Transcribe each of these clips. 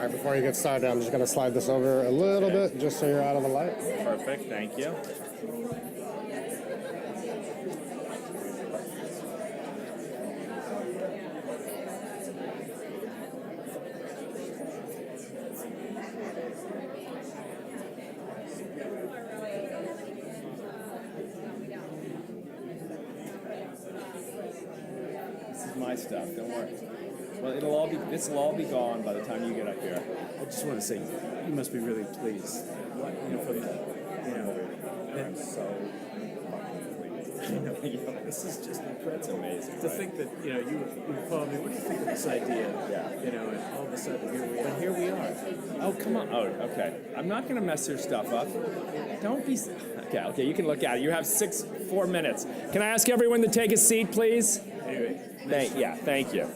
All right, before you get started, I'm just going to slide this over a little bit just so you're out of the light. Perfect, thank you. This is my stuff, don't worry. Well, this will all be gone by the time you get up here. I just want to say, you must be really pleased. I'm so pleased. This is just incredible. It's amazing. To think that, you called me, what do you think of this idea? Yeah. And all of a sudden, here we are. Oh, come on. Oh, okay. I'm not going to mess your stuff up. Don't be... Okay, you can look at it. You have 4 minutes. Can I ask everyone to take a seat, please? Anyway. Thank you.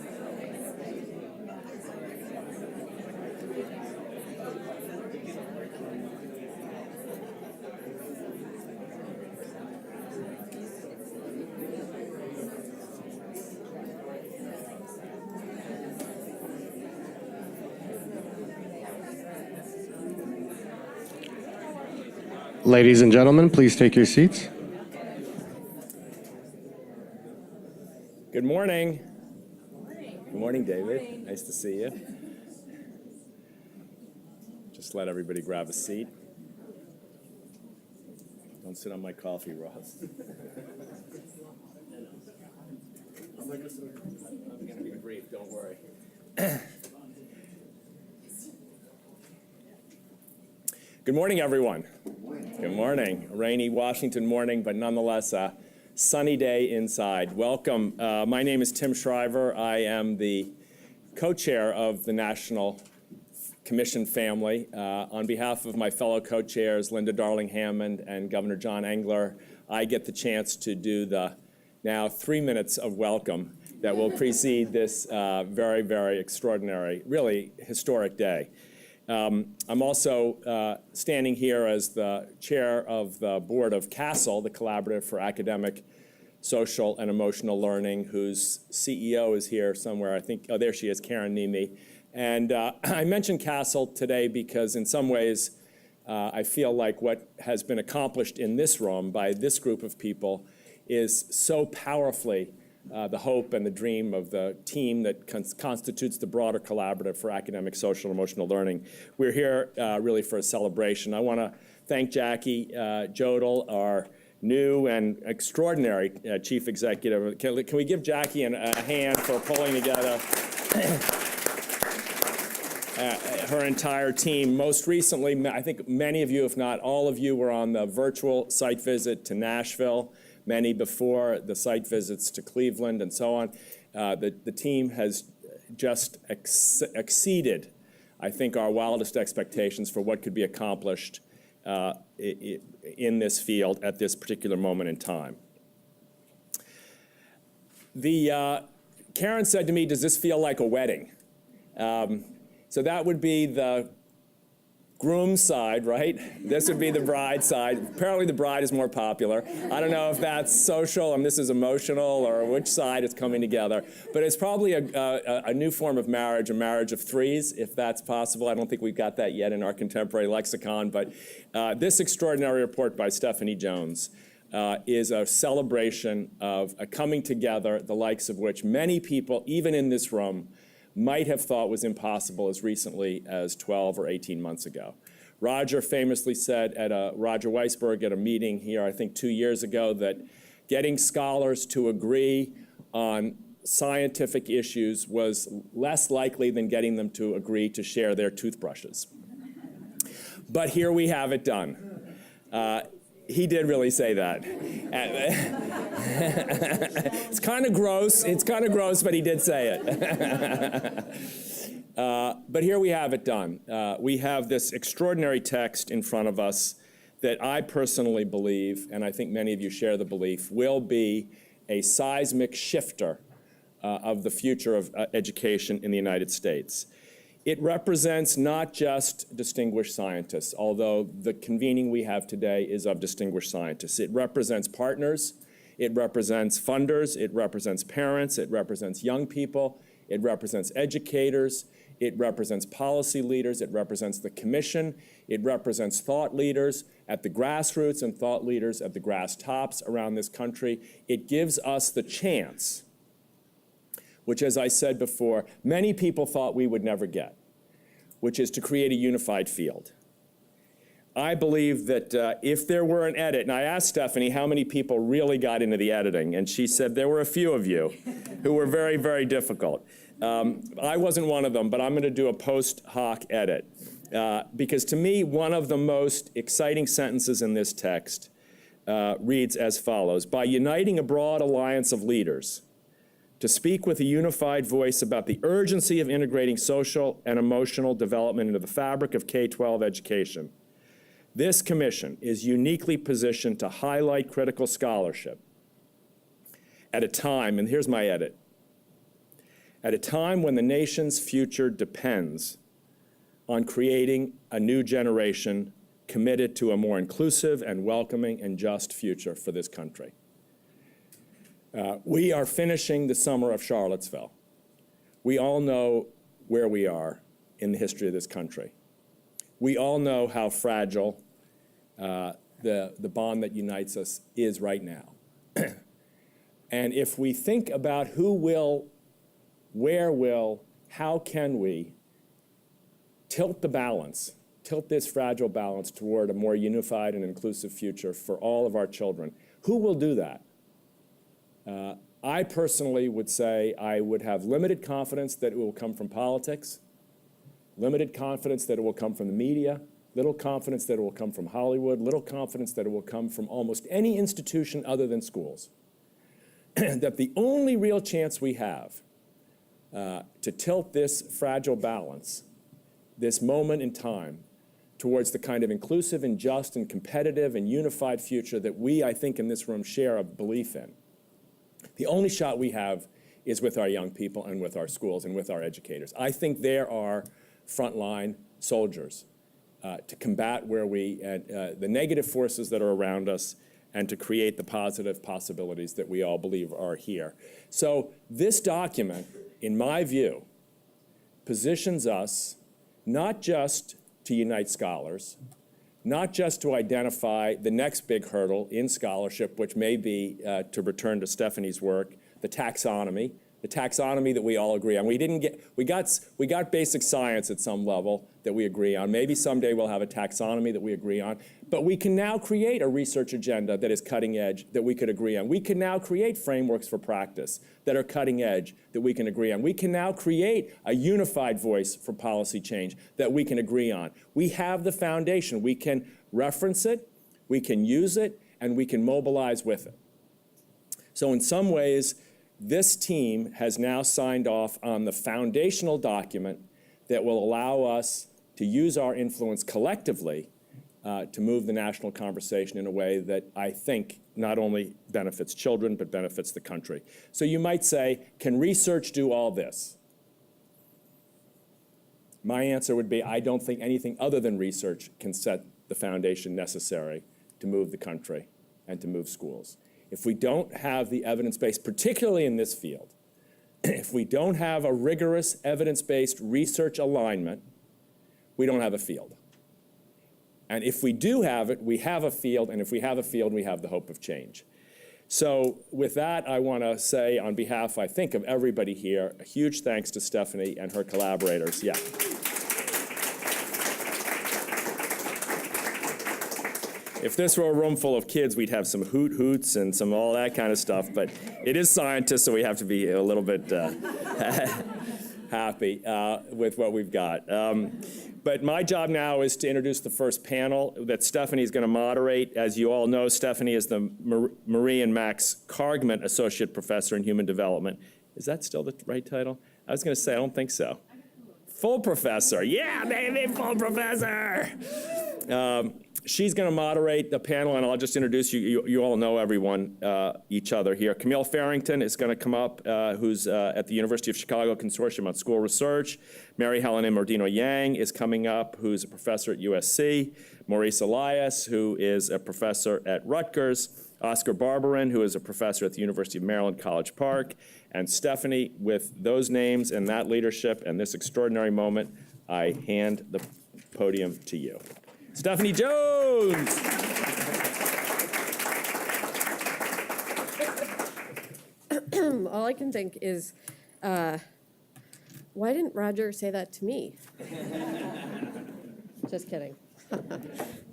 Ladies and gentlemen, please take your seats. Good morning. Good morning, David. Nice to see you. Just let everybody grab a seat. Don't sit on my coffee, Ross. I'm going to be brief, don't worry. Good morning, everyone. Good morning. A rainy Washington morning, but nonetheless a sunny day inside. Welcome. My name is Tim Shriver. I am the co-chair of the National Commission family. On behalf of my fellow co-chairs, Linda Darling-Hammond and Governor John Engler, I get the chance to do the now 3 minutes of welcome that will precede this very, very extraordinary, really historic day. I'm also standing here as the chair of the board of CASEL, the Collaborative for Academic, Social, and Emotional Learning, whose CEO is here somewhere. I think, oh, there she is, Karen Nemi. And I mentioned CASEL today because in some ways I feel like what has been accomplished in this room by this group of people is so powerfully the hope and the dream of the team that constitutes the broader Collaborative for Academic, Social, and Emotional Learning. We're here really for a celebration. I want to thank Jackie Jodel, our new and extraordinary chief executive. Can we give Jackie a hand for pulling together her entire team? Most recently, I think many of you, if not all of you, were on the virtual site visit to Nashville. Many before the site visits to Cleveland and so on. The team has just exceeded, I think, our wildest expectations for what could be accomplished in this field at this particular moment in time. Karen said to me, does this feel like a wedding? So that would be the groom's side, right? This would be the bride's side. Apparently the bride is more popular. I don't know if that's social and this is emotional or which side is coming together. But it's probably a new form of marriage, a marriage of threes, if that's possible. I don't think we've got that yet in our contemporary lexicon. But this extraordinary report by Stephanie Jones is a celebration of a coming together, the likes of which many people, even in this room, might have thought was impossible as recently as 12 or 18 months ago. Roger famously said Roger Weisberg at a meeting here, I think 2 years ago, that getting scholars to agree on scientific issues was less likely than getting them to agree to share their toothbrushes. But here we have it done. He did really say that. It's kind of gross, but he did say it. But here we have it done. We have this extraordinary text in front of us that I personally believe, and I think many of you share the belief, will be a seismic shifter of the future of education in the United States. It represents not just distinguished scientists, although the convening we have today is of distinguished scientists. It represents partners, it represents funders, it represents parents, it represents young people, it represents educators, It represents policy leaders. It represents the commission. It represents thought leaders at the grassroots and thought leaders at the grass tops around this country. It gives us the chance, which, as I said before, many people thought we would never get, which is to create a unified field. I believe that if there were an edit, and I asked Stephanie how many people really got into the editing, and she said there were a few of you who were very, very difficult. I wasn't one of them, but I'm going to do a post hoc edit. Because to me, one of the most exciting sentences in this text reads as follows: by uniting a broad alliance of leaders to speak with a unified voice about the urgency of integrating social and emotional development into the fabric of K-12 education, this commission is uniquely positioned to highlight critical scholarship at a time, and here's my edit, at a time when the nation's future depends on creating a new generation committed to a more inclusive and welcoming and just future for this country. We are finishing the summer of Charlottesville. We all know where we are in the history of this country. We all know how fragile the bond that unites us is right now. And if we think about who will, where will, how can we tilt the balance, tilt this fragile balance toward a more unified and inclusive future for all of our children, who will do that? I personally would say I would have limited confidence that it will come from politics, limited confidence that it will come from the media, little confidence that it will come from Hollywood, little confidence that it will come from almost any institution other than schools. That the only real chance we have to tilt this fragile balance, this moment in time, towards the kind of inclusive and just and competitive and unified future that we, I think, in this room share a belief in. The only shot we have is with our young people and with our schools and with our educators. I think there are frontline soldiers to combat where the negative forces that are around us and to create the positive possibilities that we all believe are here. So this document, in my view, positions us not just to unite scholars, not just to identify the next big hurdle in scholarship, which may be, to return to Stephanie's work, the taxonomy that we all agree on. We got basic science at some level that we agree on. Maybe someday we'll have a taxonomy that we agree on. But we can now create a research agenda that is cutting edge that we could agree on. We can now create frameworks for practice that are cutting edge that we can agree on. We can now create a unified voice for policy change that we can agree on. We have the foundation. We can reference it, we can use it, and we can mobilize with it. So in some ways, this team has now signed off on the foundational document that will allow us to use our influence collectively to move the national conversation in a way that I think not only benefits children, but benefits the country. So you might say, can research do all this? My answer would be, I don't think anything other than research can set the foundation necessary to move the country and to move schools. If we don't have the evidence base, particularly in this field, if we don't have a rigorous evidence-based research alignment, we don't have a field. And if we do have it, we have a field, and if we have a field, we have the hope of change. So with that, I want to say on behalf, I think, of everybody here, a huge thanks to Stephanie and her collaborators. Yeah. If this were a room full of kids, we'd have some hoots and some all that kind of stuff, but it is scientists, so we have to be a little bit happy with what we've got. But my job now is to introduce the first panel that Stephanie is going to moderate. As you all know, Stephanie is the Marie and Max Kargman Associate Professor in Human Development. Is that still the right title? I was going to say, I don't think so. Full Professor. Yeah, baby, full Professor. She's going to moderate the panel, and I'll just introduce you. You all know everyone, each other here. Camille Farrington is going to come up, who's at the University of Chicago Consortium on School Research. Mary Helen Immordino-Yang is coming up, who's a professor at USC. Maurice Elias, who is a professor at Rutgers. Oscar Barberin, who is a professor at the University of Maryland, College Park, and Stephanie. With those names and that leadership and this extraordinary moment, I hand the podium to you. Stephanie Jones. All I can think is, why didn't Roger say that to me? Just kidding.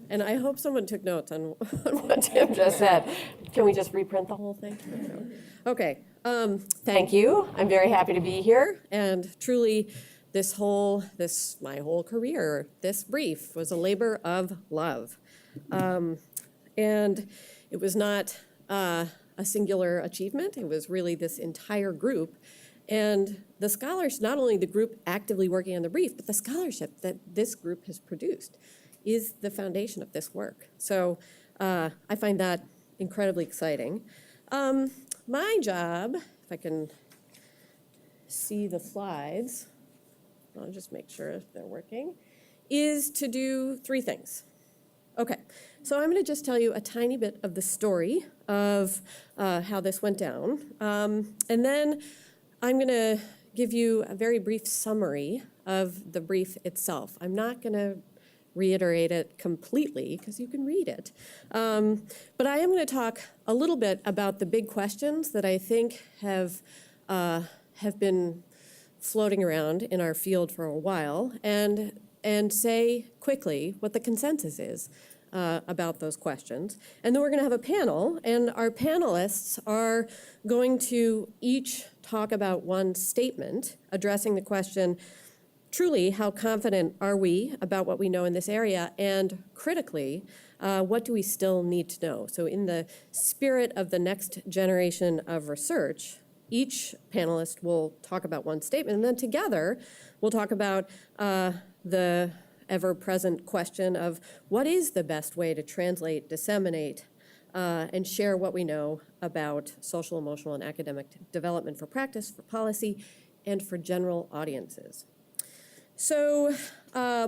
And I hope someone took notes on what Tim just said. Can we just reprint the whole thing? Okay. Thank you. I'm very happy to be here. And truly, my whole career, this brief was a labor of love. And it was not a singular achievement. It was really this entire group. And the scholars, not only the group actively working on the brief, but the scholarship that this group has produced is the foundation of this work. So I find that incredibly exciting. My job, if I can see the slides, I'll just make sure they're working, is to do three things. Okay, so I'm going to just tell you a tiny bit of the story of how this went down. And then I'm going to give you a very brief summary of the brief itself. I'm not going to reiterate it completely because you can read it. But I am going to talk a little bit about the big questions that I think have been floating around in our field for a while and say quickly what the consensus is about those questions. And then we're going to have a panel, and our panelists are going to each talk about one statement addressing the question, truly, how confident are we about what we know in this area? And critically, what do we still need to know? So in the spirit of the next generation of research, each panelist will talk about one statement, and then together we'll talk about the ever-present question of what is the best way to translate, disseminate, and share what we know about social, emotional, and academic development for practice, for policy, and for general audiences. So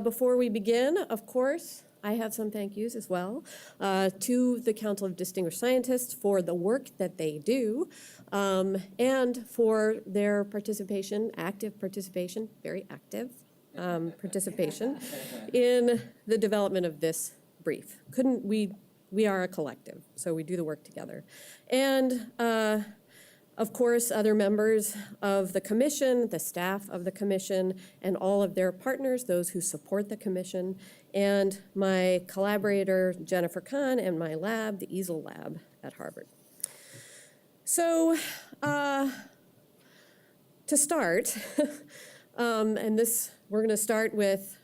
before we begin, of course, I have some thank yous as well to the Council of Distinguished Scientists for the work that they do and for their participation, active participation, very active participation in the development of this brief. We are a collective, so we do the work together. And of course, other members of the commission, the staff of the commission, and all of their partners, those who support the commission, and my collaborator, Jennifer Kahn, and my lab, the Easel Lab at Harvard. So to start, and this, we're going to start with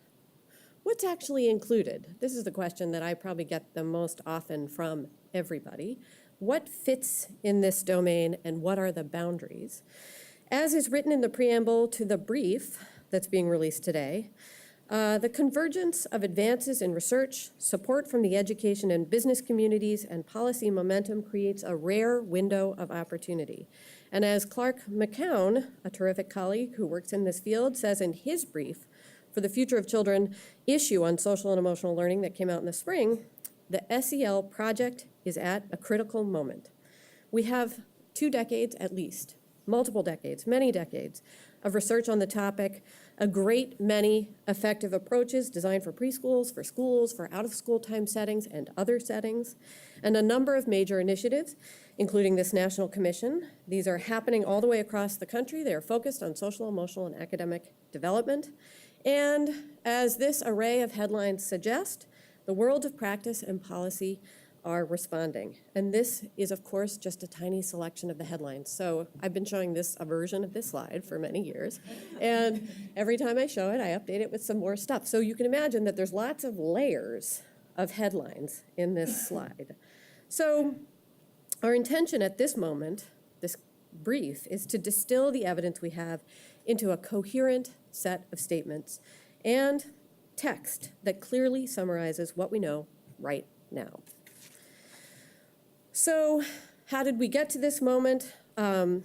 what's actually included. This is the question that I probably get the most often from everybody. What fits in this domain and what are the boundaries? As is written in the preamble to the brief that's being released today, the convergence of advances in research, support from the education and business communities, and policy momentum creates a rare window of opportunity. And as Clark McCown, a terrific colleague who works in this field, says in his brief for the Future of Children issue on social and emotional learning that came out in the spring, the SEL project is at a critical moment. We have 2 decades at least, multiple decades, many decades of research on the topic, a great many effective approaches designed for preschools, for schools, for out-of-school time settings and other settings, and a number of major initiatives, including this National Commission. These are happening all the way across the country. They are focused on social, emotional, and academic development. And as this array of headlines suggest, the world of practice and policy are responding. And this is, of course, just a tiny selection of the headlines. So I've been showing a version of this slide for many years. And every time I show it, I update it with some more stuff. So you can imagine that there's lots of layers of headlines in this slide. So our intention at this moment, this brief, is to distill the evidence we have into a coherent set of statements and text that clearly summarizes what we know right now. So how did we get to this moment? The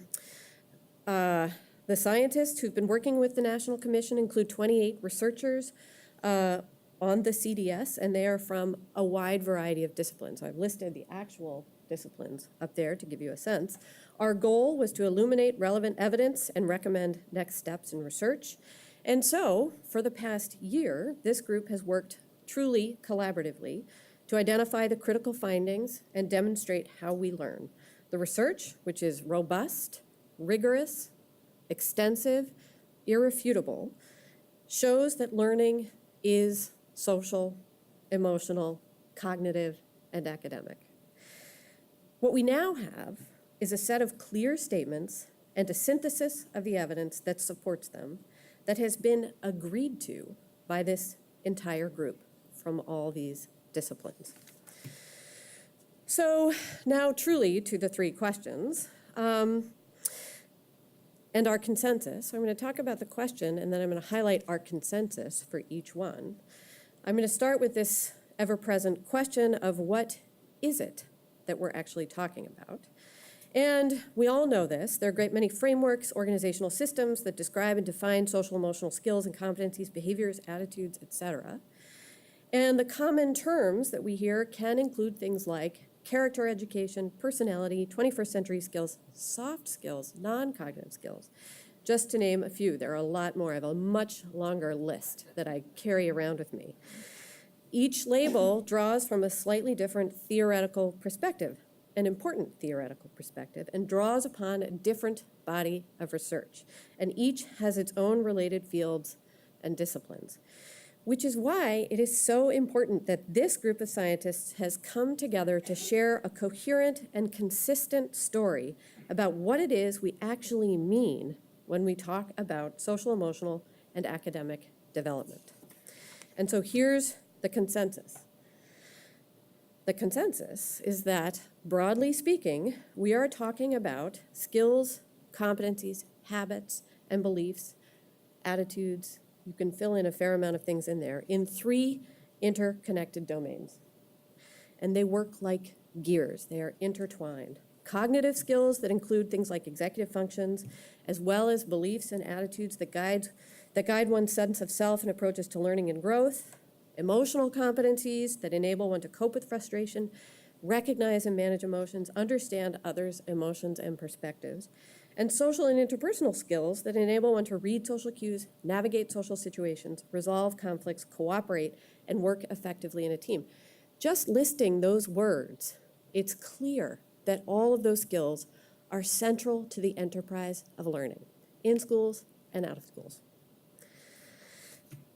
scientists who've been working with the National Commission include 28 researchers on the CDS, and they are from a wide variety of disciplines. So I've listed the actual disciplines up there to give you a sense. Our goal was to illuminate relevant evidence and recommend next steps in research. And so, for the past year, this group has worked truly collaboratively to identify the critical findings and demonstrate how we learn. The research, which is robust, rigorous, extensive, irrefutable, shows that learning is social, emotional, cognitive, and academic. What we now have is a set of clear statements and a synthesis of the evidence that supports them that has been agreed to by this entire group from all these disciplines. So now truly to the three questions and our consensus. So I'm going to talk about the question, and then I'm going to highlight our consensus for each one. I'm going to start with this ever-present question of what is it that we're actually talking about? And we all know this. There are a great many frameworks, organizational systems that describe and define social emotional skills and competencies, behaviors, attitudes, etc. And the common terms that we hear can include things like character education, personality, 21st century skills, soft skills, non-cognitive skills, just to name a few. There are a lot more. I have a much longer list that I carry around with me. Each label draws from a slightly different theoretical perspective, an important theoretical perspective, and draws upon a different body of research. And each has its own related fields and disciplines, which is why it is so important that this group of scientists has come together to share a coherent and consistent story about what it is we actually mean when we talk about social, emotional, and academic development. And so here's the consensus. The consensus is that, broadly speaking, we are talking about skills, competencies, habits, and beliefs, attitudes. You can fill in a fair amount of things in there, in three interconnected domains. And they work like gears. They are intertwined. Cognitive skills that include things like executive functions, as well as beliefs and attitudes that guide one's sense of self and approaches to learning and growth. Emotional competencies that enable one to cope with frustration, recognize and manage emotions, understand others' emotions and perspectives, and social and interpersonal skills that enable one to read social cues, navigate social situations, resolve conflicts, cooperate, and work effectively in a team. Just listing those words, it's clear that all of those skills are central to the enterprise of learning, in schools and out of schools.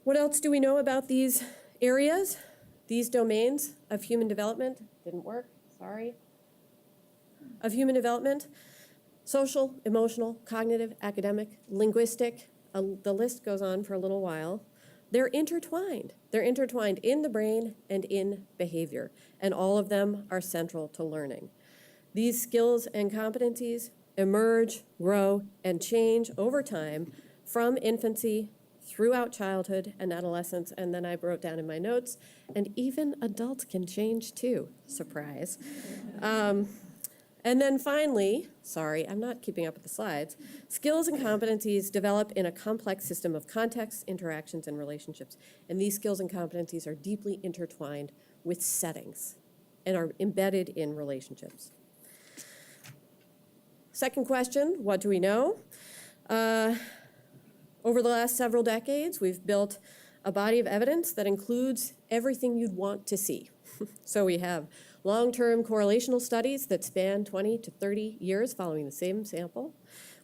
What else do we know about these areas, these domains of human development? Didn't work, sorry. Of human development, social, emotional, cognitive, academic, linguistic, the list goes on for a little while. They're intertwined. They're intertwined in the brain and in behavior, and all of them are central to learning. These skills and competencies emerge, grow, and change over time from infancy throughout childhood and adolescence, and then I wrote down in my notes, and even adults can change too, surprise. And then finally, sorry, I'm not keeping up with the slides, skills and competencies develop in a complex system of contexts, interactions, and relationships, and these skills and competencies are deeply intertwined with settings and are embedded in relationships. Second question, what do we know? Over the last several decades, we've built a body of evidence that includes everything you'd want to see. So we have long-term correlational studies that span 20 to 30 years following the same sample.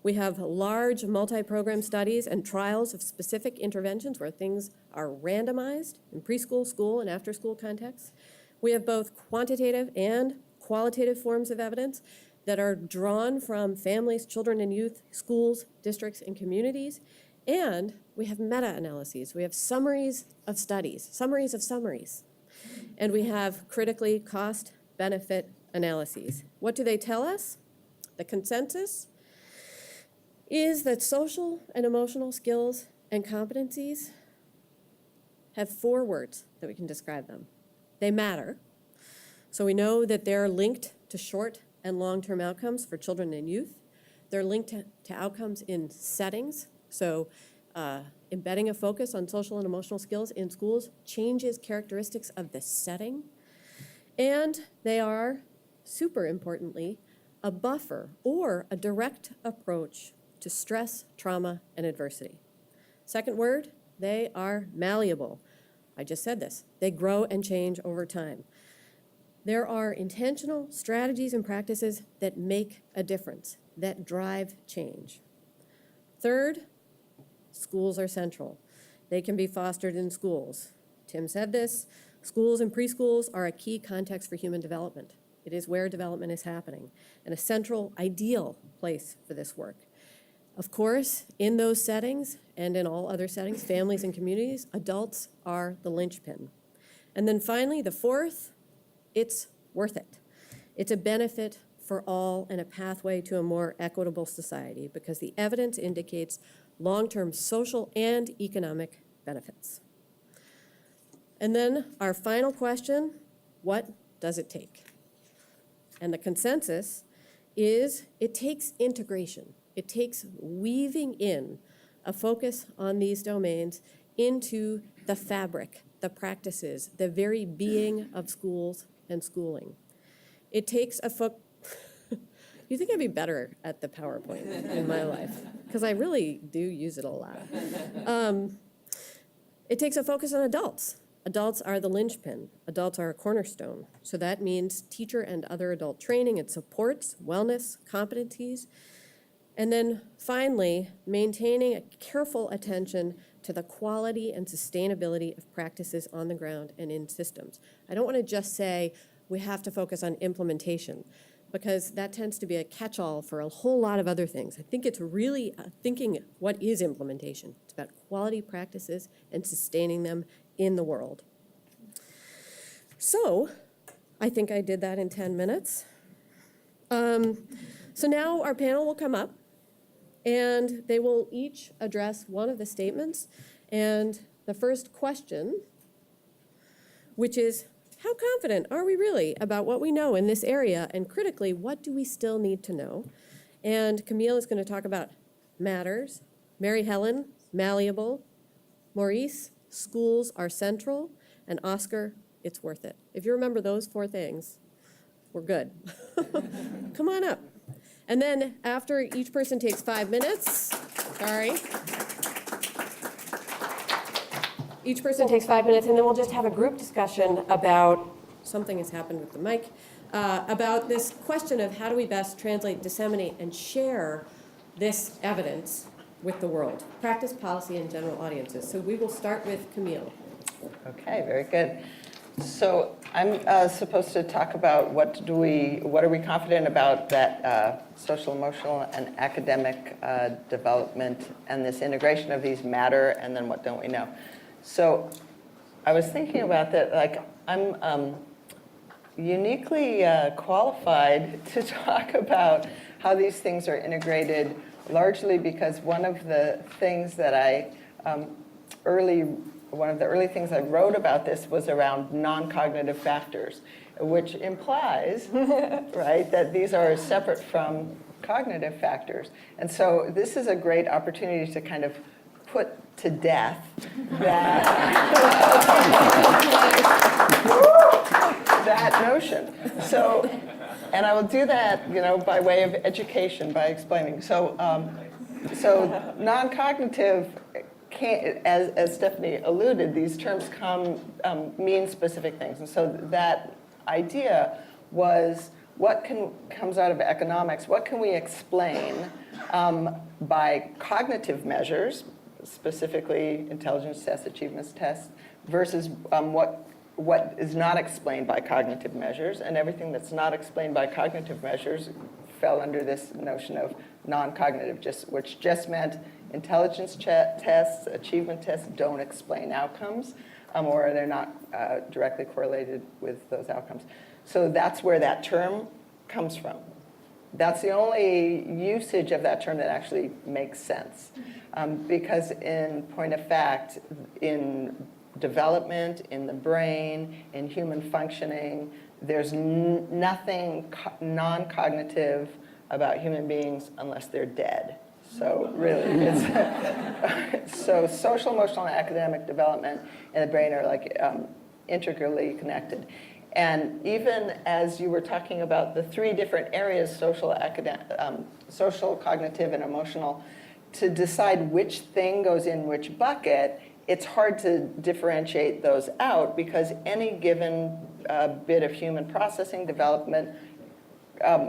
We have large multi-program studies and trials of specific interventions where things are randomized in preschool, school, and after-school contexts. We have both quantitative and qualitative forms of evidence that are drawn from families, children and youth, schools, districts, and communities. And we have meta-analyses. We have summaries of studies, summaries of summaries. And we have critically cost-benefit analyses. What do they tell us? The consensus is that social and emotional skills and competencies have 4 words that we can describe them. They matter. So we know that they're linked to short and long-term outcomes for children and youth. They're linked to outcomes in settings. So embedding a focus on social and emotional skills in schools changes characteristics of the setting. And they are super importantly, a buffer or a direct approach to stress, trauma, and adversity. Second word, they are malleable. I just said this. They grow and change over time. There are intentional strategies and practices that make a difference, that drive change. Third, schools are central. They can be fostered in schools. Tim said this, schools and preschools are a key context for human development. It is where development is happening, and a central, ideal place for this work. Of course, in those settings, and in all other settings, families and communities, adults are the linchpin. And then finally, the fourth, it's worth it. It's a benefit for all and a pathway to a more equitable society because the evidence indicates long-term social and economic benefits. And then our final question, what does it take? And the consensus is it takes integration. It takes weaving in a focus on these domains into the fabric, the practices, the very being of schools and schooling. It takes a You think I'd be better at the PowerPoint in my life? Because I really do use it a lot. It takes a focus on adults. Adults are the linchpin. Adults are a cornerstone. So that means teacher and other adult training and supports, wellness, competencies. And then finally, maintaining a careful attention to the quality and sustainability of practices on the ground and in systems. I don't want to just say we have to focus on implementation, because that tends to be a catch-all for a whole lot of other things. I think it's really thinking what is implementation. It's about quality practices and sustaining them in the world. So I think I did that in 10 minutes. So now our panel will come up, and they will each address one of the statements. And the first question, which is, how confident are we really about what we know in this area? And critically, what do we still need to know? And Camille is going to talk about matters. Mary Helen, malleable. Maurice, schools are central. And Oscar, it's worth it. If you remember those four things, we're good. Come on up. And then after each person takes 5 minutes, each person takes 5 minutes, and then we'll just have a group discussion about, something has happened with the mic, about this question of how do we best translate, disseminate, and share this evidence with the world, practice, policy, and general audiences. So we will start with Camille. Okay, very good. So I'm supposed to talk about what are we confident about that social, emotional, and academic development and this integration of these matter, and then what don't we know? So I was thinking about that, like I'm uniquely qualified to talk about how these things are integrated, largely because one of the things that one of the early things I wrote about this was around non-cognitive factors, which implies, right, that these are separate from cognitive factors. And so this is a great opportunity to kind of put to death that notion. So, and I will do that, by way of education, by explaining. So non-cognitive, as Stephanie alluded, these terms mean specific things. And so that idea was what comes out of economics, what can we explain by cognitive measures, specifically intelligence tests, achievements tests, versus what is not explained by cognitive measures, and everything that's not explained by cognitive measures fell under this notion of non-cognitive, which just meant intelligence tests, achievement tests don't explain outcomes, or they're not directly correlated with those outcomes. So that's where that term comes from. That's the only usage of that term that actually makes sense. Because in point of fact, in development, in the brain, in human functioning, there's nothing non-cognitive about human beings unless they're dead. So really, so social, emotional, and academic development and the brain are like integrally connected. And even as you were talking about the three different areas, social, cognitive, and emotional, to decide which thing goes in which bucket, it's hard to differentiate those out because any given bit of human processing development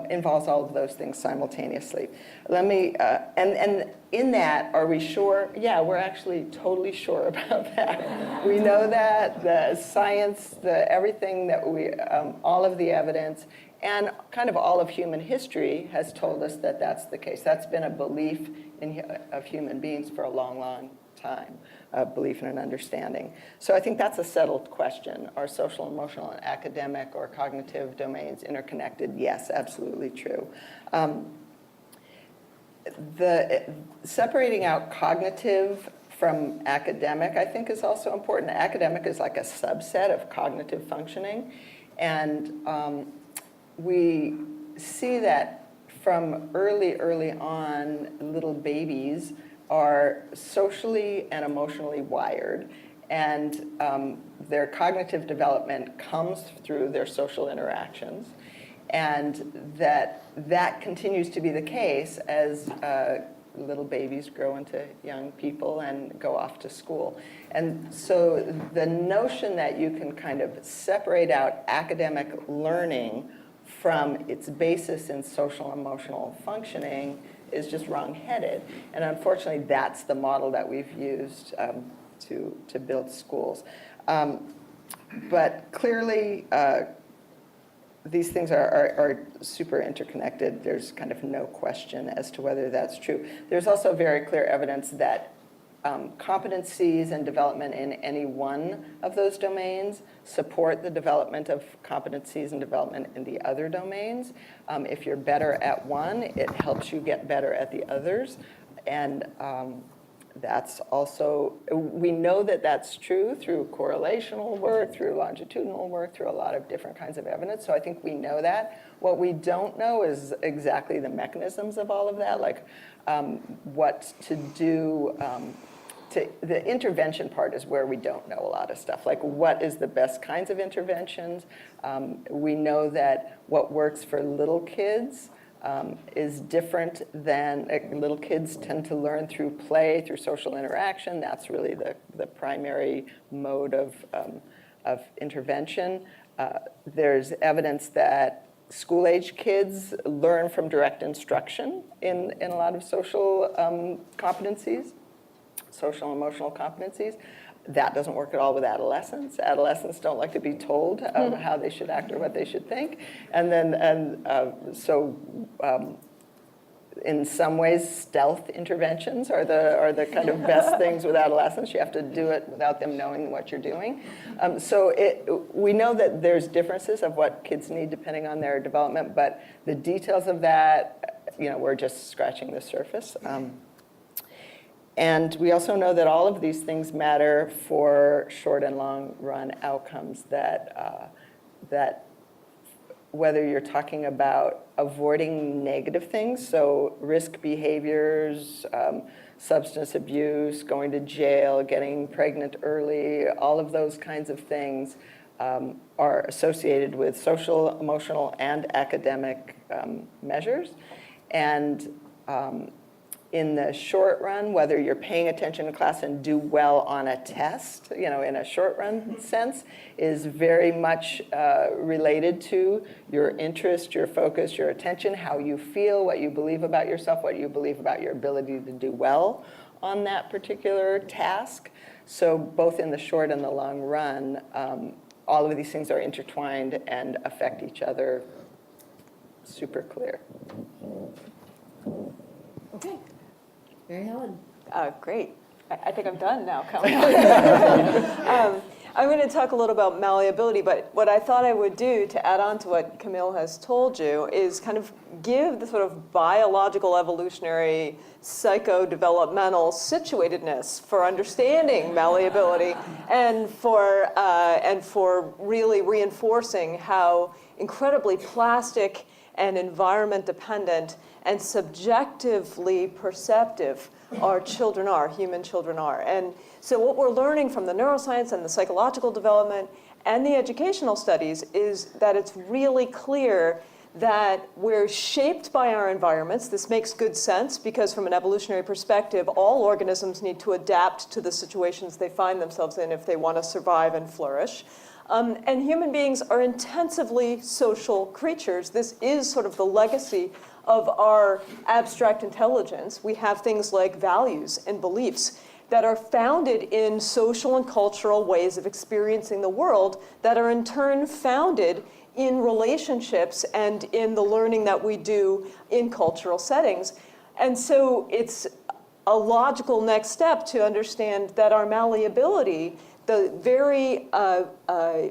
involves all of those things simultaneously. Let me, and in that, are we sure? Yeah, we're actually totally sure about that. We know that, the science, everything that all of the evidence, and kind of all of human history has told us that that's the case. That's been a belief of human beings for a long, long time, a belief and an understanding. So I think that's a settled question. Are social, emotional, and academic or cognitive domains interconnected? Yes, absolutely true. Separating out cognitive from academic, I think, is also important. Academic is like a subset of cognitive functioning. And we see that from early on, little babies are socially and emotionally wired, and their cognitive development comes through their social interactions, and that continues to be the case as little babies grow into young people and go off to school. And so the notion that you can kind of separate out academic learning from its basis in social emotional functioning is just wrong-headed. And unfortunately, that's the model that we've used to build schools. But clearly, these things are super interconnected. There's kind of no question as to whether that's true. There's also very clear evidence that competencies and development in any one of those domains support the development of competencies and development in the other domains. If you're better at one, it helps you get better at the others. And that's also, we know that that's true through correlational work, through longitudinal work, through a lot of different kinds of evidence. So I think we know that. What we don't know is exactly the mechanisms of all of that, like what to do. The intervention part is where we don't know a lot of stuff, like what is the best kinds of interventions. We know that what works for little kids is different than little kids tend to learn through play, through social interaction. That's really the primary mode of intervention. There's evidence that school-age kids learn from direct instruction in a lot of social competencies, social and emotional competencies. That doesn't work at all with adolescents. Adolescents don't like to be told how they should act or what they should think. And then, in some ways, stealth interventions are the kind of best things with adolescents. You have to do it without them knowing what you're doing. We know that there's differences of what kids need depending on their development, but the details of that, we're just scratching the surface. And we also know that all of these things matter for short and long run outcomes, that whether you're talking about avoiding negative things, so risk behaviors, substance abuse, going to jail, getting pregnant early, all of those kinds of things are associated with social, emotional, and academic measures. And in the short run, whether you're paying attention in class and do well on a test, in a short run sense, is very much related to your interest, your focus, your attention, how you feel, what you believe about yourself, what you believe about your ability to do well on that particular task. So both in the short and the long run, all of these things are intertwined and affect each other. Super clear. Okay. Mary Helen. Great. I think I'm done now. I'm going to talk a little about malleability, but what I thought I would do to add on to what Camille has told you is kind of give the sort of biological, evolutionary, psycho-developmental situatedness for understanding malleability and for really reinforcing how incredibly plastic and environment dependent and subjectively perceptive our human children are. And so what we're learning from the neuroscience and the psychological development and the educational studies is that it's really clear that we're shaped by our environments. This makes good sense because from an evolutionary perspective, all organisms need to adapt to the situations they find themselves in if they want to survive and flourish. And human beings are intensively social creatures. This is sort of the legacy of our abstract intelligence. We have things like values and beliefs that are founded in social and cultural ways of experiencing the world that are in turn founded in relationships and in the learning that we do in cultural settings. And so it's a logical next step to understand that our malleability, the very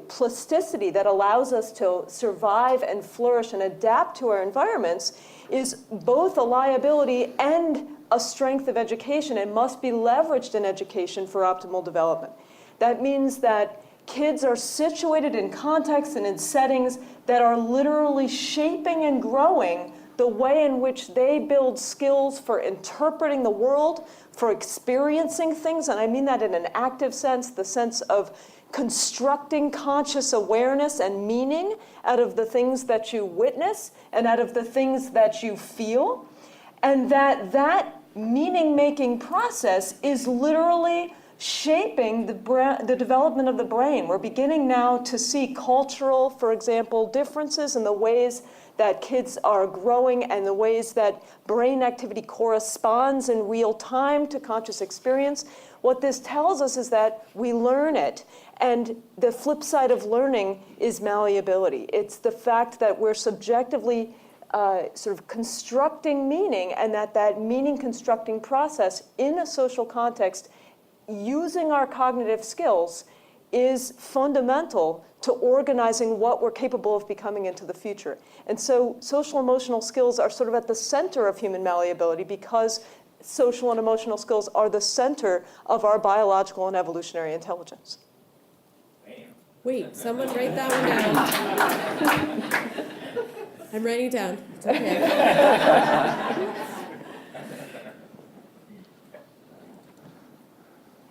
plasticity that allows us to survive and flourish and adapt to our environments, is both a liability and a strength of education and must be leveraged in education for optimal development. That means that kids are situated in contexts and in settings that are literally shaping and growing the way in which they build skills for interpreting the world, for experiencing things, and I mean that in an active sense, the sense of constructing conscious awareness and meaning out of the things that you witness and out of the things that you feel, and that meaning-making process is literally shaping the development of the brain. We're beginning now to see cultural, for example, differences in the ways that kids are growing and the ways that brain activity corresponds in real time to conscious experience. What this tells us is that we learn it. And the flip side of learning is malleability. It's the fact that we're subjectively sort of constructing meaning, and that meaning constructing process in a social context using our cognitive skills is fundamental to organizing what we're capable of becoming into the future. And so social emotional skills are sort of at the center of human malleability because social and emotional skills are the center of our biological and evolutionary intelligence. Wait, someone write that one down. I'm writing it down. It's okay.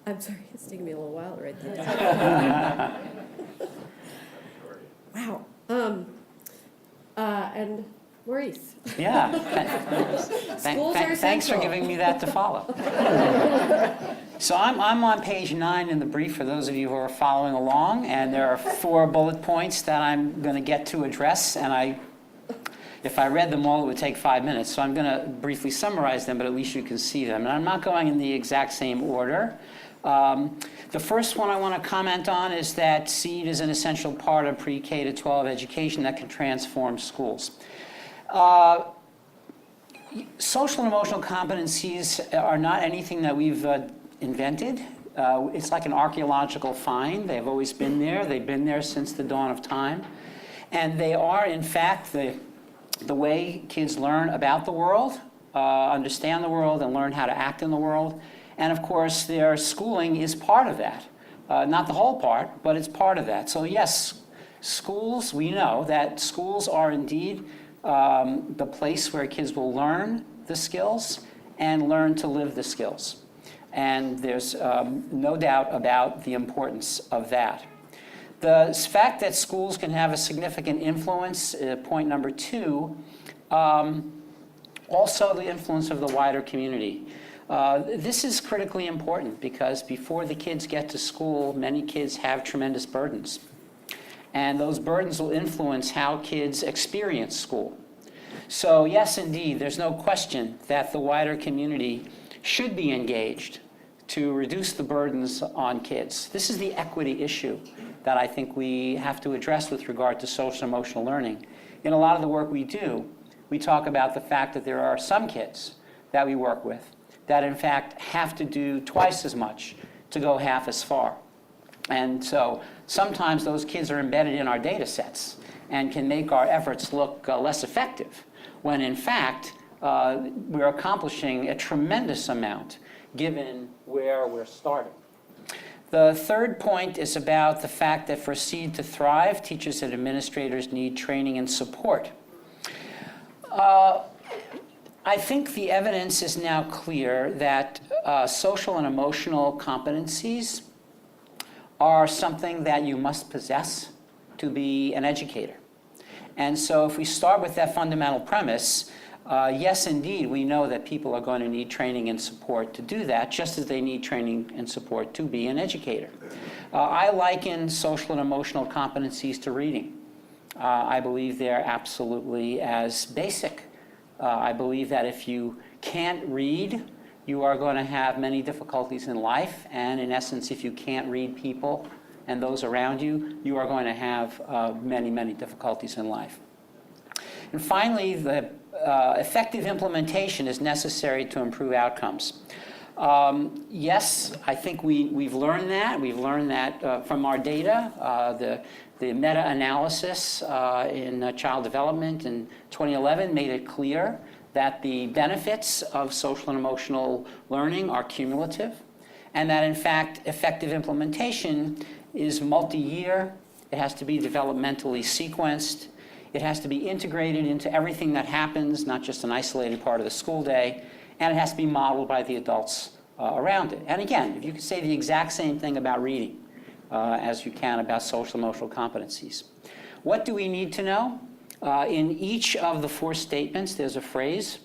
I'm sorry, it's taking me a little while to write that down. Wow. And Maurice. Yeah. Thanks for essential. giving me that to follow. So I'm on page 9 in the brief for those of you who are following along, and there are 4 bullet points that I'm going to get to address, and if I read them all, it would take 5 minutes, so I'm going to briefly summarize them, but at least you can see them. And I'm not going in the exact same order. The first one I want to comment on is that SEED is an essential part of pre-K to 12 education that can transform schools. Social and emotional competencies are not anything that we've invented. It's like an archaeological find. They've always been there. They've been there since the dawn of time. And they are, in fact, the way kids learn about the world, understand the world, and learn how to act in the world. And of course, their schooling is part of that. Not the whole part, but it's part of that. So yes, schools, we know that schools are indeed the place where kids will learn the skills and learn to live the skills. And there's no doubt about the importance of that. The fact that schools can have a significant influence, point number 2, also the influence of the wider community. This is critically important because before the kids get to school, many kids have tremendous burdens. And those burdens will influence how kids experience school. So yes, indeed, there's no question that the wider community should be engaged to reduce the burdens on kids. This is the equity issue that I think we have to address with regard to social emotional learning. In a lot of the work we do, we talk about the fact that there are some kids that we work with that in fact have to do twice as much to go half as far. And so sometimes those kids are embedded in our data sets and can make our efforts look less effective, when in fact we're accomplishing a tremendous amount given where we're starting. The third point is about the fact that for SEED to thrive, teachers and administrators need training and support. I think the evidence is now clear that social and emotional competencies are something that you must possess to be an educator. And so if we start with that fundamental premise, yes, indeed, we know that people are going to need training and support to do that, just as they need training and support to be an educator. I liken social and emotional competencies to reading. I believe they're absolutely as basic. I believe that if you can't read, you are going to have many difficulties in life. And in essence, if you can't read people and those around you, you are going to have many, many difficulties in life. And finally, the effective implementation is necessary to improve outcomes. Yes, I think we've learned that. We've learned that from our data. The meta-analysis in child development in 2011 made it clear that the benefits of social and emotional learning are cumulative, and that in fact effective implementation is multi-year. It has to be developmentally sequenced. It has to be integrated into everything that happens, not just an isolated part of the school day, and it has to be modeled by the adults around it. And again, if you could say the exact same thing about reading as you can about social emotional competencies. What do we need to know? In each of the 4 statements, there's a phrase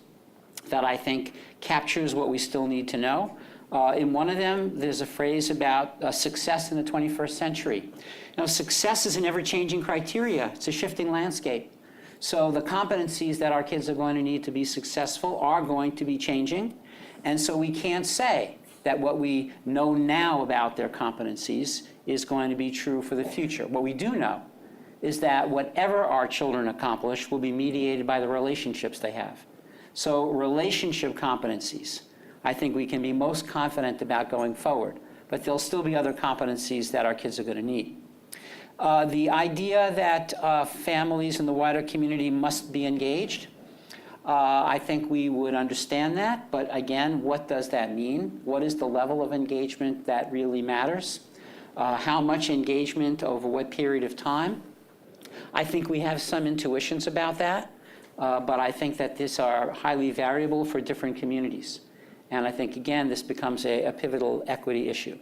that I think captures what we still need to know. In one of them, there's a phrase about success in the 21st century. Now, success is an ever-changing criteria. It's a shifting landscape. So the competencies that our kids are going to need to be successful are going to be changing. And so we can't say that what we know now about their competencies is going to be true for the future. What we do know is that whatever our children accomplish will be mediated by the relationships they have. So relationship competencies, I think we can be most confident about going forward, but there'll still be other competencies that our kids are going to need. The idea that families in the wider community must be engaged, I think we would understand that, but again, what does that mean? What is the level of engagement that really matters? How much engagement over what period of time? I think we have some intuitions about that, but I think that these are highly variable for different communities. And I think, again, this becomes a pivotal equity issue.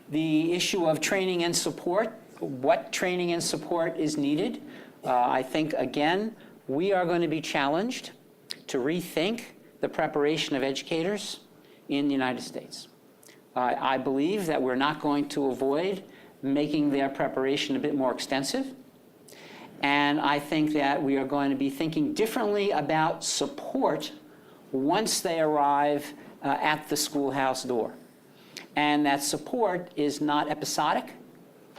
The issue of training and support, what training and support is needed, I think, again, we are going to be challenged to rethink the preparation of educators in the United States. I believe that we're not going to avoid making their preparation a bit more extensive. And I think that we are going to be thinking differently about support once they arrive at the schoolhouse door. And that support is not episodic,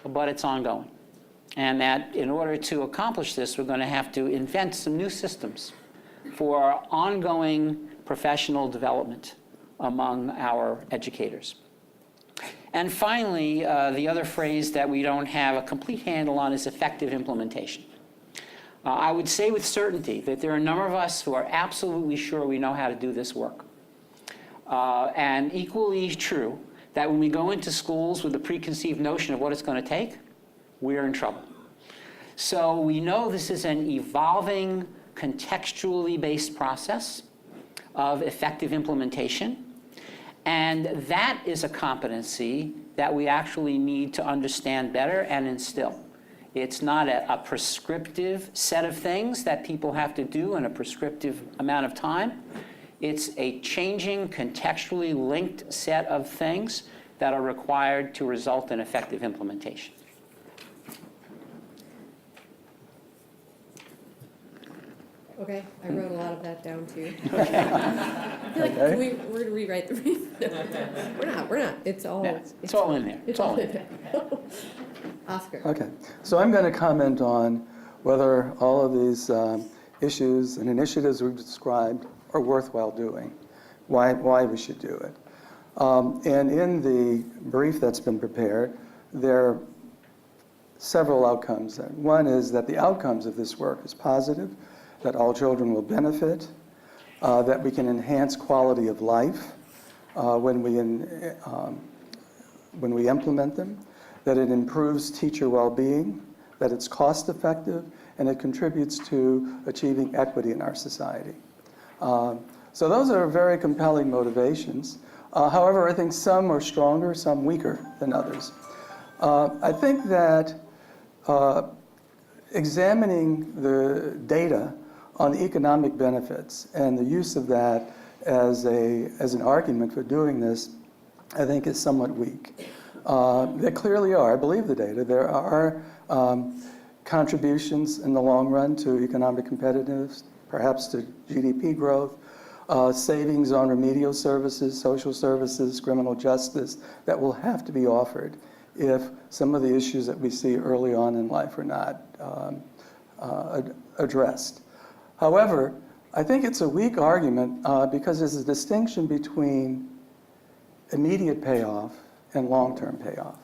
but it's ongoing. And that in order to accomplish this, we're going to have to invent some new systems for ongoing professional development among our educators. And finally, the other phrase that we don't have a complete handle on is effective implementation. I would say with certainty that there are a number of us who are absolutely sure we know how to do this work. And equally true that when we go into schools with a preconceived notion of what it's going to take, we're in trouble. So we know this is an evolving, contextually based process of effective implementation. And that is a competency that we actually need to understand better and instill. It's not a prescriptive set of things that people have to do in a prescriptive amount of time. It's a changing, contextually linked set of things that are required to result in effective implementation. Okay, I wrote a lot of that down too. I feel like we're going to rewrite the We're not. It's all, Yeah, it's all in there. It's all in there. Oscar. Okay, so I'm going to comment on whether all of these issues and initiatives we've described are worthwhile doing, why we should do it. And in the brief that's been prepared, there are several outcomes. One is that the outcomes of this work is positive, that all children will benefit, that we can enhance quality of life when we implement them, that it improves teacher well-being, that it's cost-effective, and it contributes to achieving equity in our society. So those are very compelling motivations. However, I think some are stronger, some weaker than others. I think that examining the data on the economic benefits and the use of that as an argument for doing this, I think is somewhat weak. There clearly are, I believe the data, there are contributions in the long run to economic competitiveness, perhaps to GDP growth, savings on remedial services, social services, criminal justice that will have to be offered if some of the issues that we see early on in life are not addressed. However, I think it's a weak argument because there's a distinction between immediate payoff and long-term payoff.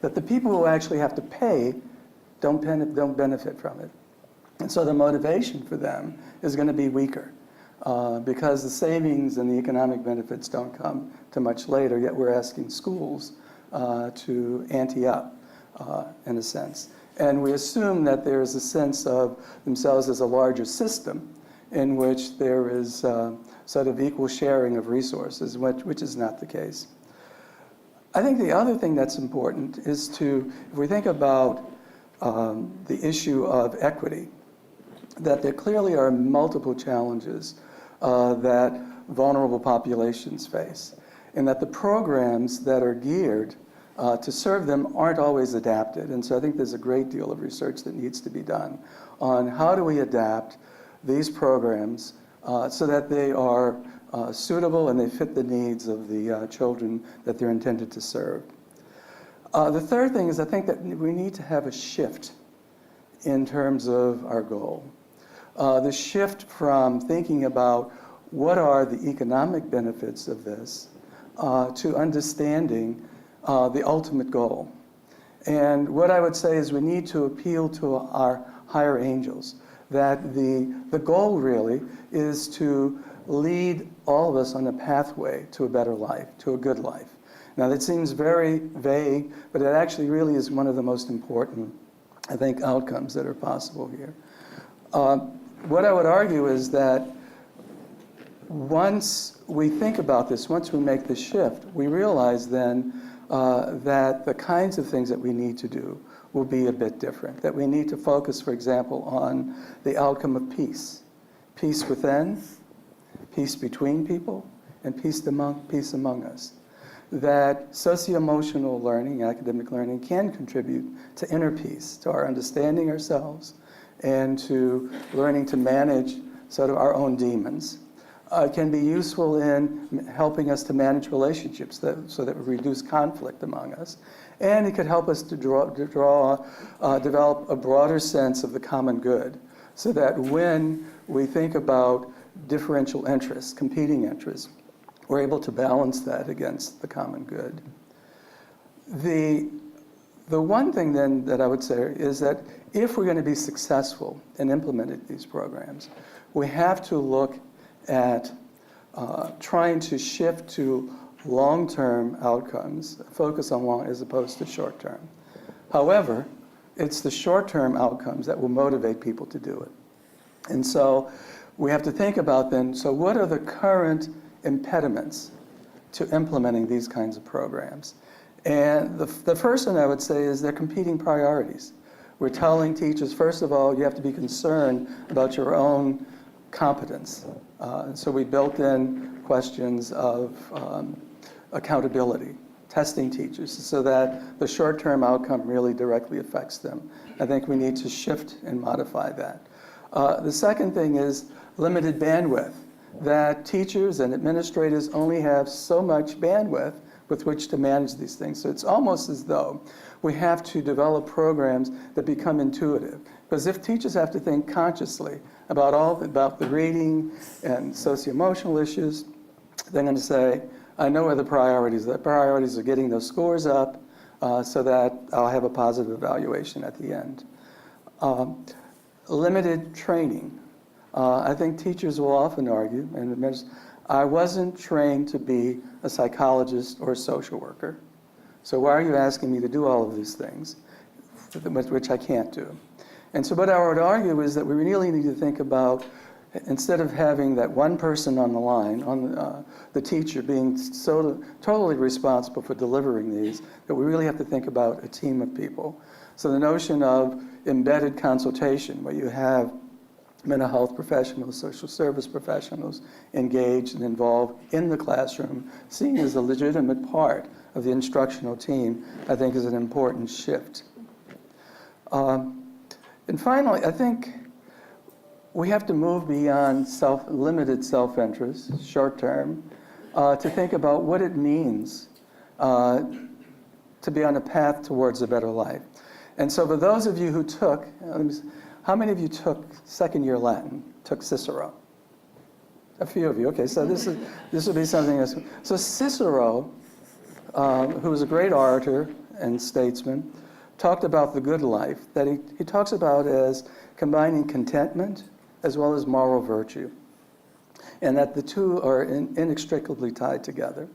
That the people who actually have to pay don't benefit from it. And so the motivation for them is going to be weaker because the savings and the economic benefits don't come to much later, yet we're asking schools to ante up in a sense. And we assume that there is a sense of themselves as a larger system in which there is sort of equal sharing of resources, which is not the case. I think the other thing that's important is to, if we think about the issue of equity, that there clearly are multiple challenges that vulnerable populations face, and that the programs that are geared to serve them aren't always adapted. And so I think there's a great deal of research that needs to be done on how do we adapt these programs so that they are suitable and they fit the needs of the children that they're intended to serve. The third thing is I think that we need to have a shift in terms of our goal. The shift from thinking about what are the economic benefits of this to understanding the ultimate goal. And what I would say is we need to appeal to our higher angels, that the goal really is to lead all of us on a pathway to a better life, to a good life. Now that seems very vague, but it actually really is one of the most important, I think, outcomes that are possible here. What I would argue is that once we think about this, once we make this shift, we realize then that the kinds of things that we need to do will be a bit different, that we need to focus, for example, on the outcome of peace. Peace within, peace between people, and peace among us. That socio-emotional learning, academic learning, can contribute to inner peace, to our understanding ourselves, and to learning to manage sort of our own demons. It can be useful in helping us to manage relationships so that we reduce conflict among us. And it could help us to develop a broader sense of the common good, so that when we think about differential interests, competing interests, we're able to balance that against the common good. The one thing then that I would say is that if we're going to be successful in implementing these programs, we have to look at trying to shift to long-term outcomes, focus on long as opposed to short-term. However, it's the short-term outcomes that will motivate people to do it. And so we have to think about then, so what are the current impediments to implementing these kinds of programs? And the first one I would say is they're competing priorities. We're telling teachers, first of all, you have to be concerned about your own competence. So we built in questions of accountability, testing teachers, so that the short-term outcome really directly affects them. I think we need to shift and modify that. The second thing is limited bandwidth, that teachers and administrators only have so much bandwidth with which to manage these things. So it's almost as though we have to develop programs that become intuitive. Because if teachers have to think consciously about the reading and socio-emotional issues, they're going to say, I know where the priorities are. The priorities are getting those scores up so that I'll have a positive evaluation at the end. Limited training. I think teachers will often argue, and I wasn't trained to be a psychologist or a social worker. So why are you asking me to do all of these things, which I can't do? And so what I would argue is that we really need to think about instead of having that one person on the line, the teacher being so totally responsible for delivering these, that we really have to think about a team of people. So the notion of embedded consultation, where you have mental health professionals, social service professionals engaged and involved in the classroom, seen as a legitimate part of the instructional team, I think is an important shift. And finally, I think we have to move beyond limited self-interest, short-term, to think about what it means to be on a path towards a better life. And so for those of you who took, how many of you took second-year Latin, took Cicero? A few of you, okay, so this would be something else. So Cicero, who was a great orator and statesman, talked about the good life, that he talks about as combining contentment as well as moral virtue, and that the two are inextricably tied together.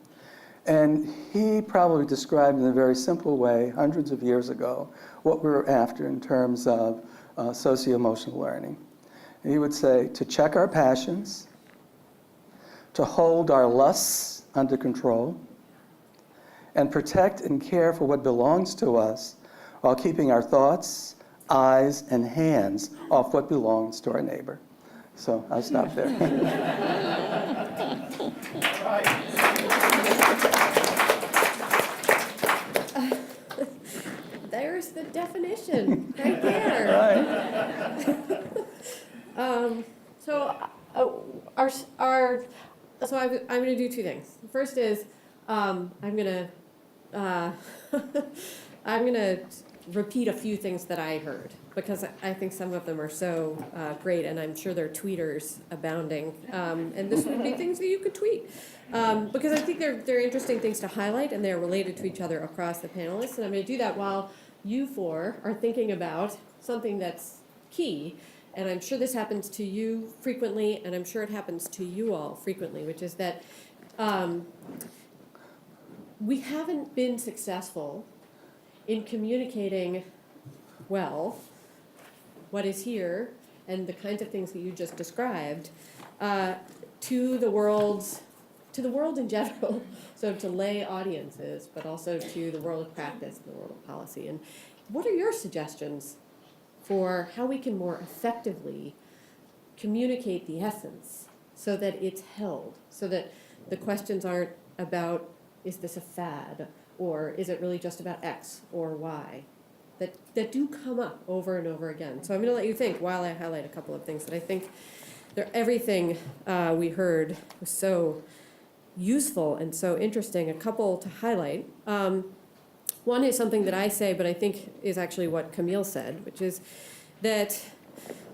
And he probably described in a very simple way, hundreds of years ago, what we were after in terms of socio-emotional learning. And he would say, to check our passions, to hold our lusts under control, and protect and care for what belongs to us while keeping our thoughts, eyes, and hands off what belongs to our neighbor. So I'll stop there. There's the definition right there. Right. So I'm going to do two things. The first is I'm going to repeat a few things that I heard, because I think some of them are so great, and I'm sure there are tweeters abounding. And this would be things that you could tweet, because I think they're interesting things to highlight, and they're related to each other across the panelists. And I'm going to do that while you four are thinking about something that's key. And I'm sure this happens to you frequently, and I'm sure it happens to you all frequently, which is that we haven't been successful in communicating well what is here and the kinds of things that you just described to the world in general, so to lay audiences, but also to the world of practice, the world of policy. And what are your suggestions for how we can more effectively communicate the essence so that it's held, so that the questions aren't about, is this a fad, or is it really just about X or Y, that do come up over and over again. So I'm going to let you think while I highlight a couple of things that I think everything we heard was so useful and so interesting. A couple to highlight. One is something that I say, but I think is actually what Camille said, which is that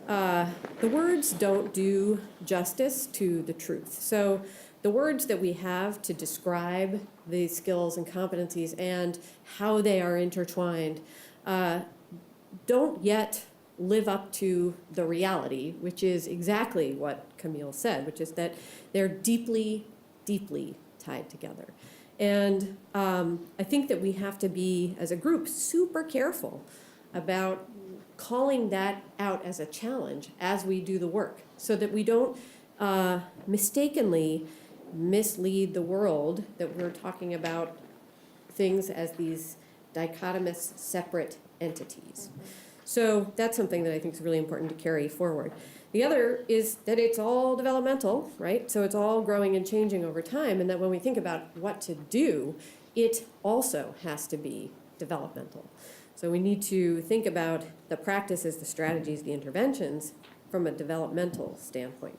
the words don't do justice to the truth. So the words that we have to describe these skills and competencies and how they are intertwined don't yet live up to the reality, which is exactly what Camille said, which is that they're deeply, deeply tied together. And I think that we have to be, as a group, super careful about calling that out as a challenge as we do the work, so that we don't mistakenly mislead the world that we're talking about things as these dichotomous, separate entities. So that's something that I think is really important to carry forward. The other is that it's all developmental, right? So it's all growing and changing over time, and that when we think about what to do, it also has to be developmental. So we need to think about the practices, the strategies, the interventions from a developmental standpoint.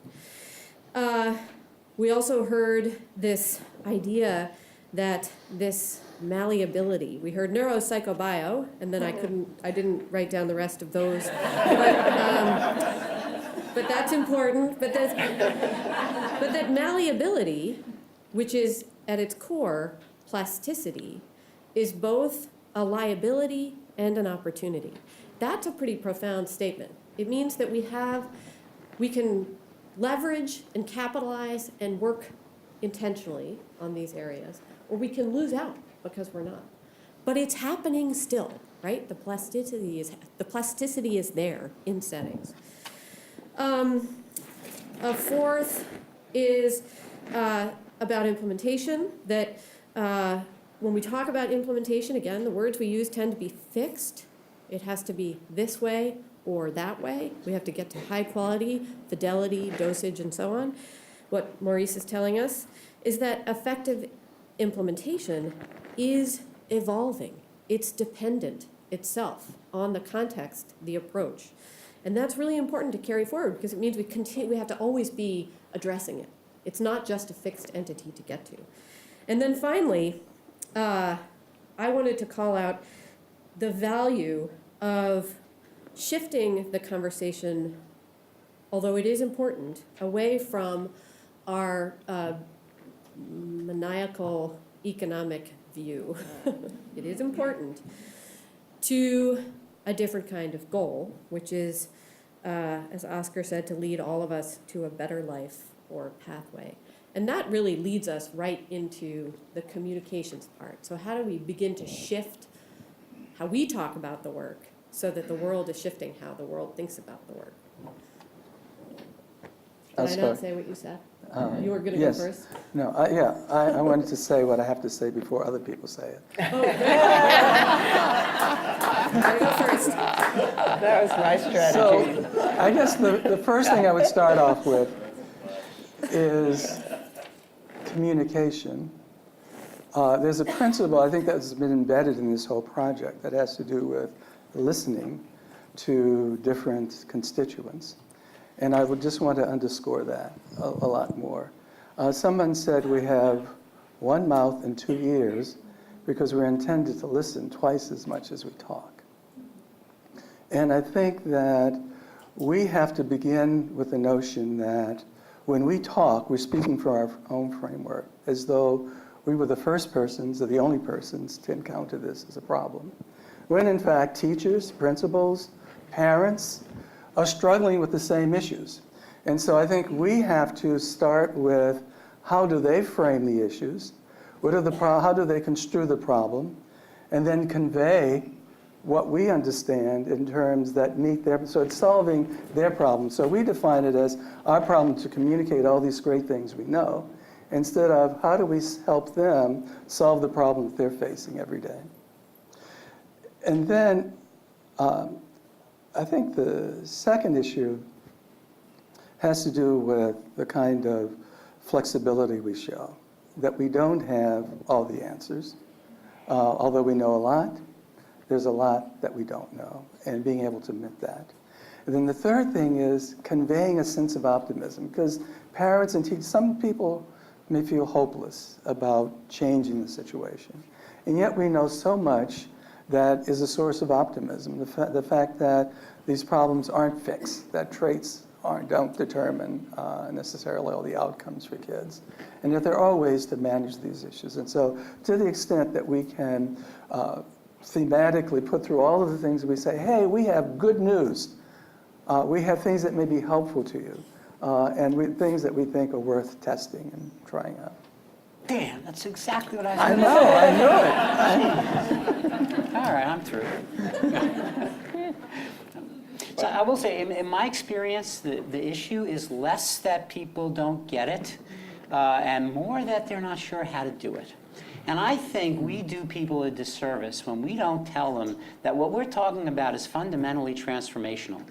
We also heard this idea that this malleability, we heard neuropsychobio, and then I didn't write down the rest of those, but that's important. But that malleability, which is at its core plasticity, is both a liability and an opportunity. That's a pretty profound statement. It means that we can leverage and capitalize and work intentionally on these areas, or we can lose out because we're not. But it's happening still, right? The plasticity is there in settings. A fourth is about implementation, that when we talk about implementation, again, the words we use tend to be fixed. It has to be this way or that way. We have to get to high quality, fidelity, dosage, and so on. What Maurice is telling us is that effective implementation is evolving. It's dependent itself on the context, the approach. And that's really important to carry forward because it means we have to always be addressing it. It's not just a fixed entity to get to. And then finally, I wanted to call out the value of shifting the conversation, although it is important, away from our maniacal economic view. It is important, to a different kind of goal, which is, as Oscar said, to lead all of us to a better life or pathway. And that really leads us right into the communications part. So how do we begin to shift how we talk about the work so that the world is shifting how the world thinks about the work? Did I not say what you said? You were going to go Yes. first? No, I wanted to say what I have to say before other people say it. Oh, great. I go first. That was my strategy. So I guess the first thing I would start off with is communication. There's a principle, I think, that's been embedded in this whole project that has to do with listening to different constituents. And I would just want to underscore that a lot more. Someone said we have one mouth and two ears because we're intended to listen twice as much as we talk. And I think that we have to begin with the notion that when we talk, we're speaking for our own framework, as though we were the first persons or the only persons to encounter this as a problem. When in fact, teachers, principals, parents are struggling with the same issues. And so I think we have to start with how do they frame the issues, how do they construe the problem, and then convey what we understand in terms that meet their, so it's solving their problem. So we define it as our problem to communicate all these great things we know, instead of how do we help them solve the problem that they're facing every day. And then I think the second issue has to do with the kind of flexibility we show, that we don't have all the answers. Although we know a lot, there's a lot that we don't know, and being able to admit that. And then the third thing is conveying a sense of optimism, because parents and teachers, some people may feel hopeless about changing the situation. And yet we know so much that is a source of optimism. The fact that these problems aren't fixed, that traits don't determine necessarily all the outcomes for kids, and that there are ways to manage these issues. And so to the extent that we can thematically put through all of the things we say, hey, we have good news. We have things that may be helpful to you, and things that we think are worth testing and trying out. Damn, that's exactly what I was I going to know, say. I knew it. All right, I'm through. So I will say, in my experience, the issue is less that people don't get it, and more that they're not sure how to do it. And I think we do people a disservice when we don't tell them that what we're talking about is fundamentally transformational.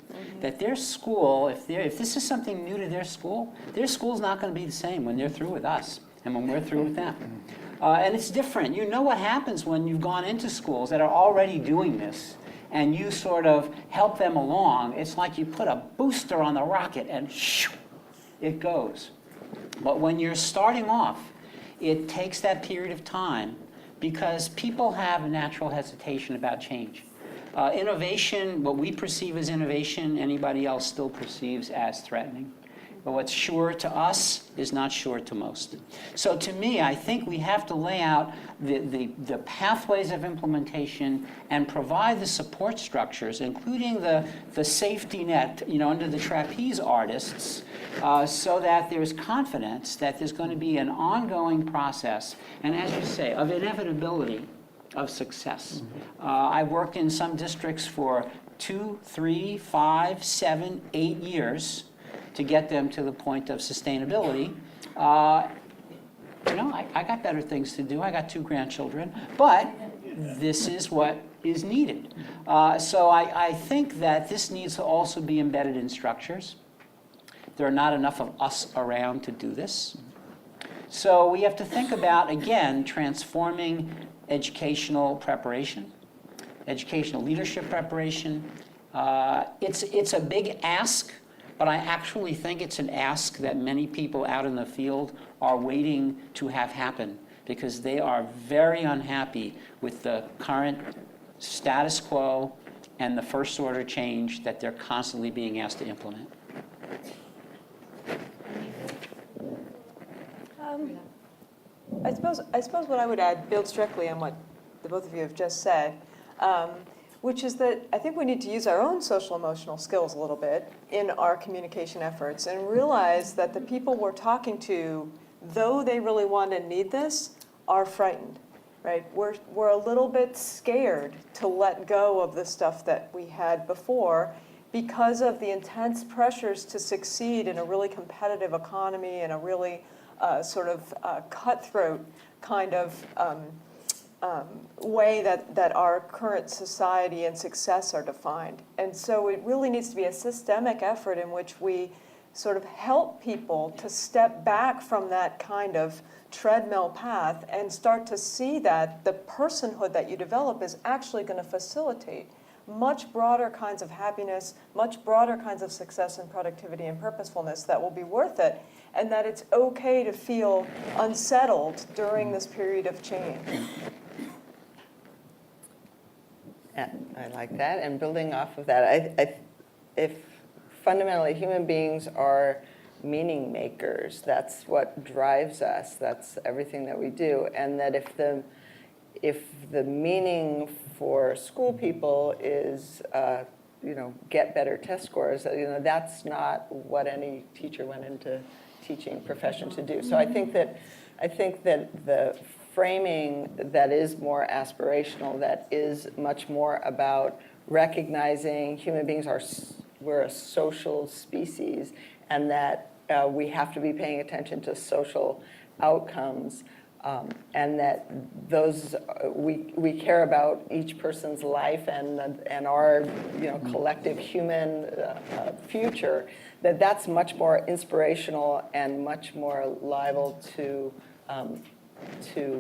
That their school, if this is something new to their school's not going to be the same when they're through with us and when we're through with them. And it's different. You know what happens when you've gone into schools that are already doing this and you sort of help them along. It's like you put a booster on the rocket and shoo, it goes. But when you're starting off, it takes that period of time because people have a natural hesitation about change. Innovation, what we perceive as innovation, anybody else still perceives as threatening. But what's sure to us is not sure to most. So to me, I think we have to lay out the pathways of implementation and provide the support structures, including the safety net, under the trapeze artists, so that there's confidence that there's going to be an ongoing process, and as you say, of inevitability of success. I worked in some districts for 2, 3, 5, 7, 8 years. to get them to the point of sustainability. I got better things to do. I got 2 grandchildren, but this is what is needed. So I think that this needs to also be embedded in structures. There are not enough of us around to do this. So we have to think about, again, transforming educational preparation, educational leadership preparation. It's a big ask, but I actually think it's an ask that many people out in the field are waiting to have happen because they are very unhappy with the current status quo and the first order change that they're constantly being asked to implement. I suppose what I would add builds directly on what the both of you have just said, which is that I think we need to use our own social emotional skills a little bit in our communication efforts and realize that the people we're talking to, though they really want and need this, are frightened, right? We're a little bit scared to let go of the stuff that we had before because of the intense pressures to succeed in a really competitive economy and a really cutthroat kind of way that our current society and success are defined. And so it really needs to be a systemic effort in which we sort of help people to step back from that kind of treadmill path and start to see that the personhood that you develop is actually going to facilitate much broader kinds of happiness, much broader kinds of success and productivity and purposefulness that will be worth it, and that it's okay to feel unsettled during this period of change. I like that. And building off of that, if fundamentally human beings are meaning makers, that's what drives us, that's everything that we do, and that if the meaning for school people is get better test scores, that's not what any teacher went into teaching profession to do. So I think that the framing that is more aspirational, that is much more about recognizing human beings we're a social species, and that we have to be paying attention to social outcomes, and that those we care about each person's life and our collective human future. That's much more inspirational and much more liable to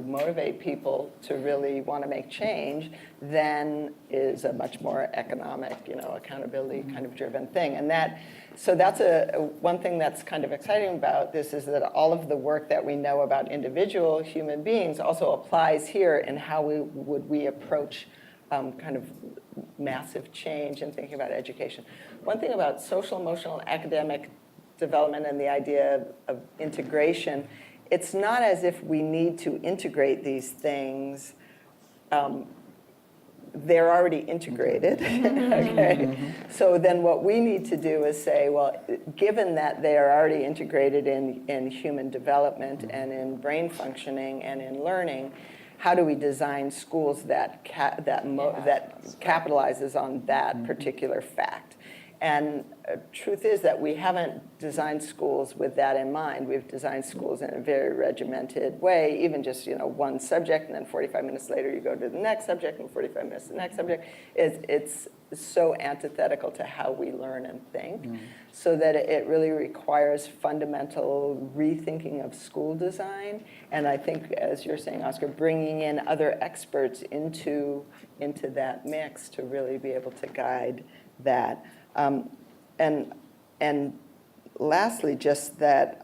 motivate people to really want to make change than is a much more economic, accountability kind of driven thing. And so that's one thing that's kind of exciting about this is that all of the work that we know about individual human beings also applies here in how we approach kind of massive change in thinking about education. One thing about social, emotional, and academic development and the idea of integration, it's not as if we need to integrate these things. They're already integrated, okay? So then what we need to do is say, well, given that they are already integrated in human development and in brain functioning and in learning, how do we design schools that capitalizes on that particular fact? And truth is that we haven't designed schools with that in mind. We've designed schools in a very regimented way, even just one subject, and then 45 minutes later you go to the next subject, and 45 minutes to the next subject. It's so antithetical to how we learn and think, so that it really requires fundamental rethinking of school design. And I think, as you're saying, Oscar, bringing in other experts into that mix to really be able to guide that. And lastly, just that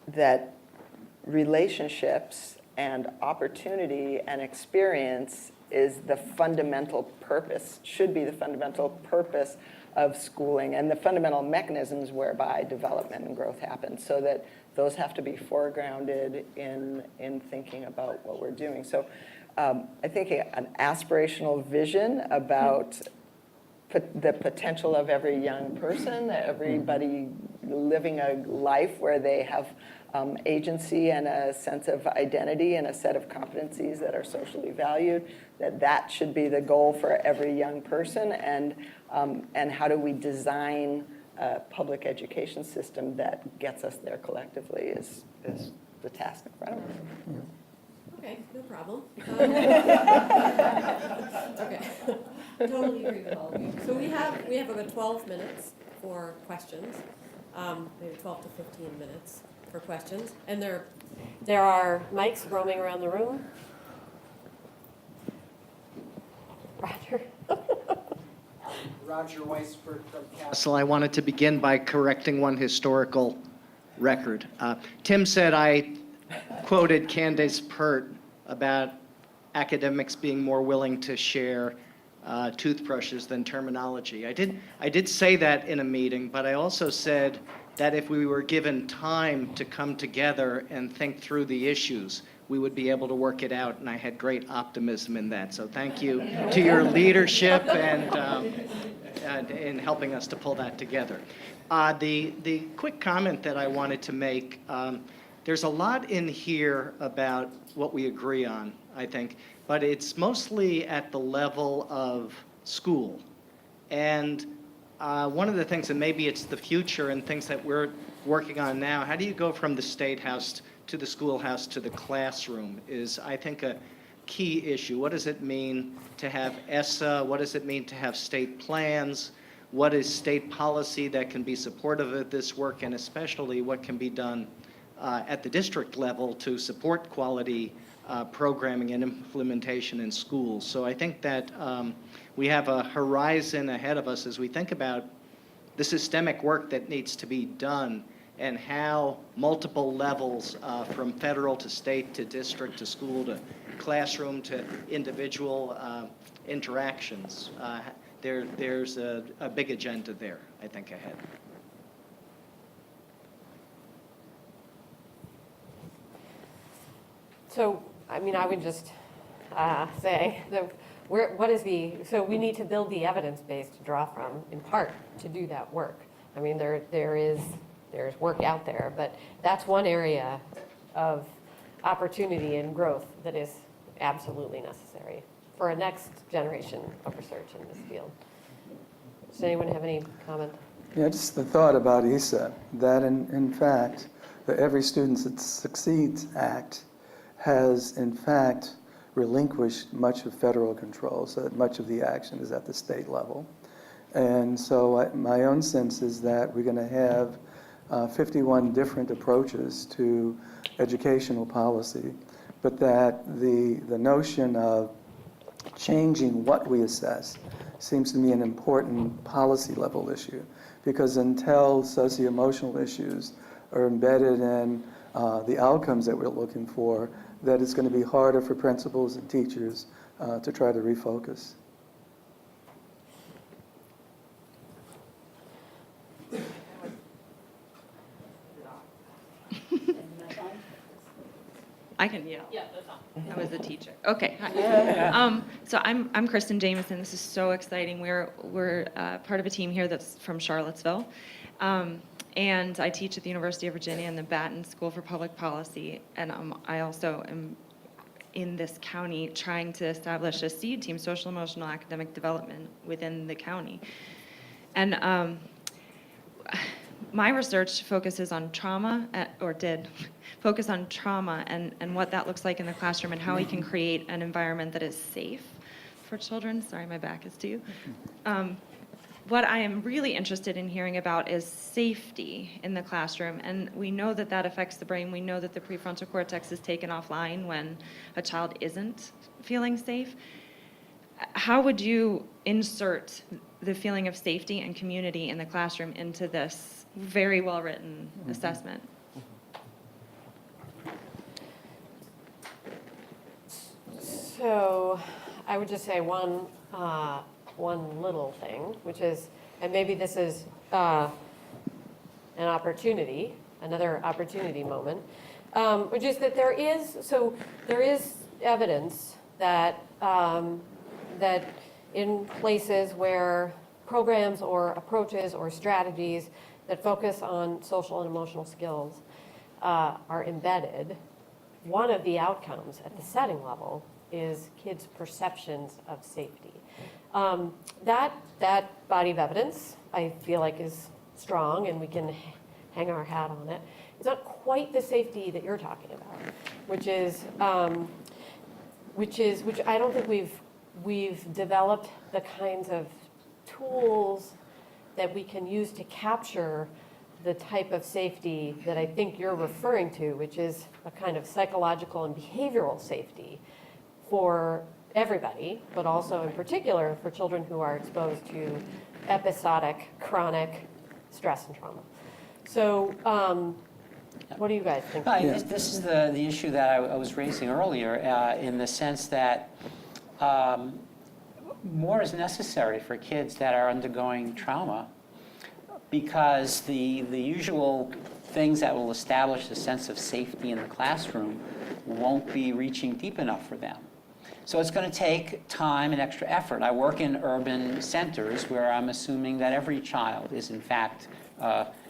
that relationships and opportunity and experience is the fundamental purpose, should be the fundamental purpose of schooling, and the fundamental mechanisms whereby development and growth happen, so that those have to be foregrounded in thinking about what we're doing. So I think an aspirational vision about the potential of every young person, everybody living a life where they have agency and a sense of identity and a set of competencies that are socially valued, that should be the goal for every young person, and how do we design a public education system that gets us there collectively is the task in front of us. Okay, no problem. Okay, totally agree with all of you. So we have about 12 minutes for questions, maybe 12 to 15 minutes for questions. And there are mics roaming around the room. Roger. Roger Weisberg from Castle. I wanted to begin by correcting one historical record. Tim said I quoted Candace Pert about academics being more willing to share toothbrushes than terminology. I did say that in a meeting, but I also said that if we were given time to come together and think through the issues, we would be able to work it out, and I had great optimism in that. So thank you to your leadership and in helping us to pull that together. The quick comment that I wanted to make, there's a lot in here about what we agree on, I think, but it's mostly at the level of school. And one of the things, and maybe it's the future and things that we're working on now, how do you go from the State House to the schoolhouse to the classroom is, I think, a key issue. What does it mean to have ESSA? What does it mean to have state plans? What is state policy that can be supportive of this work, and especially what can be done at the district level to support quality programming and implementation in schools? So I think that we have a horizon ahead of us as we think about the systemic work that needs to be done and how multiple levels from federal to state to district to school to classroom to individual interactions. There's a big agenda there, I think, ahead. So, I mean, I would just say that so we need to build the evidence base to draw from, in part, to do that work. I mean, there's work out there, but that's one area of opportunity and growth that is absolutely necessary for a next generation of research in this field. Does anyone have any comment? Yeah, just the thought about ESSA, that in fact, the Every Student That Succeeds Act has in fact relinquished much of federal control, so that much of the action is at the state level. And so my own sense is that we're going to have 51 different approaches to educational policy, but that the notion of changing what we assess seems to me an important policy level issue, because until socio-emotional issues are embedded in the outcomes that we're looking for, that it's going to be harder for principals and teachers to try to refocus. I can yell. Yeah, that's on. I was the teacher. Okay. Hi. So I'm Kristen Jameson. This is so exciting. We're part of a team here that's from Charlottesville, and I teach at the University of Virginia in the Batten School for Public Policy, and I also am in this county trying to establish a seed team, social emotional academic development, within the county, and my research focuses on trauma, or did focus on trauma and what that looks like in the classroom and how we can create an environment that is safe for children. Sorry, my back is to you. What I am really interested in hearing about is safety in the classroom, and we know that that affects the brain. We know that the prefrontal cortex is taken offline when a child isn't feeling safe. How would you insert the feeling of safety and community in the classroom into this very well-written assessment? So I would just say one little thing, which is, and maybe this is an opportunity, another opportunity moment, which is that there is evidence that that in places where programs or approaches or strategies that focus on social and emotional skills are embedded, one of the outcomes at the setting level is kids' perceptions of safety. That body of evidence, I feel like, is strong, and we can hang our hat on it. It's not quite the safety that you're talking about, which I don't think we've developed the kinds of tools that we can use to capture the type of safety that I think you're referring to, which is a kind of psychological and behavioral safety for everybody, but also in particular for children who are exposed to episodic, chronic stress and trauma. So what do you guys think? This is the issue that I was raising earlier in the sense that more is necessary for kids that are undergoing trauma, because the usual things that will establish a sense of safety in the classroom won't be reaching deep enough for them. So it's going to take time and extra effort. I work in urban centers where I'm assuming that every child is in fact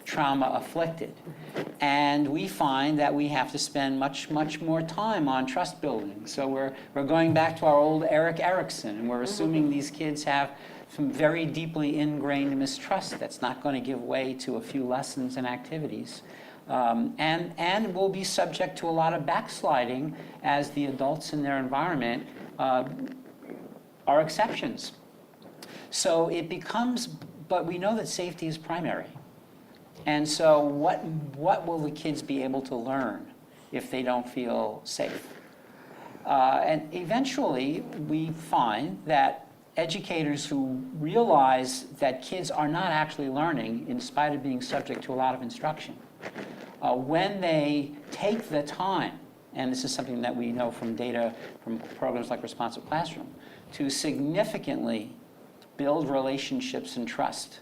trauma afflicted. And we find that we have to spend much more time on trust building. So we're going back to our old Erik Erikson, and we're assuming these kids have some very deeply ingrained mistrust that's not going to give way to a few lessons and activities. And will be subject to a lot of backsliding as the adults in their environment are exceptions. So it becomes, but we know that safety is primary. And so what will the kids be able to learn if they don't feel safe? And eventually we find that educators who realize that kids are not actually learning in spite of being subject to a lot of instruction, when they take the time, and this is something that we know from data from programs like Responsive Classroom, to significantly build relationships and trust,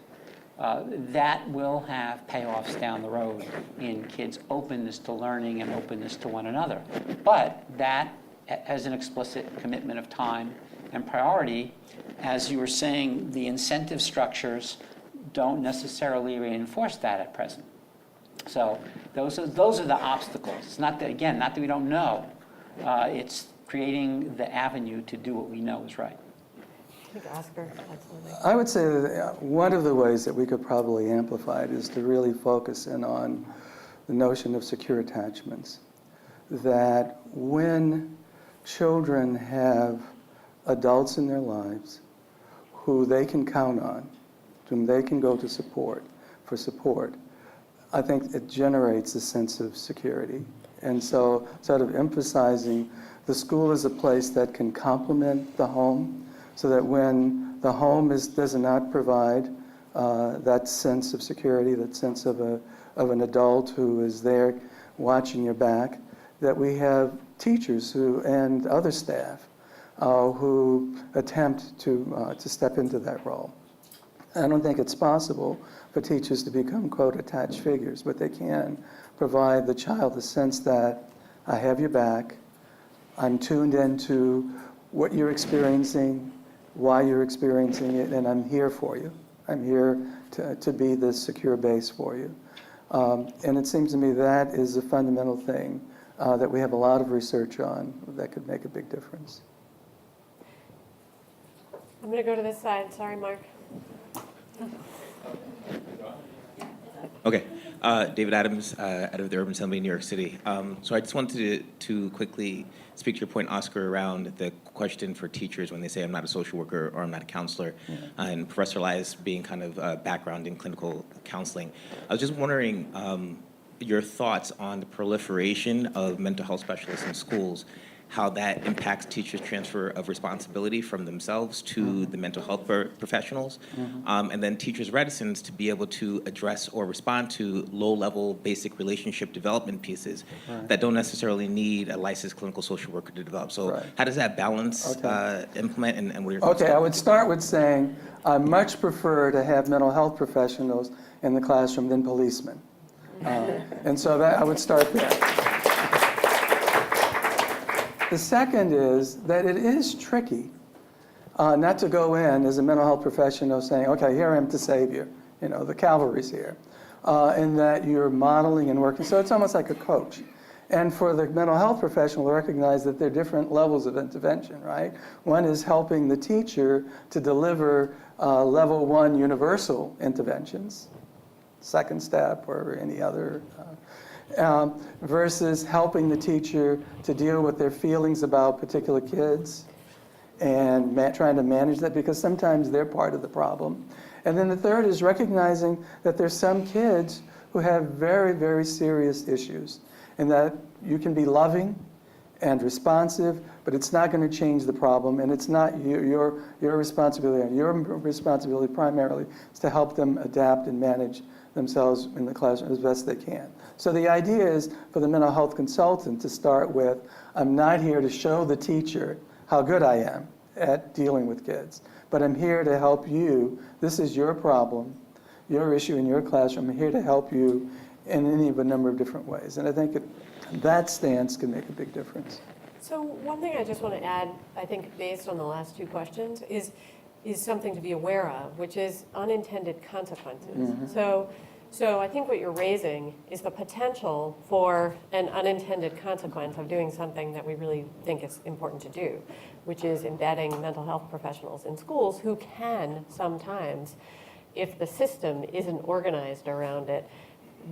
that will have payoffs down the road in kids' openness to learning and openness to one another. But that has an explicit commitment of time and priority. As you were saying, the incentive structures don't necessarily reinforce that at present. So those are the obstacles. It's not that, again, not that we don't know. It's creating the avenue to do what we know is right. I think Oscar had something. I would say that one of the ways that we could probably amplify it is to really focus in on the notion of secure attachments. That when children have adults in their lives who they can count on, whom they can go to support, I think it generates a sense of security. And so sort of emphasizing the school is a place that can complement the home, so that when the home does not provide that sense of security, that sense of an adult who is there watching your back, that we have teachers and other staff who attempt to step into that role. I don't think it's possible for teachers to become, quote, attached figures, but they can provide the child the sense that I have your back, I'm tuned into what you're experiencing, why you're experiencing it, and I'm here for you. I'm here to be this secure base for you. And it seems to me that is a fundamental thing that we have a lot of research on that could make a big difference. I'm going to go to this side. Sorry, Mark. Okay, David Adams, out of the Urban Assembly in New York City. So I just wanted to quickly speak to your point, Oscar, around the question for teachers when they say I'm not a social worker or I'm not a counselor, and Professor Elias being kind of background in clinical counseling. I was just wondering your thoughts on the proliferation of mental health specialists in schools, how that impacts teachers' transfer of responsibility from themselves to the mental health professionals, and then teachers' reticence to be able to address or respond to low-level basic relationship development pieces that don't necessarily need a licensed clinical social worker to develop. So how does that balance implement, and what are your thoughts? Okay, I would start with saying I much prefer to have mental health professionals in the classroom than policemen. And so I would start there. The second is that it is tricky not to go in as a mental health professional saying, okay, here I am to save you. You know, the cavalry's here. and that you're modeling and working. So it's almost like a coach. And for the mental health professional to recognize that there are different levels of intervention, right? One is helping the teacher to deliver level 1 universal interventions, second step or any other, versus helping the teacher to deal with their feelings about particular kids and trying to manage that, because sometimes they're part of the problem. And then the third is recognizing that there's some kids who have very, very serious issues, and that you can be loving and responsive, but it's not going to change the problem, and it's not your responsibility. Your responsibility primarily is to help them adapt and manage themselves in the classroom as best they can. So the idea is for the mental health consultant to start with, I'm not here to show the teacher how good I am at dealing with kids, but I'm here to help you. This is your problem, your issue in your classroom. I'm here to help you in any of a number of different ways. And I think that stance can make a big difference. So one thing I just want to add, I think based on the last two questions, is something to be aware of, which is unintended consequences. Mm-hmm. So I think what you're raising is the potential for an unintended consequence of doing something that we really think is important to do, which is embedding mental health professionals in schools who can sometimes, if the system isn't organized around it,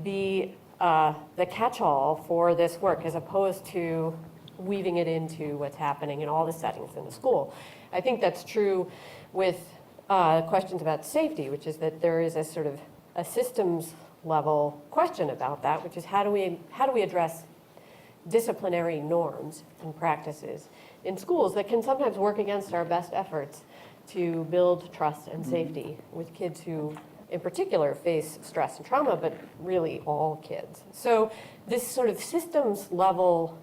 be the catch-all for this work, as opposed to weaving it into what's happening in all the settings in the school. I think that's true with questions about safety, which is that there is a sort of a systems level question about that, which is how do we address disciplinary norms and practices in schools that can sometimes work against our best efforts to build trust and safety with kids who in particular face stress and trauma, but really all kids. So this sort of systems level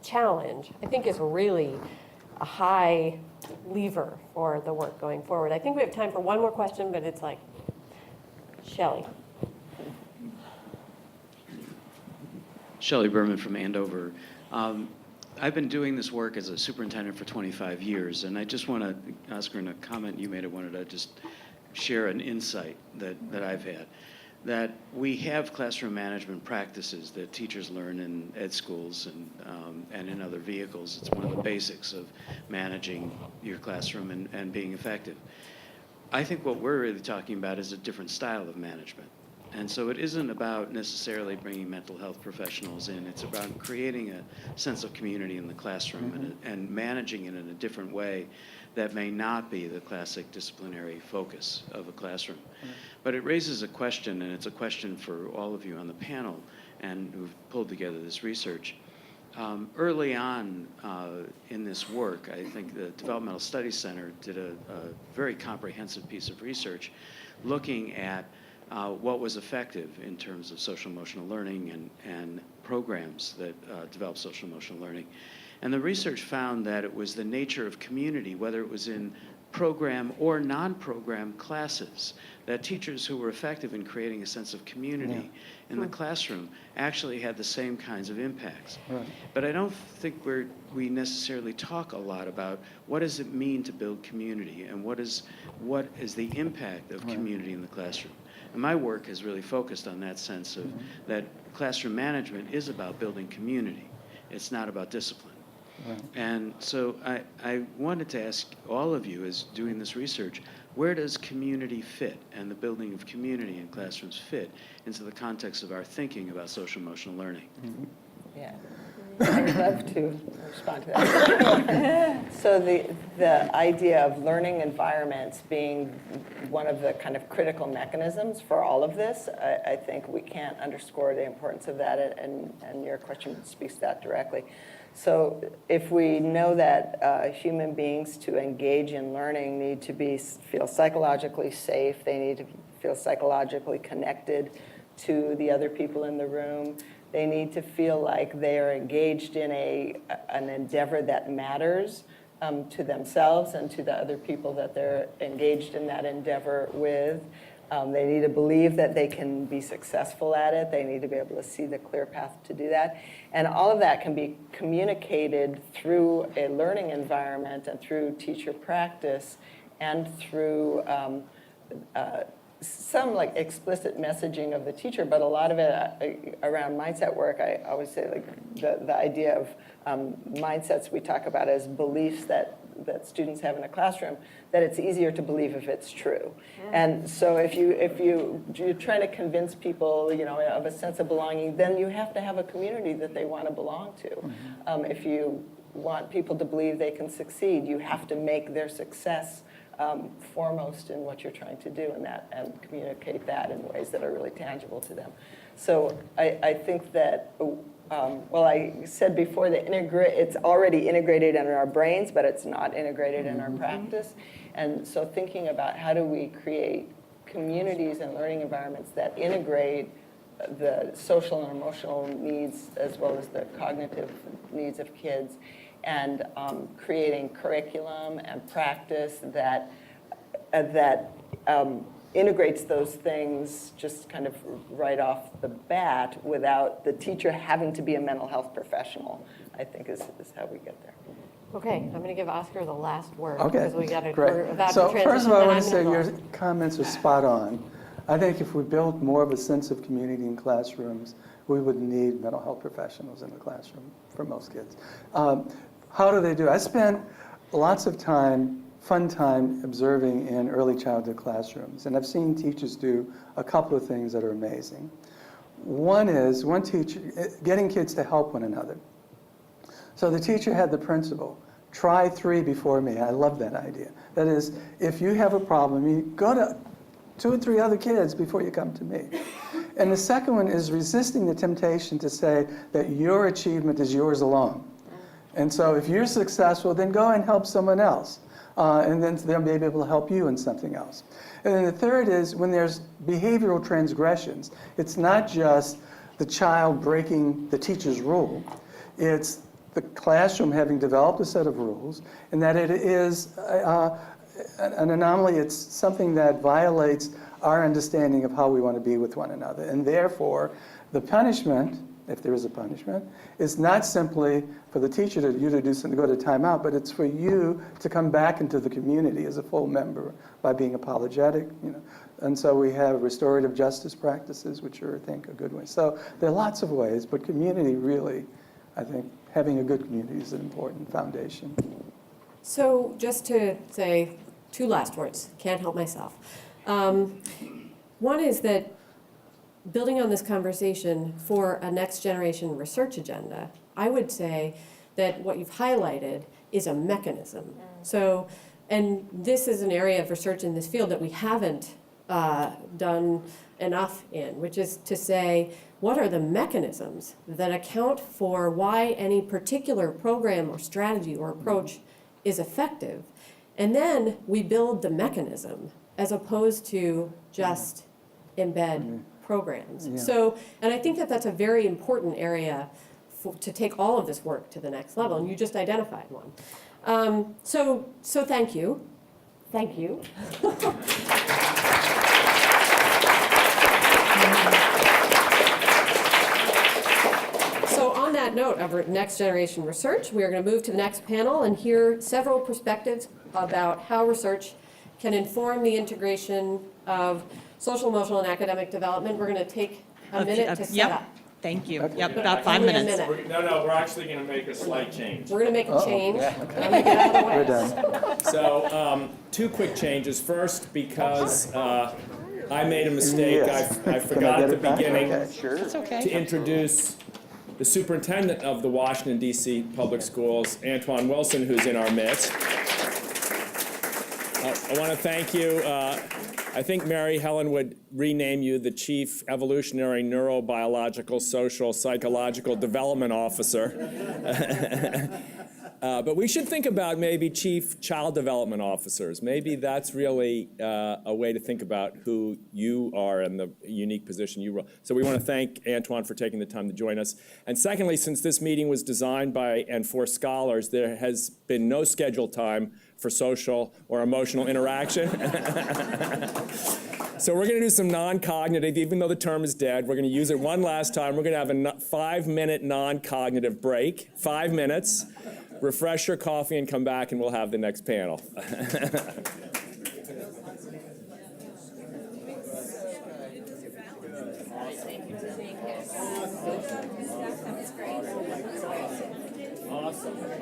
challenge, I think, is really a high lever for the work going forward. I think we have time for one more question, but it's like, Shelley. Shelley Berman from Andover. I've been doing this work as a superintendent for 25 years, and I just want to, Oscar, in a comment you made, I wanted to just share an insight that I've had. That we have classroom management practices that teachers learn in ed schools and in other vehicles. It's one of the basics of managing your classroom and being effective. I think what we're really talking about is a different style of management. And so it isn't about necessarily bringing mental health professionals in. It's about creating a sense of community in the classroom and managing it in a different way that may not be the classic disciplinary focus of a classroom. But it raises a question, and it's a question for all of you on the panel and who've pulled together this research. Early on in this work, I think the Developmental Studies Center did a very comprehensive piece of research looking at what was effective in terms of social emotional learning and programs that develop social emotional learning. And the research found that it was the nature of community, whether it was in program or non-program classes, that teachers who were effective in creating a sense of community in the classroom actually had the same kinds of impacts. Right. But I don't think we necessarily talk a lot about what does it mean to build community and what is the impact of community in the classroom. And my work has really focused on that sense of that classroom management is about building community. It's not about discipline. Right. And so I wanted to ask all of you, as doing this research, where does community fit and the building of community in classrooms fit into the context of our thinking about social emotional learning? Yeah, I'd love to respond to that. So the idea of learning environments being one of the kind of critical mechanisms for all of this, I think we can't underscore the importance of that, and your question speaks to that directly. So if we know that human beings to engage in learning need to feel psychologically safe, they need to feel psychologically connected to the other people in the room, they need to feel like they are engaged in an endeavor that matters to themselves and to the other people that they're engaged in that endeavor with. They need to believe that they can be successful at it. They need to be able to see the clear path to do that. And all of that can be communicated through a learning environment and through teacher practice and through some like explicit messaging of the teacher, but a lot of it around mindset work. I always say like the idea of mindsets we talk about as beliefs that students have in a classroom, that it's easier to believe if it's true. And so if you're trying to convince people, of a sense of belonging, then you have to have a community that they want to belong to. If you want people to believe they can succeed, you have to make their success foremost in what you're trying to do, and communicate that in ways that are really tangible to them. So I think that, I said before that it's already integrated in our brains, but it's not integrated in our practice. And so thinking about how do we create communities and learning environments that integrate the social and emotional needs as well as the cognitive needs of kids, and creating curriculum and practice that integrates those things just kind of right off the bat without the teacher having to be a mental health professional, I think is how we get there. Okay, I'm going to give Oscar the last word. Okay, Because we're great. about So to transition. first of all, I want to say and I'm your gonna comments are spot on. I think if we built more of a sense of community in classrooms, we wouldn't need mental health professionals in the classroom for most kids. How do they do it? I spent lots of fun time observing in early childhood classrooms, and I've seen teachers do a couple of things that are amazing. One teacher getting kids to help one another. So the teacher had the principle, try 3 before me. I love that idea. That is, if you have a problem, you go to 2 or 3 other kids before you come to me. And the second one is resisting the temptation to say that your achievement is yours alone. And so if you're successful, then go and help someone else. And then they'll be able to help you in something else. And then the third is when there's behavioral transgressions, it's not just the child breaking the teacher's rule. It's the classroom having developed a set of rules, and that it is an anomaly. It's something that violates our understanding of how we want to be with one another. And therefore, the punishment, if there is a punishment, is not simply for the teacher to do something, to go to timeout, but it's for you to come back into the community as a full member by being apologetic. And so we have restorative justice practices, which are, I think, a good way. So there are lots of ways, but community really, I think, having a good community is an important foundation. So just to say 2 last words, can't help myself. One is that building on this conversation for a next generation research agenda, I would say that what you've highlighted is a mechanism. So, and this is an area of research in this field that we haven't done enough in, which is to say, what are the mechanisms that account for why any particular program or strategy or approach is effective? And then we build the mechanism as opposed to just embed programs. Yeah. So, and I think that that's a very important area to take all of this work to the next level, and you just identified one. So thank you. Thank you. So on that note of next generation research, we are going to move to the next panel and hear several perspectives about how research can inform the integration of social, emotional, and academic development. We're going to take a minute to set up. Thank you. Okay. Yep, about 5 Only a minutes. minute. No, we're actually going to make a slight change. We're going to make a change. Okay. I'm going to get out of the way. We're done. So, 2 quick changes. First, because I made a mistake. Yes. I Can forgot I at get the it back? beginning Okay, sure. It's okay. to introduce the superintendent of the Washington, D.C. Public Schools, Antoine Wilson, who's in our midst. I want to thank you. I think Mary Helen would rename you the Chief Evolutionary Neurobiological Social Psychological Development Officer. But we should think about maybe Chief Child Development Officers. Maybe that's really a way to think about who you are and the unique position you run. So we want to thank Antoine for taking the time to join us. And secondly, since this meeting was designed by and for scholars, there has been no scheduled time for social or emotional interaction. So we're going to do some non-cognitive, even though the term is dead. We're going to use it one last time. We're going to have a 5-minute non-cognitive break, 5 minutes. Refresh your coffee and come back and we'll have the next panel. Awesome.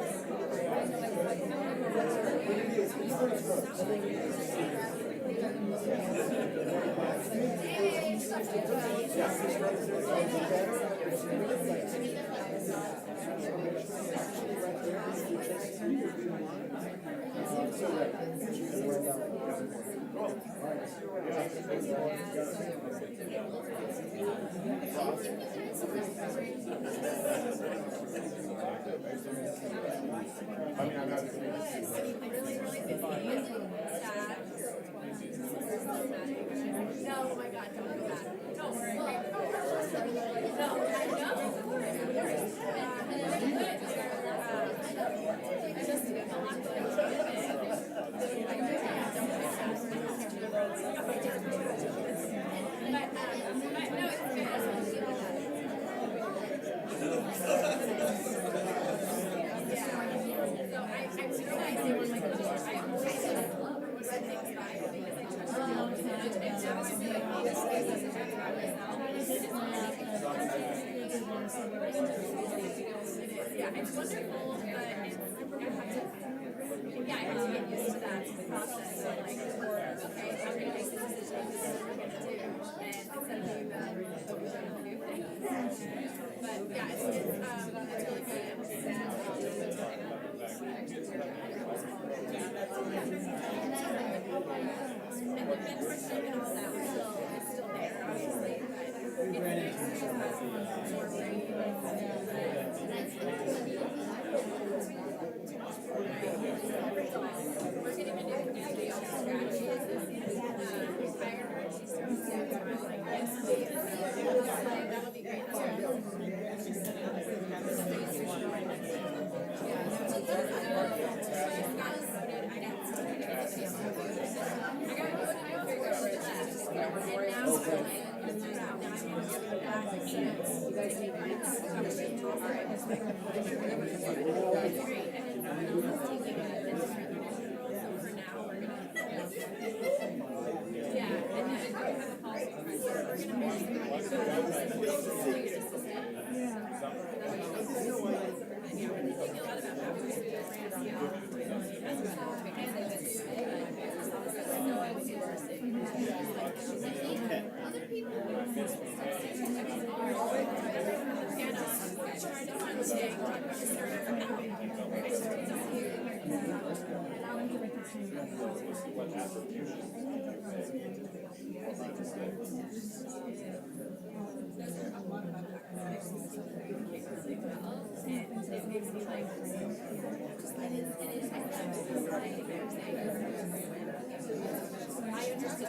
Well done.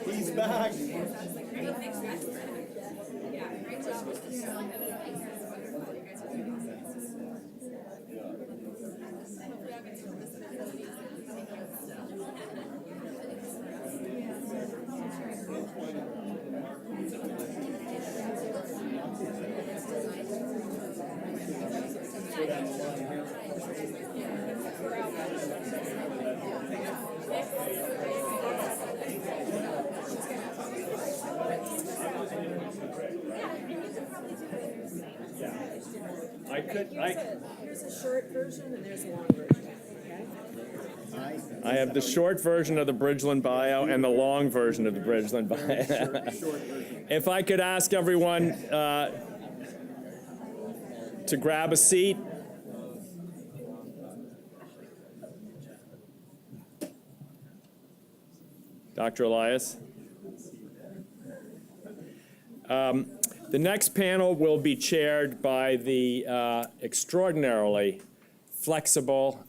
He's back. Here's a short version and there's a long version. I have the short version of the Bridgeland bio and the long version of the Bridgeland bio. If I could ask everyone to grab a seat. Dr. Elias. The next panel will be chaired by the extraordinarily flexible,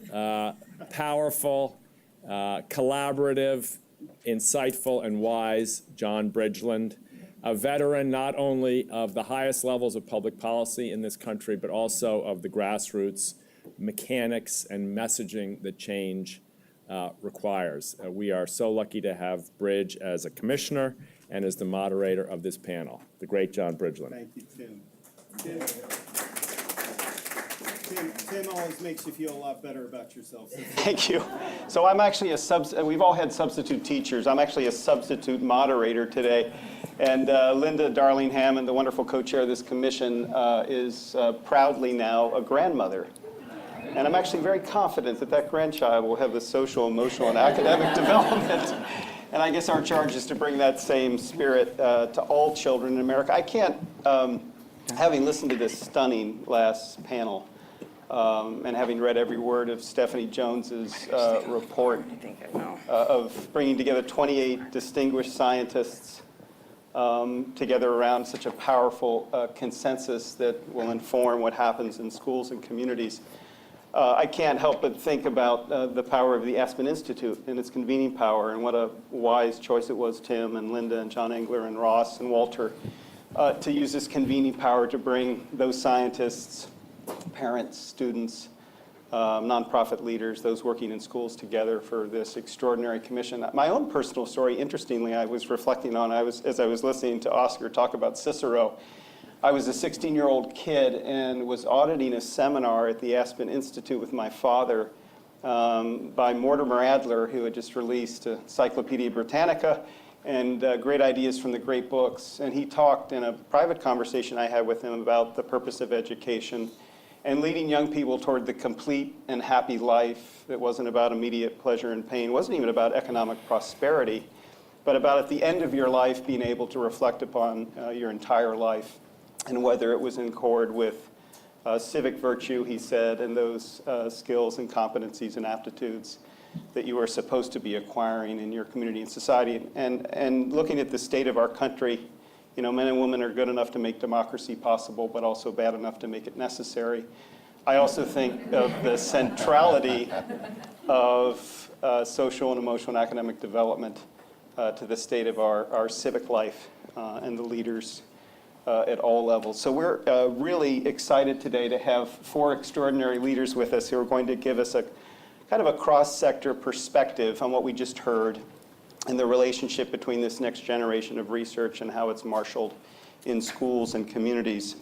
powerful, collaborative, insightful, and wise John Bridgeland, a veteran not only of the highest levels of public policy in this country, but also of the grassroots mechanics and messaging that change requires. We are so lucky to have Bridge as a commissioner and as the moderator of this panel, the great John Bridgeland. Thank you, Tim. Tim always makes you feel a lot better about yourself. Thank you. So I'm actually we've all had substitute teachers. I'm actually a substitute moderator today. And Linda Darlingham, and the wonderful co-chair of this commission, is proudly now a grandmother. And I'm actually very confident that that grandchild will have the social, emotional, and academic development. And I guess our charge is to bring that same spirit to all children in America. I can't, having listened to this stunning last panel, and having read every word of Stephanie Jones's report of bringing together 28 distinguished scientists together around such a powerful consensus that will inform what happens in schools and communities. I can't help but think about the power of the Aspen Institute and its convening power, and what a wise choice it was, Tim and Linda and John Engler and Ross and Walter, to use this convening power to bring those scientists, parents, students, nonprofit leaders, those working in schools together for this extraordinary commission. My own personal story, interestingly, I was reflecting on, as I was listening to Oscar talk about Cicero. I was a 16-year-old kid and was auditing a seminar at the Aspen Institute with my father by Mortimer Adler, who had just released Encyclopedia Britannica and great ideas from the great books. And he talked in a private conversation I had with him about the purpose of education and leading young people toward the complete and happy life that wasn't about immediate pleasure and pain, wasn't even about economic prosperity, but about at the end of your life being able to reflect upon your entire life, and whether it was in accord with civic virtue, he said, and those skills and competencies and aptitudes that you are supposed to be acquiring in your community and society. And looking at the state of our country, you know, men and women are good enough to make democracy possible, but also bad enough to make it necessary. I also think of the centrality of social and emotional and academic development to the state of our civic life and the leaders at all levels. So we're really excited today to have 4 extraordinary leaders with us who are going to give us a kind of a cross-sector perspective on what we just heard and the relationship between this next generation of research and how it's marshaled in schools and communities.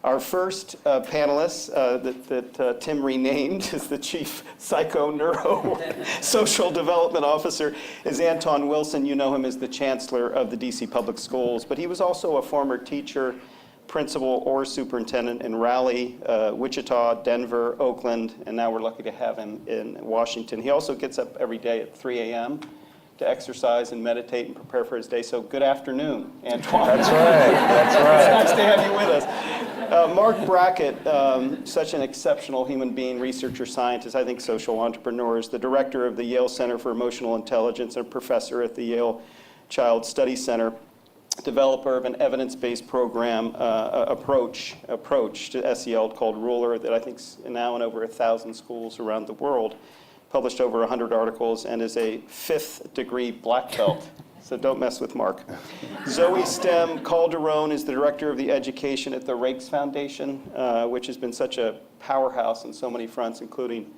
Our first panelist that Tim renamed is the Chief Psycho-Neuro-Social Development Officer is Anton Wilson. You know him as the Chancellor of the DC Public Schools, but he was also a former teacher, principal, or superintendent in Raleigh, Wichita, Denver, Oakland, and now we're lucky to have him in Washington. He also gets up every day at 3 a.m. to exercise and meditate and prepare for his day. So good afternoon, Antoine. That's right. That's right. It's nice to have you with us. Mark Brackett, such an exceptional human being, researcher, scientist, I think social entrepreneur, is the director of the Yale Center for Emotional Intelligence and a professor at the Yale Child Study Center, developer of an evidence-based program approach to SEL called Ruler that I think is now in over 1,000 schools around the world, published over 100 articles, and is a 5th degree black belt. So don't mess with Mark. Zoe Stem Calderon is the director of the education at the Rakes Foundation, which has been such a powerhouse on so many fronts, including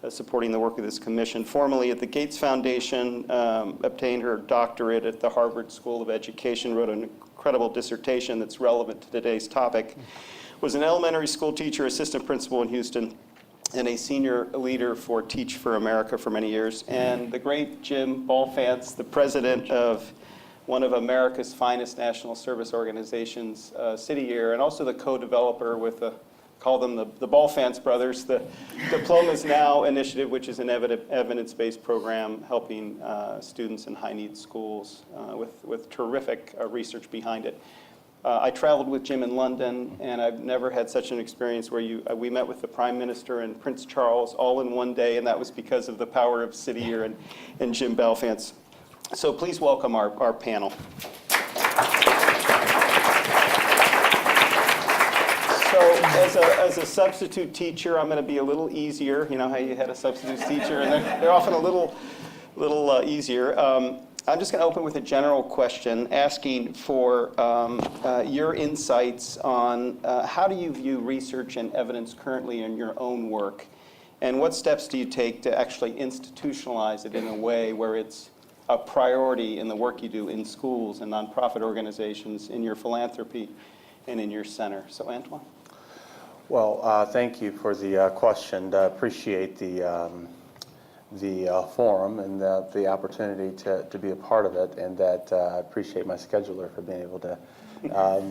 supporting the work of this commission. Formerly at the Gates Foundation, obtained her doctorate at the Harvard School of Education, wrote an incredible dissertation that's relevant to today's topic, was an elementary school teacher, assistant principal in Houston, and a senior leader for Teach for America for many years. And the great Jim Balfance, the president of one of America's finest national service organizations, City Year, and also the co-developer with call them the Balfance brothers, the Diplomas Now initiative, which is an evidence-based program helping students in high-need schools with terrific research behind it. I traveled with Jim in London, and I've never had such an experience where we met with the Prime Minister and Prince Charles all in one day, and that was because of the power of City Year and Jim Balfance. So please welcome our panel. So as a substitute teacher, I'm going to be a little easier. You know how you had a substitute teacher, and they're often a little easier. I'm just going to open with a general question, asking for your insights on how do you view research and evidence currently in your own work, and what steps do you take to actually institutionalize it in a way where it's a priority in the work you do in schools and nonprofit organizations, in your philanthropy, and in your center. So, Antoine. Well, thank you for the question. Appreciate the forum and the opportunity to be a part of it, and that I appreciate my scheduler for being able to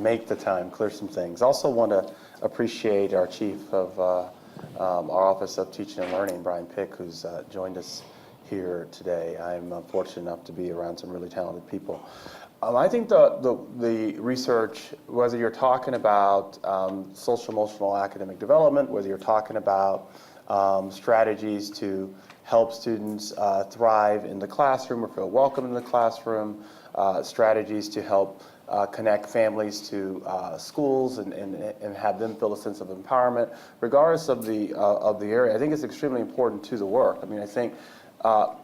make the time, clear some things. Also want to appreciate our Chief of our Office of Teaching and Learning, Brian Pick, who's joined us here today. I'm fortunate enough to be around some really talented people. I think the research, whether you're talking about social emotional academic development, whether you're talking about strategies to help students thrive in the classroom or feel welcome in the classroom, strategies to help connect families to schools and have them feel a sense of empowerment, regardless of the area. I think it's extremely important to the work. I mean, I think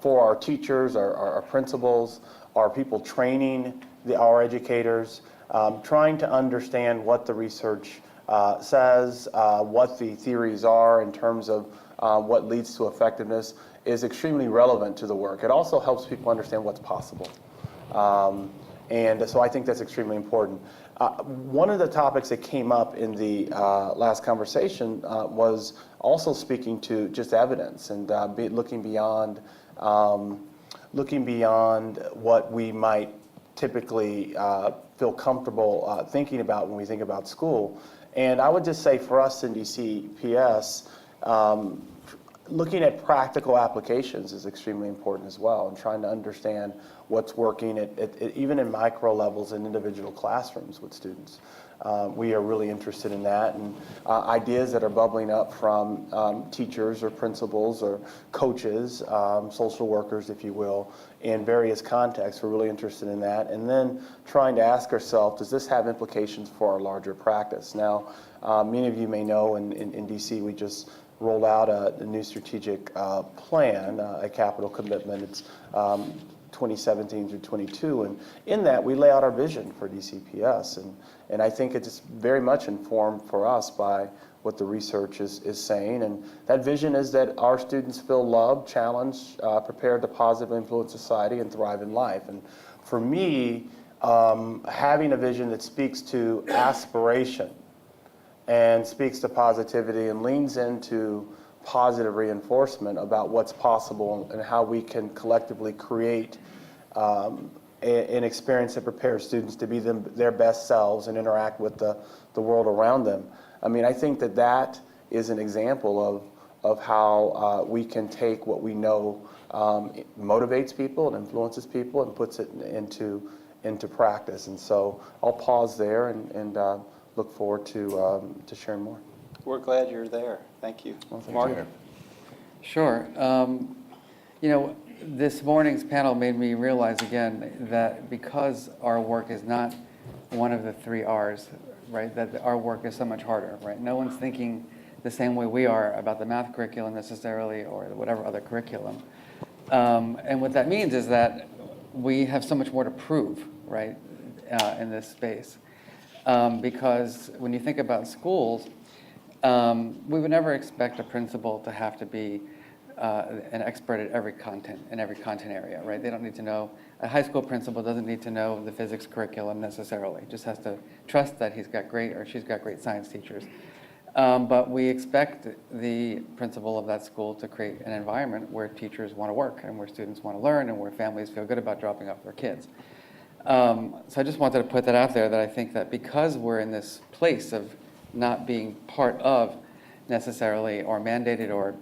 for our teachers, our principals, our people training our educators, trying to understand what the research says, what the theories are in terms of what leads to effectiveness is extremely relevant to the work. It also helps people understand what's possible. And so I think that's extremely important. One of the topics that came up in the last conversation was also speaking to just evidence and looking beyond what we might typically feel comfortable thinking about when we think about school. And I would just say for us in DCPS, looking at practical applications is extremely important as well, and trying to understand what's working even in micro levels in individual classrooms with students. We are really interested in that, and ideas that are bubbling up from teachers or principals or coaches, social workers, if you will, in various contexts. We're really interested in that, and then trying to ask ourselves, does this have implications for our larger practice? Now, many of you may know in DC we just rolled out a new strategic plan, a capital commitment. It's 2017 through 22, and in that we lay out our vision for DCPS, and I think it's very much informed for us by what the research is saying, and that vision is that our students feel loved, challenged, prepared to positively influence society and thrive in life. And for me, having a vision that speaks to aspiration and speaks to positivity and leans into positive reinforcement about what's possible and how we can collectively create an experience that prepares students to be their best selves and interact with the world around them. I mean, I think that is an example of how we can take what we know motivates people and influences people and puts it into practice. And so I'll pause there and look forward to sharing more. We're glad you're there. Thank you. Well, thank Mark? you. Sure. This morning's panel made me realize again that because our work is not one of the 3 R's, right, that our work is so much harder, right? No one's thinking the same way we are about the math curriculum necessarily or whatever other curriculum. And what that means is that we have so much more to prove, right, in this space. Because when you think about schools, we would never expect a principal to have to be an expert at every content area, right? They don't need to know. A high school principal doesn't need to know the physics curriculum necessarily. Just has to trust that he's got great or she's got great science teachers. But we expect the principal of that school to create an environment where teachers want to work and where students want to learn and where families feel good about dropping off their kids. So I just wanted to put that out there, that I think that because we're in this place of not being part of necessarily or mandated or,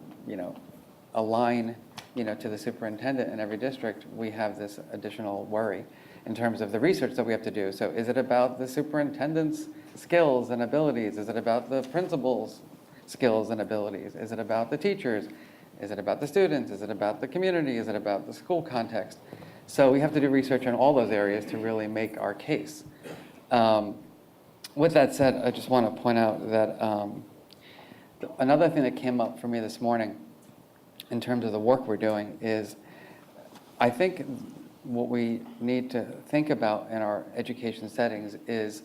align, to the superintendent in every district, we have this additional worry in terms of the research that we have to do. So is it about the superintendent's skills and abilities? Is it about the principal's skills and abilities? Is it about the teachers? Is it about the students? Is it about the community? Is it about the school context? So we have to do research on all those areas to really make our case. With that said, I just want to point out that another thing that came up for me this morning in terms of the work we're doing is I think what we need to think about in our education settings is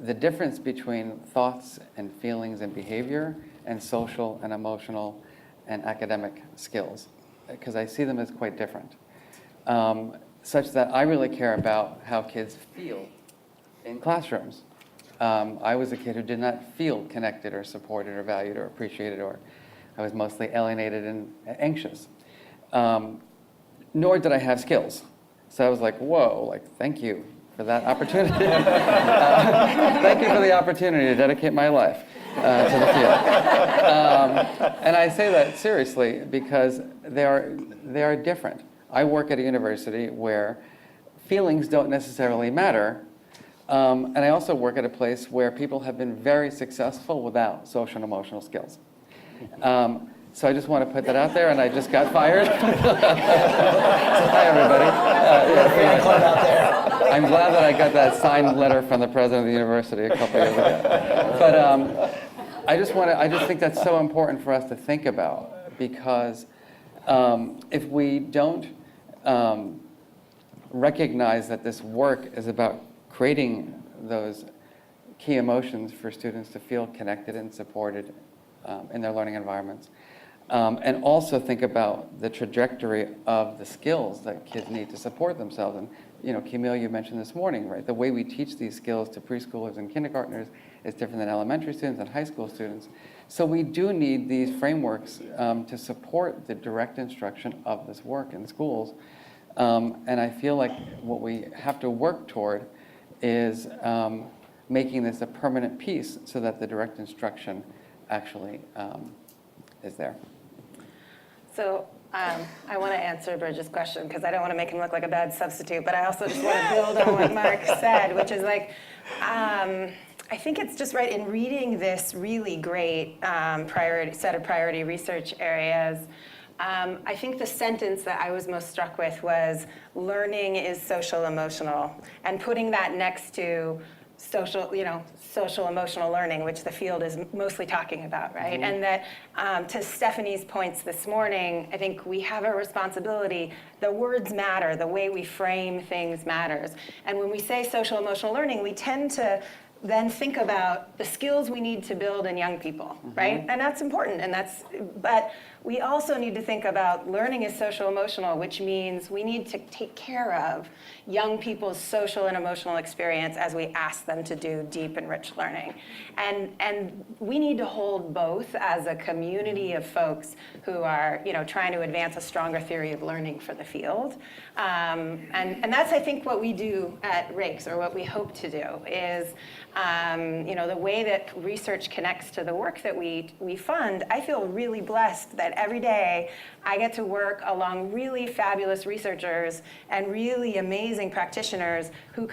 the difference between thoughts and feelings and behavior and social and emotional and academic skills, because I see them as quite different. Such that I really care about how kids feel in classrooms. I was a kid who did not feel connected or supported or valued or appreciated, or I was mostly alienated and anxious. Nor did I have skills. So I was like, whoa, thank you for that opportunity. Thank you for the opportunity to dedicate my life. to the field. And I say that seriously because they are different. I work at a university where feelings don't necessarily matter. And I also work at a place where people have been very successful without social and emotional skills. So I just want to put that out there, and I just got fired. So hi, everybody. I'm glad that I got that signed letter from the president of the university a couple years ago. But I just think that's so important for us to think about, because if we don't recognize that this work is about creating those key emotions for students to feel connected and supported in their learning environments, and also think about the trajectory of the skills that kids need to support themselves. And Camille, you mentioned this morning, right? The way we teach these skills to preschoolers and kindergartners is different than elementary students and high school students. So we do need these frameworks to support the direct instruction of this work in schools. And I feel like what we have to work toward is making this a permanent piece so that the direct instruction actually is there. So I want to answer Bridget's question because I don't want to make him look like a bad substitute, but I also just want to build on what Mark said, which is like, I think it's just right in reading this really great set of priority research areas. I think the sentence that I was most struck with was, learning is social emotional, and putting that next to social emotional learning, which the field is mostly talking about, right? Mm-hmm. And that to Stephanie's points this morning, I think we have a responsibility. The words matter, the way we frame things matters. And when we say social emotional learning, we tend to then think about the skills we need to build in young people, mm-hmm. right? And that's important, but we also need to think about learning is social emotional, which means we need to take care of young people's social and emotional experience as we ask them to do deep and rich learning. And we need to hold both as a community of folks who are trying to advance a stronger theory of learning for the field. And that's, I think, what we do at Rakes, or what we hope to do, is the way that research connects to the work that we fund. I feel really blessed that every day I get to work along really fabulous researchers and really amazing practitioners who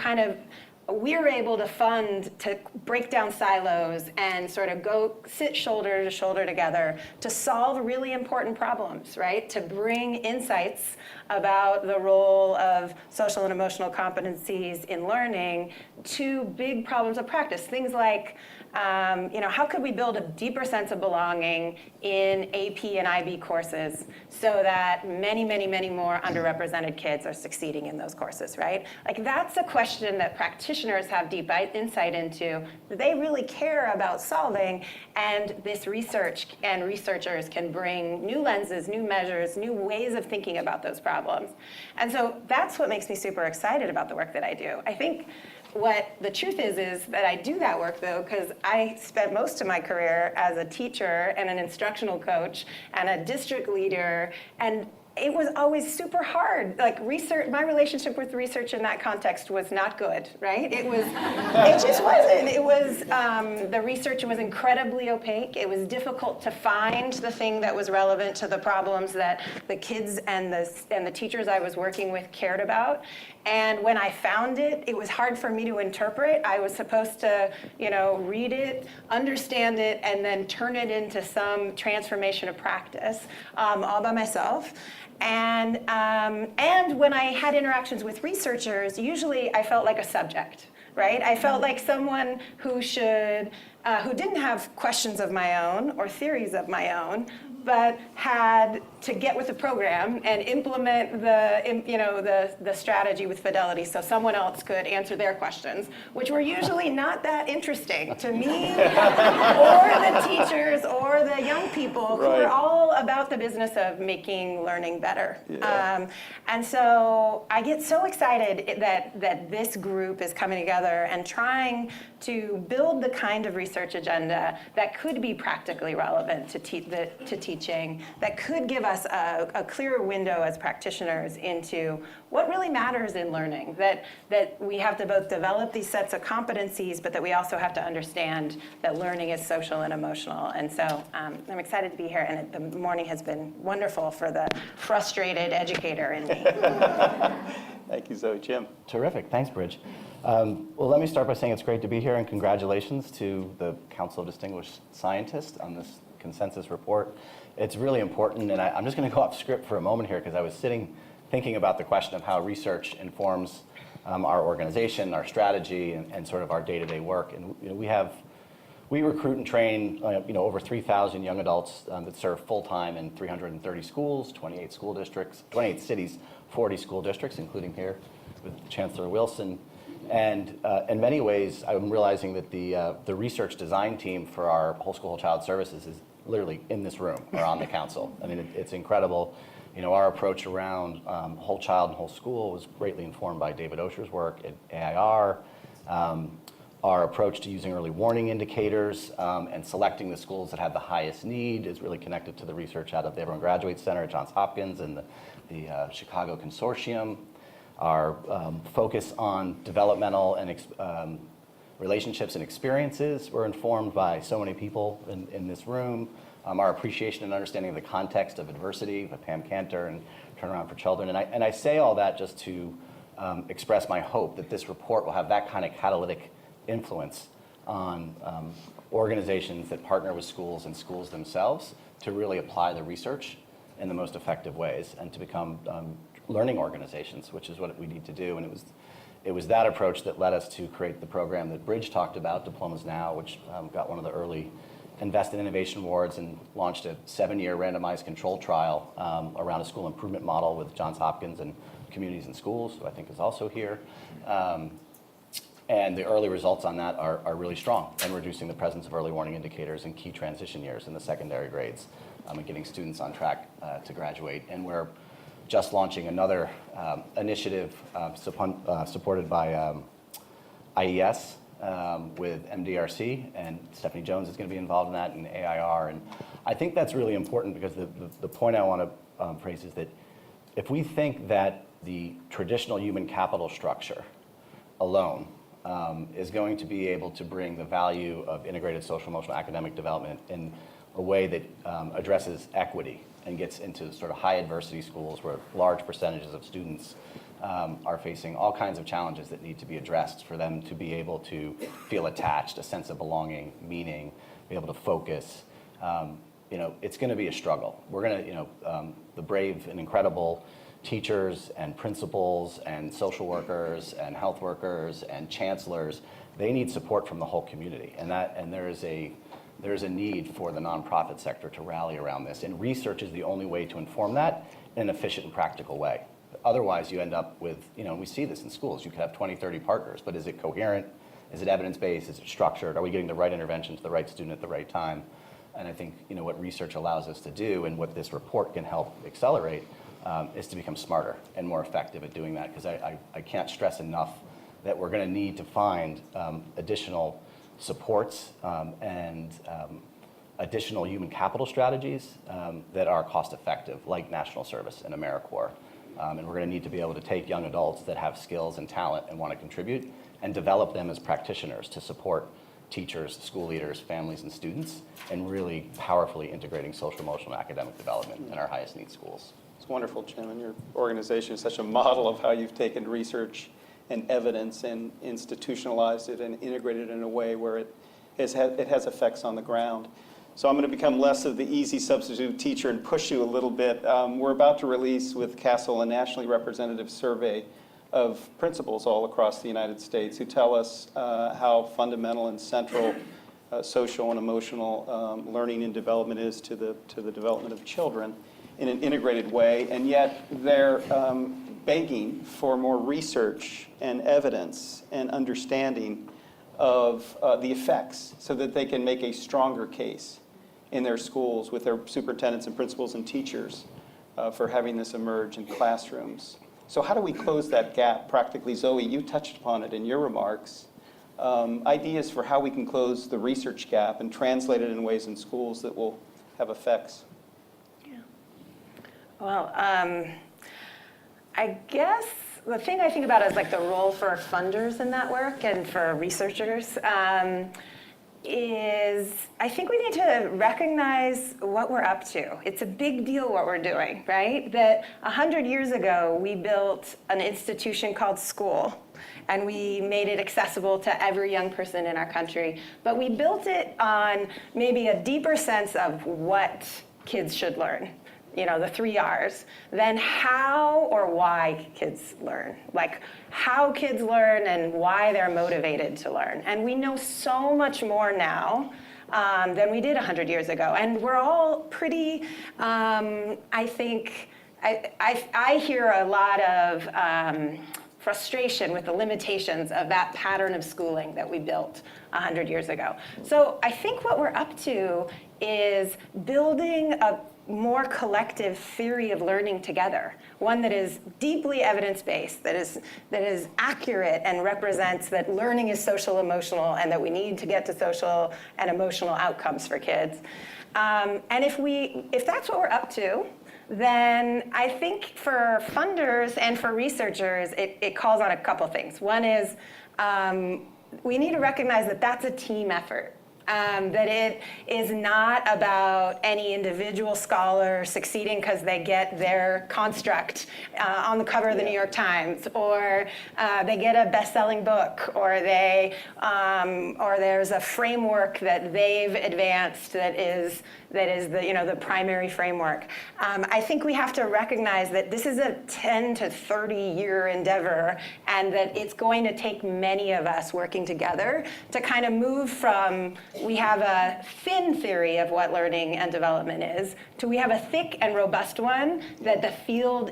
we're able to fund to break down silos and sort of go sit shoulder to shoulder together to solve really important problems, right? To bring insights about the role of social and emotional competencies in learning to big problems of practice. Things like, how could we build a deeper sense of belonging in AP and IB courses so that many, many, many more underrepresented kids are succeeding in those courses, right? Like, that's a question that practitioners have deep insight into, that they really care about solving, and this research and researchers can bring new lenses, new measures, new ways of thinking about those problems. And so that's what makes me super excited about the work that I do. I think what the truth is that I do that work, though, because I spent most of my career as a teacher and an instructional coach and a district leader, and it was always super hard. Like, my relationship with research in that context was not good, right? It just wasn't. It was, the research was incredibly opaque. It was difficult to find the thing that was relevant to the problems that the kids and the teachers I was working with cared about. And when I found it, it was hard for me to interpret. I was supposed to, read it, understand it, and then turn it into some transformation of practice, all by myself. And when I had interactions with researchers, usually I felt like a subject, right? I felt like someone who didn't have questions of my own or theories of my own, but had to get with the program and implement the strategy with fidelity so someone else could answer their questions, which were usually not that interesting to me or the teachers or the young people who are all about the business of making learning better. Yeah. And so I get so excited that this group is coming together and trying to build the kind of research agenda that could be practically relevant to teachers teaching that could give us a clearer window as practitioners into what really matters in learning, that we have to both develop these sets of competencies, but that we also have to understand that learning is social and emotional. And so I'm excited to be here, and the morning has been wonderful for the frustrated educator in me. Thank you, Zoe. Jim. Terrific. Thanks, Bridge. Well, let me start by saying it's great to be here, and congratulations to the Council of Distinguished Scientists on this consensus report. It's really important, and I'm just going to go off script for a moment here because I was sitting thinking about the question of how research informs our organization, our strategy, and sort of our day-to-day work. And we recruit and train over 3,000 young adults that serve full-time in 330 schools, 28 school districts, 28 cities, 40 school districts, including here with Chancellor Wilson. And in many ways, I'm realizing that the research design team for our whole school, whole child services is literally in this room or on the council. I mean, it's incredible. Our approach around whole child and whole school was greatly informed by David Osher's work at AIR. Our approach to using early warning indicators and selecting the schools that have the highest need is really connected to the research out of the Everyone Graduates Center at Johns Hopkins and the Chicago Consortium. Our focus on developmental and relationships and experiences were informed by so many people in this room. Our appreciation and understanding of the context of adversity by Pam Cantor and Turnaround for Children. And I say all that just to express my hope that this report will have that kind of catalytic influence on organizations that partner with schools and schools themselves to really apply the research in the most effective ways and to become learning organizations, which is what we need to do. And it was that approach that led us to create the program that Bridge talked about, Diplomas Now, which got one of the early Invest in Innovation Awards and launched a 7-year randomized control trial around a school improvement model with Johns Hopkins and Communities and Schools, who I think is also here. And the early results on that are really strong in reducing the presence of early warning indicators in key transition years in the secondary grades and getting students on track to graduate. And we're just launching another initiative supported by IES with MDRC, and Stephanie Jones is going to be involved in that, and AIR. And I think that's really important because the point I want to phrase is that if we think that the traditional human capital structure alone is going to be able to bring the value of integrated social, emotional, academic development in a way that addresses equity and gets into sort of high adversity schools where large percentages of students are facing all kinds of challenges that need to be addressed for them to be able to feel attached, a sense of belonging, meaning, be able to focus. It's going to be a struggle. We're going to, the brave and incredible teachers and principals and social workers and health workers and chancellors, they need support from the whole community. And there is a need for the nonprofit sector to rally around this. And research is the only way to inform that in an efficient and practical way. Otherwise, you end up with, we see this in schools. You could have 20, 30 partners, but is it coherent? Is it evidence-based? Is it structured? Are we getting the right intervention to the right student at the right time? And I think, what research allows us to do and what this report can help accelerate is to become smarter and more effective at doing that. Because I can't stress enough that we're going to need to find additional supports and additional human capital strategies that are cost effective, like national service and AmeriCorps. And we're going to need to be able to take young adults that have skills and talent and want to contribute and develop them as practitioners to support teachers, school leaders, families, and students, and really powerfully integrating social, emotional, and academic development in our highest need schools. It's wonderful, Jim, and your organization is such a model of how you've taken research and evidence and institutionalized it and integrated it in a way where it has effects on the ground. So I'm going to become less of the easy substitute teacher and push you a little bit. We're about to release with CASEL a nationally representative survey of principals all across the United States who tell us how fundamental and central social and emotional learning and development is to the development of children in an integrated way. And yet they're begging for more research and evidence and understanding of the effects so that they can make a stronger case in their schools with their superintendents and principals and teachers for having this emerge in classrooms. So how do we close that gap practically? Zoe, you touched upon it in your remarks. Ideas for how we can close the research gap and translate it in ways in schools that will have effects. Well, I guess the thing I think about is like the role for funders in that work and for researchers is I think we need to recognize what we're up to. It's a big deal what we're doing, right? That 100 years ago, we built an institution called school, and we made it accessible to every young person in our country. But we built it on maybe a deeper sense of what kids should learn, you know, the 3 R's, then how or why kids learn, like how kids learn and why they're motivated to learn. And we know so much more now than we did 100 years ago. And we're all pretty, I think, I hear a lot of frustration with the limitations of that pattern of schooling that we built 100 years ago. So I think what we're up to is building a more collective theory of learning together, one that is deeply evidence-based, that is accurate and represents that learning is social emotional and that we need to get to social and emotional outcomes for kids. And if that's what we're up to, then I think for funders and for researchers, it calls on a couple things. One is we need to recognize that that's a team effort. That it is not about any individual scholar succeeding because they get their construct on the cover of the New York Times, or they get a best-selling book, or there's a framework that they've advanced that is the primary framework. I think we have to recognize that this is a 10 to 30-year endeavor, and that it's going to take many of us working together to kind of move from we have a thin theory of what learning and development is to we have a thick and robust one that the field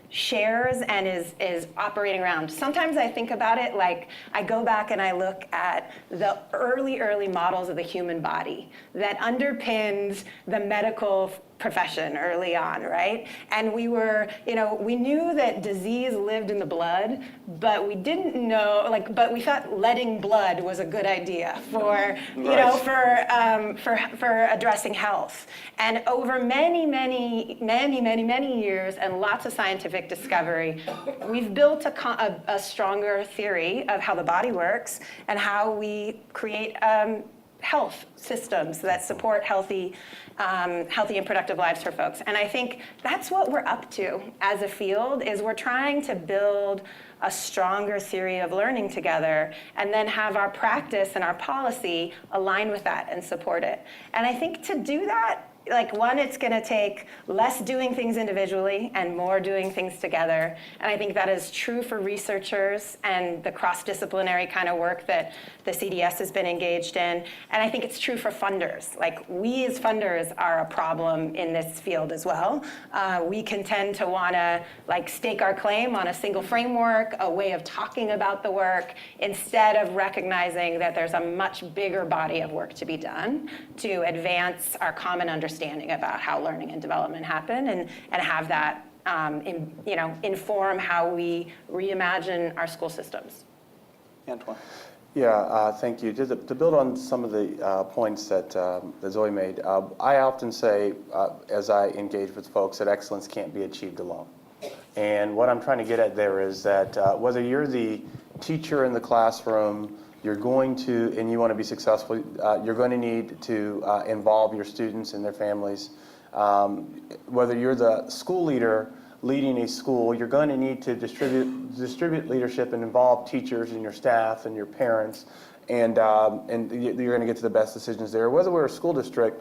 shares and is operating around. Sometimes I think about it like I go back and I look at the early models of the human body that underpinned the medical profession early on, right? And we knew that disease lived in the blood, but we didn't know, but we thought letting blood was a good idea for addressing health. And over many years and lots of scientific discovery, we've built a stronger theory of how the body works and how we create health systems that support healthy and productive lives for folks. And I think that's what we're up to as a field, is we're trying to build a stronger theory of learning together and then have our practice and our policy align with that and support it. And I think to do that, it's going to take less doing things individually and more doing things together. And I think that is true for researchers and the cross-disciplinary kind of work that the CDS has been engaged in. And I think it's true for funders. We as funders are a problem in this field as well. We can tend to want to stake our claim on a single framework, a way of talking about the work, instead of recognizing that there's a much bigger body of work to be done to advance our common understanding about how learning and development happen, and have that inform how we reimagine our school systems. Antoine. Yeah, thank you. To build on some of the points that Zoe made, I often say, as I engage with folks, that excellence can't be achieved alone. And what I'm trying to get at there is that whether you're the teacher in the classroom, you're going to, and you want to be successful, you're going to need to involve your students and their families. Whether you're the school leader leading a school, you're going to need to distribute leadership and involve teachers and your staff and your parents, and you're going to get to the best decisions there. Whether we're a school district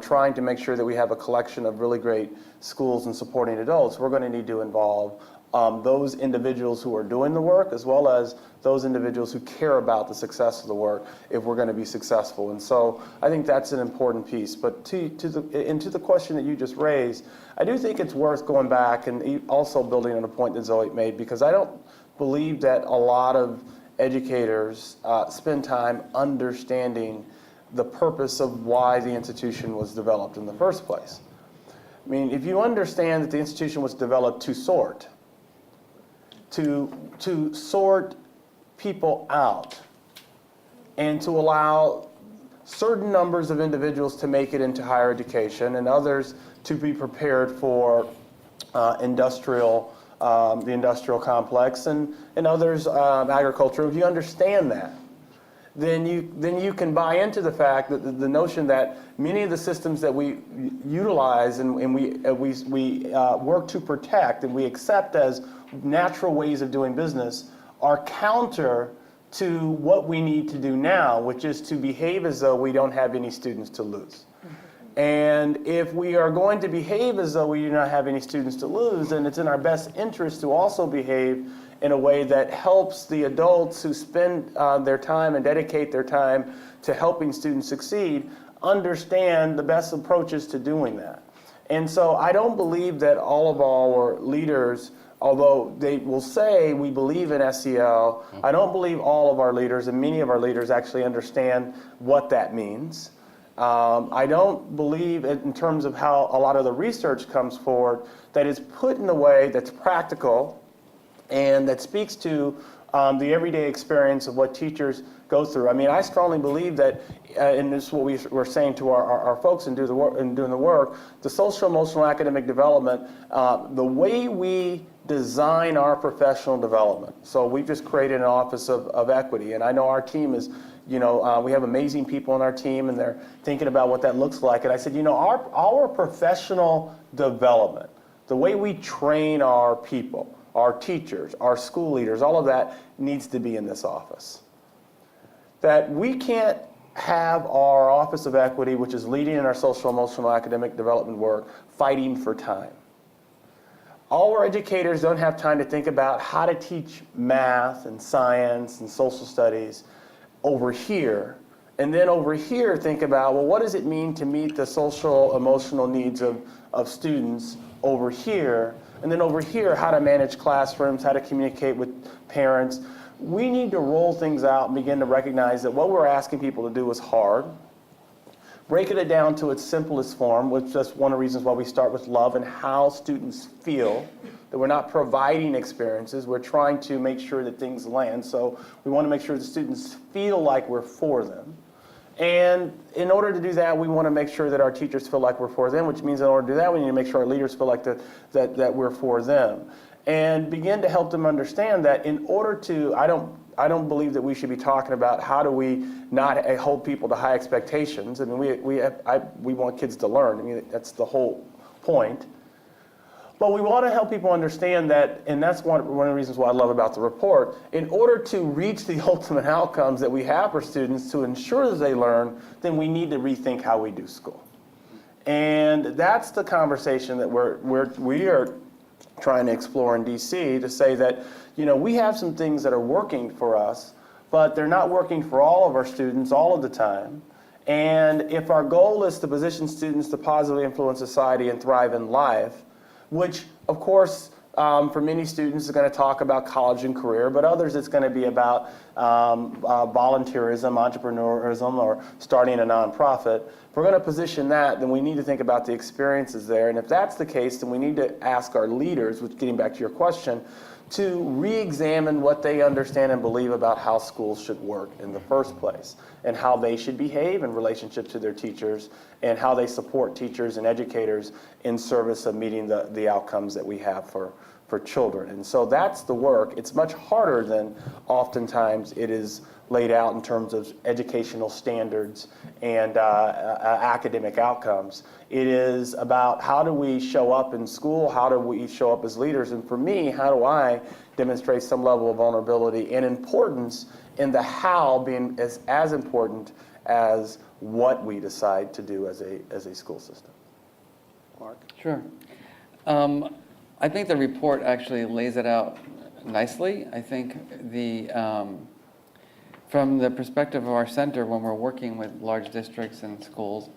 trying to make sure that we have a collection of really great schools and supporting adults, we're going to need to involve those individuals who are doing the work, as well as those individuals who care about the success of the work, if we're going to be successful. And so I think that's an important piece. But to the question that you just raised, I do think it's worth going back and also building on a point that Zoe made, because I don't believe that a lot of educators spend time understanding the purpose of why the institution was developed in the first place. I mean, if you understand that the institution was developed to sort people out and to allow certain numbers of individuals to make it into higher education and others to be prepared for the industrial complex, and others, agriculture. If you understand that, then you can buy into the fact that the notion that many of the systems that we utilize and we work to protect and we accept as natural ways of doing business are counter to what we need to do now, which is to behave as though we don't have any students to lose. And if we are going to behave as though we do not have any students to lose, then it's in our best interest to also behave in a way that helps the adults who spend their time and dedicate their time to helping students succeed understand the best approaches to doing that. And so I don't believe that all of our leaders, although they will say we believe in SEL, I don't believe all of our leaders, and many of our leaders actually understand what that means. I don't believe in terms of how a lot of the research comes forward that is put in a way that's practical and that speaks to the everyday experience of what teachers go through. I mean, I strongly believe that, and this is what we're saying to our folks in doing the work, the social, emotional, academic development, the way we design our professional development. So we've just created an office of equity, and I know our team is, we have amazing people on our team, and they're thinking about what that looks like. And I said, our professional development, the way we train our people, our teachers, our school leaders, all of that needs to be in this office. That we can't have our Office of Equity, which is leading in our social, emotional, academic development work, fighting for time. Our educators don't have time to think about how to teach math and science and social studies over here, and then over here think about, well, what does it mean to meet the social, emotional needs of students over here, and then over here, how to manage classrooms, how to communicate with parents. We need to roll things out and begin to recognize that what we're asking people to do is hard. Breaking it down to its simplest form, which is just one of the reasons why we start with love and how students feel, that we're not providing experiences, we're trying to make sure that things land. So we want to make sure the students feel like we're for them. And in order to do that, we want to make sure that our teachers feel like we're for them, which means in order to do that, we need to make sure our leaders feel like that we're for them. And begin to help them understand that in order to, I don't believe that we should be talking about how do we not hold people to high expectations. I mean, we want kids to learn. I mean, that's the whole point. But we want to help people understand that, and that's one of the reasons why I love about the report, in order to reach the ultimate outcomes that we have for students to ensure that they learn, then we need to rethink how we do school. And that's the conversation that we are trying to explore in DC, to say that, we have some things that are working for us, but they're not working for all of our students all of the time. And if our goal is to position students to positively influence society and thrive in life, which, of course, for many students is going to talk about college and career, but others it's going to be about volunteerism, entrepreneurism, or starting a nonprofit. If we're going to position that, then we need to think about the experiences there. And if that's the case, then we need to ask our leaders, which getting back to your question, to re-examine what they understand and believe about how schools should work in the first place, and how they should behave in relationship to their teachers, and how they support teachers and educators in service of meeting the outcomes that we have for children. And so that's the work. It's much harder than oftentimes it is laid out in terms of educational standards and academic outcomes. It is about how do we show up in school, how do we show up as leaders, and for me, how do I demonstrate some level of vulnerability and importance in the how being as important as what we decide to do as a school system. Mark? Sure. I think the report actually lays it out nicely. I think from the perspective of our center, when we're working with large districts and schools,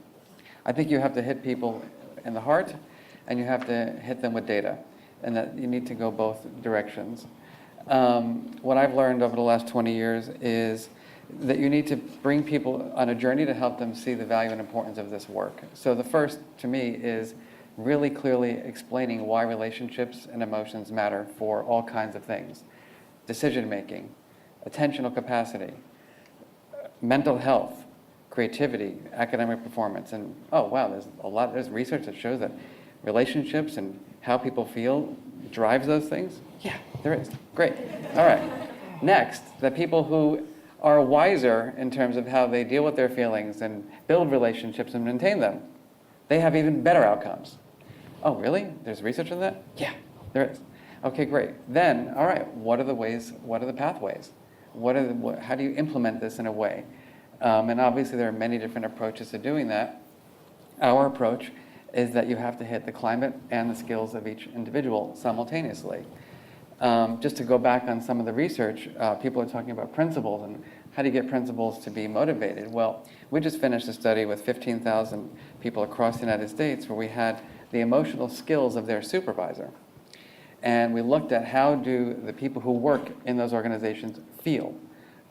I think you have to hit people in the heart, and you have to hit them with data, and that you need to go both directions. What I've learned over the last 20 years is that you need to bring people on a journey to help them see the value and importance of this work. So the first, to me, is really clearly explaining why relationships and emotions matter for all kinds of things. Decision-making, attentional capacity, mental health, creativity, academic performance, and oh wow, there's research that shows that relationships and how people feel drives those things? Yeah, there is. Great. All right. Next, the people who are wiser in terms of how they deal with their feelings and build relationships and maintain them, they have even better outcomes. Oh, really? There's research on that? Yeah, there is. Okay, great. Then, all right, what are the ways, what are the pathways? How do you implement this in a way? And obviously there are many different approaches to doing that. Our approach is that you have to hit the climate and the skills of each individual simultaneously. Just to go back on some of the research, people are talking about principals and how do you get principals to be motivated? Well, we just finished a study with 15,000 people across the United States where we had the emotional skills of their supervisor. And we looked at how do the people who work in those organizations feel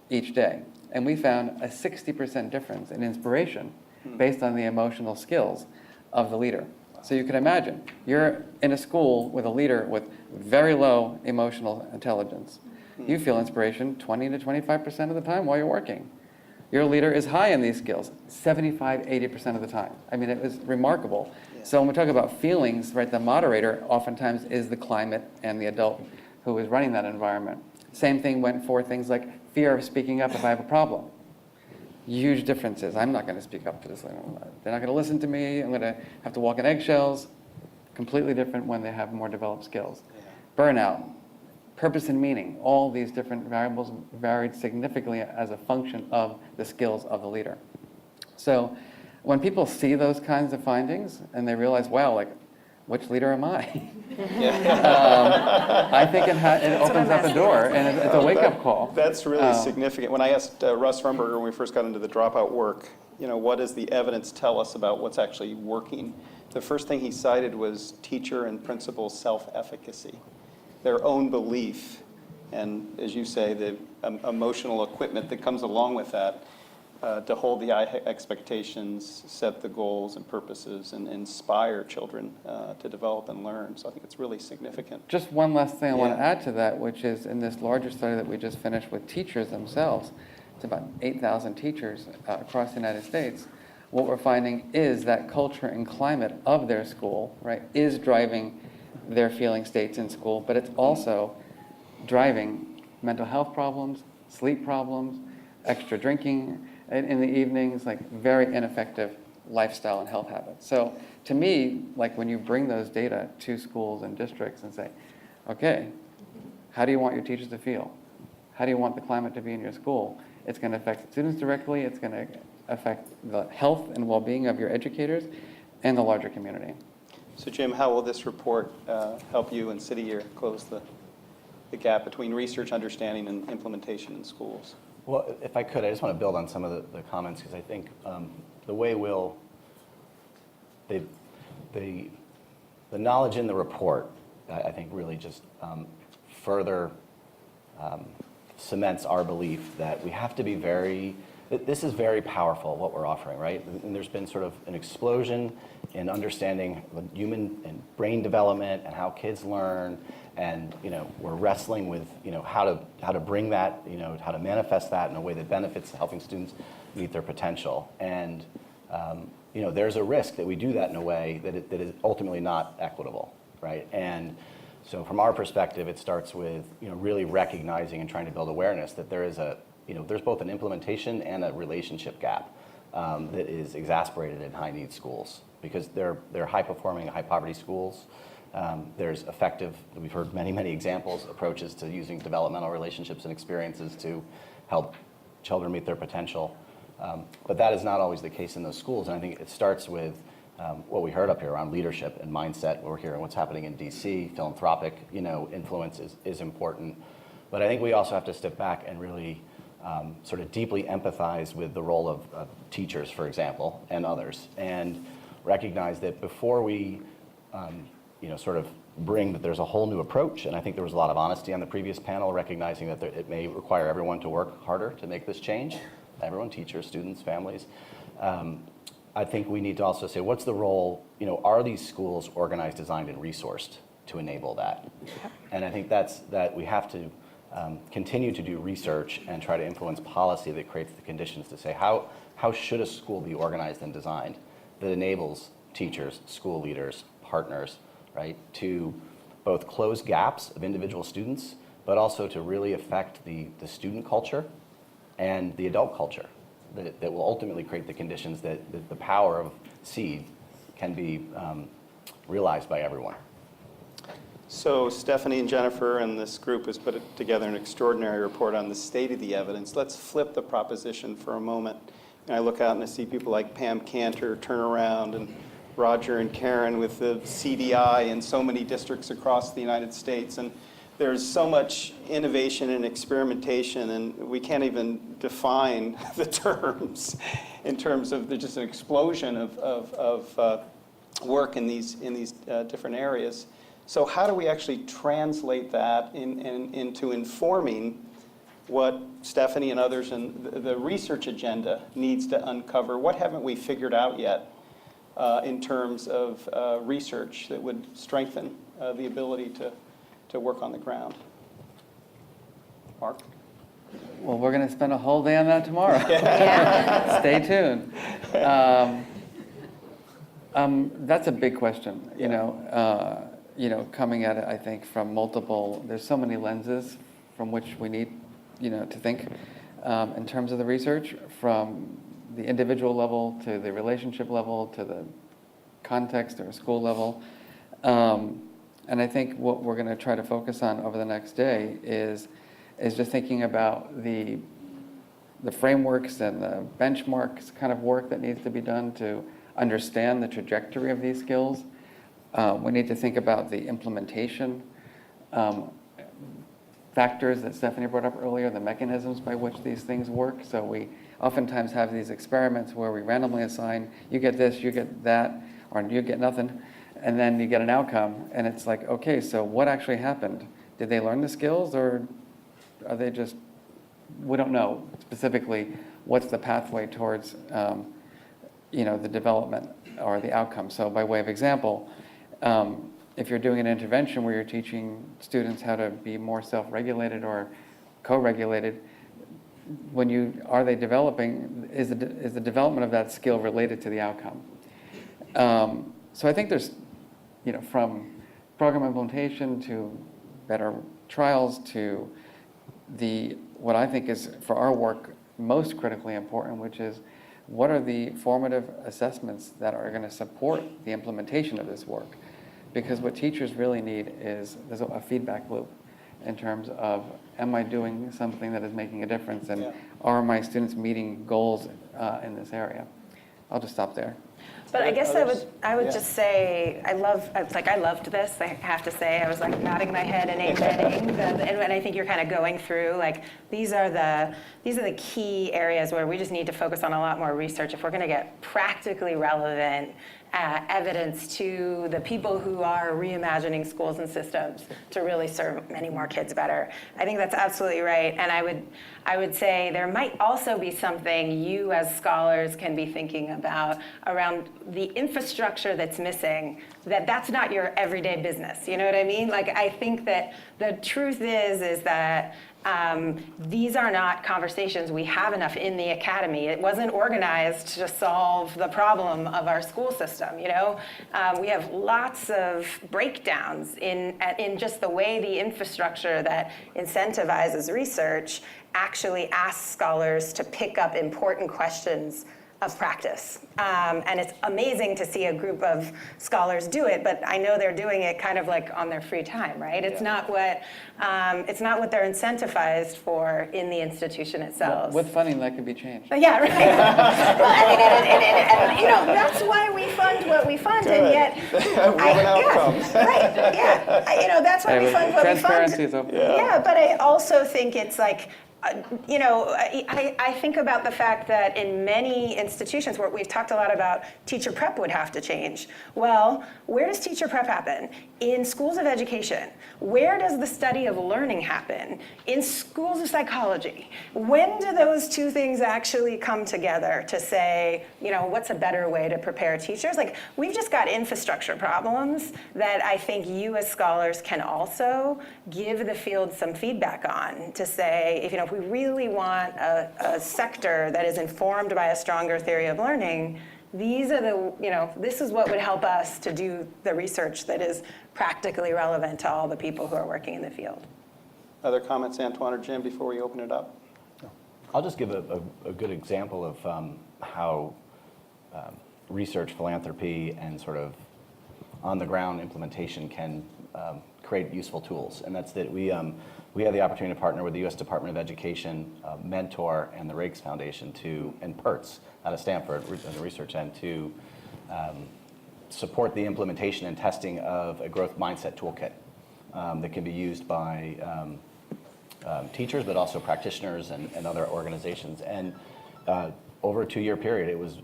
each day. And we found a 60% difference in inspiration based on the emotional skills of the leader. So you can imagine, you're in a school with a leader with very low emotional intelligence. You feel inspiration 20 to 25% of the time while you're working. Your leader is high in these skills, 75, 80% of the time. I mean, it was remarkable. So when we talk about feelings, right, the moderator oftentimes is the climate and the adult who is running that environment. Same thing went for things like fear of speaking up if I have a problem. Huge differences. I'm not going to speak up to this. They're not going to listen to me. I'm going to have to walk in eggshells. Completely different when they have more developed skills. Burnout, purpose and meaning, all these different variables varied significantly as a function of the skills of the leader. So when people see those kinds of findings and they realize, wow, like, which leader am I? I think it opens up a door, and it's a wake-up call. That's really significant. When I asked Russ Rumberger when we first got into the dropout work, what does the evidence tell us about what's actually working? The first thing he cited was teacher and principal self-efficacy, their own belief, and as you say, the emotional equipment that comes along with that. To hold the high expectations, set the goals and purposes, and inspire children to develop and learn. So I think it's really significant. Just one last thing I want to add to that, which is in this larger study that we just finished with teachers themselves, it's about 8,000 teachers across the United States. What we're finding is that culture and climate of their school, right, is driving their feeling states in school, but it's also driving mental health problems, sleep problems, extra drinking in the evenings, like very ineffective lifestyle and health habits. So to me, like when you bring those data to schools and districts and say, okay, how do you want your teachers to feel? How do you want the climate to be in your school? It's going to affect students directly. It's going to affect the health and well-being of your educators and the larger community. So Jim, how will this report help you and City Year close the gap between research, understanding, and implementation in schools? Well, if I could, I just want to build on some of the comments because I think the way the knowledge in the report, I think really just further cements our belief that we have to be this is very powerful what we're offering, right? And there's been sort of an explosion in understanding human and brain development and how kids learn. And we're wrestling with how to bring that, how to manifest that in a way that benefits helping students meet their potential. And there's a risk that we do that in a way that is ultimately not equitable, right? And so from our perspective, it starts with really recognizing and trying to build awareness that there is there's both an implementation and a relationship gap that is exacerbated in high need schools because they're high performing, high poverty schools. There's effective, we've heard many examples, approaches to using developmental relationships and experiences to help children meet their potential. But that is not always the case in those schools. And I think it starts with what we heard up here around leadership and mindset. We're hearing what's happening in DC, philanthropic influence is important. But I think we also have to step back and really sort of deeply empathize with the role of teachers, for example, and others, and recognize that before we sort of bring that there's a whole new approach, and I think there was a lot of honesty on the previous panel, recognizing that it may require everyone to work harder to make this change, everyone, teachers, students, families. I think we need to also say, what's the role, are these schools organized, designed, and resourced to enable that? And I think that we have to continue to do research and try to influence policy that creates the conditions to say, how should a school be organized and designed that enables teachers, school leaders, partners, right? To both close gaps of individual students, but also to really affect the student culture and the adult culture that will ultimately create the conditions that the power of SEED can be realized by everyone. So Stephanie and Jennifer and this group has put together an extraordinary report on the state of the evidence. Let's flip the proposition for a moment. And I look out and I see people like Pam Cantor turn around, and Roger and Karen with the CDI in so many districts across the United States. And there's so much innovation and experimentation, and we can't even define the terms in terms of there's just an explosion of work in these different areas. So how do we actually translate that into informing what Stephanie and others and the research agenda needs to uncover? What haven't we figured out yet in terms of research that would strengthen the ability to work on the ground? Mark? Well, we're going to spend a whole day on that tomorrow. Stay tuned. That's a big question, you know, coming at it, I think, from multiple, there's so many lenses from which we need, to think in terms of the research, from the individual level to the relationship level to the context or school level. And I think what we're going to try to focus on over the next day is just thinking about the frameworks and the benchmarks kind of work that needs to be done to understand the trajectory of these skills. We need to think about the implementation factors that Stephanie brought up earlier, the mechanisms by which these things work. So we oftentimes have these experiments where we randomly assign, you get this, you get that, or you get nothing, and then you get an outcome. And it's like, okay, so what actually happened? Did they learn the skills, or are they just, we don't know specifically what's the pathway towards the development or the outcome. So by way of example, if you're doing an intervention where you're teaching students how to be more self-regulated or co-regulated, are they developing, is the development of that skill related to the outcome? So I think there's, from program implementation to better trials to what I think is, for our work, most critically important, which is what are the formative assessments that are going to support the implementation of this work? Because what teachers really need is there's a feedback loop in terms of, am I doing something that is making a difference, and are my students meeting goals in this area? I'll just stop there. But I guess I would just say, I loved this, I have to say. I was like nodding my head and amening, and I think you're kind of going through, like, these are the key areas where we just need to focus on a lot more research if we're going to get practically relevant evidence to the people who are reimagining schools and systems to really serve many more kids better. I think that's absolutely right. And I would say there might also be something you as scholars can be thinking about around the infrastructure that's missing, that's not your everyday business. You know what I mean? Like, I think that the truth is that these are not conversations we have enough in the academy. It wasn't organized to solve the problem of our school system, We have lots of breakdowns in just the way the infrastructure that incentivizes research actually asks scholars to pick up important questions of practice. And it's amazing to see a group of scholars do it, but I know they're doing it kind of like on their free time, right? It's not what they're incentivized for in the institution itself. With funding, that could be changed. Yeah, right. And that's why we fund what we fund, and yet, that's why we fund what we fund. Transparency is open. Yeah, but I also think it's like, I think about the fact that in many institutions where we've talked a lot about teacher prep would have to change. Well, where does teacher prep happen? In schools of education. Where does the study of learning happen? In schools of psychology. When do those two things actually come together to say, what's a better way to prepare teachers? Like, we've just got infrastructure problems that I think you as scholars can also give the field some feedback on to say, if we really want a sector that is informed by a stronger theory of learning, these are the, this is what would help us to do the research that is practically relevant to all the people who are working in the field. Other comments, Antoine or Jim, before we open it up? I'll just give a good example of how research, philanthropy, and sort of on-the-ground implementation can create useful tools. And that's that we had the opportunity to partner with the U.S. Department of Education, Mentor, and the Rakes Foundation and PERTS out of Stanford, on the research end, to support the implementation and testing of a growth mindset toolkit that can be used by teachers, but also practitioners and other organizations. And over a 2-year period, it was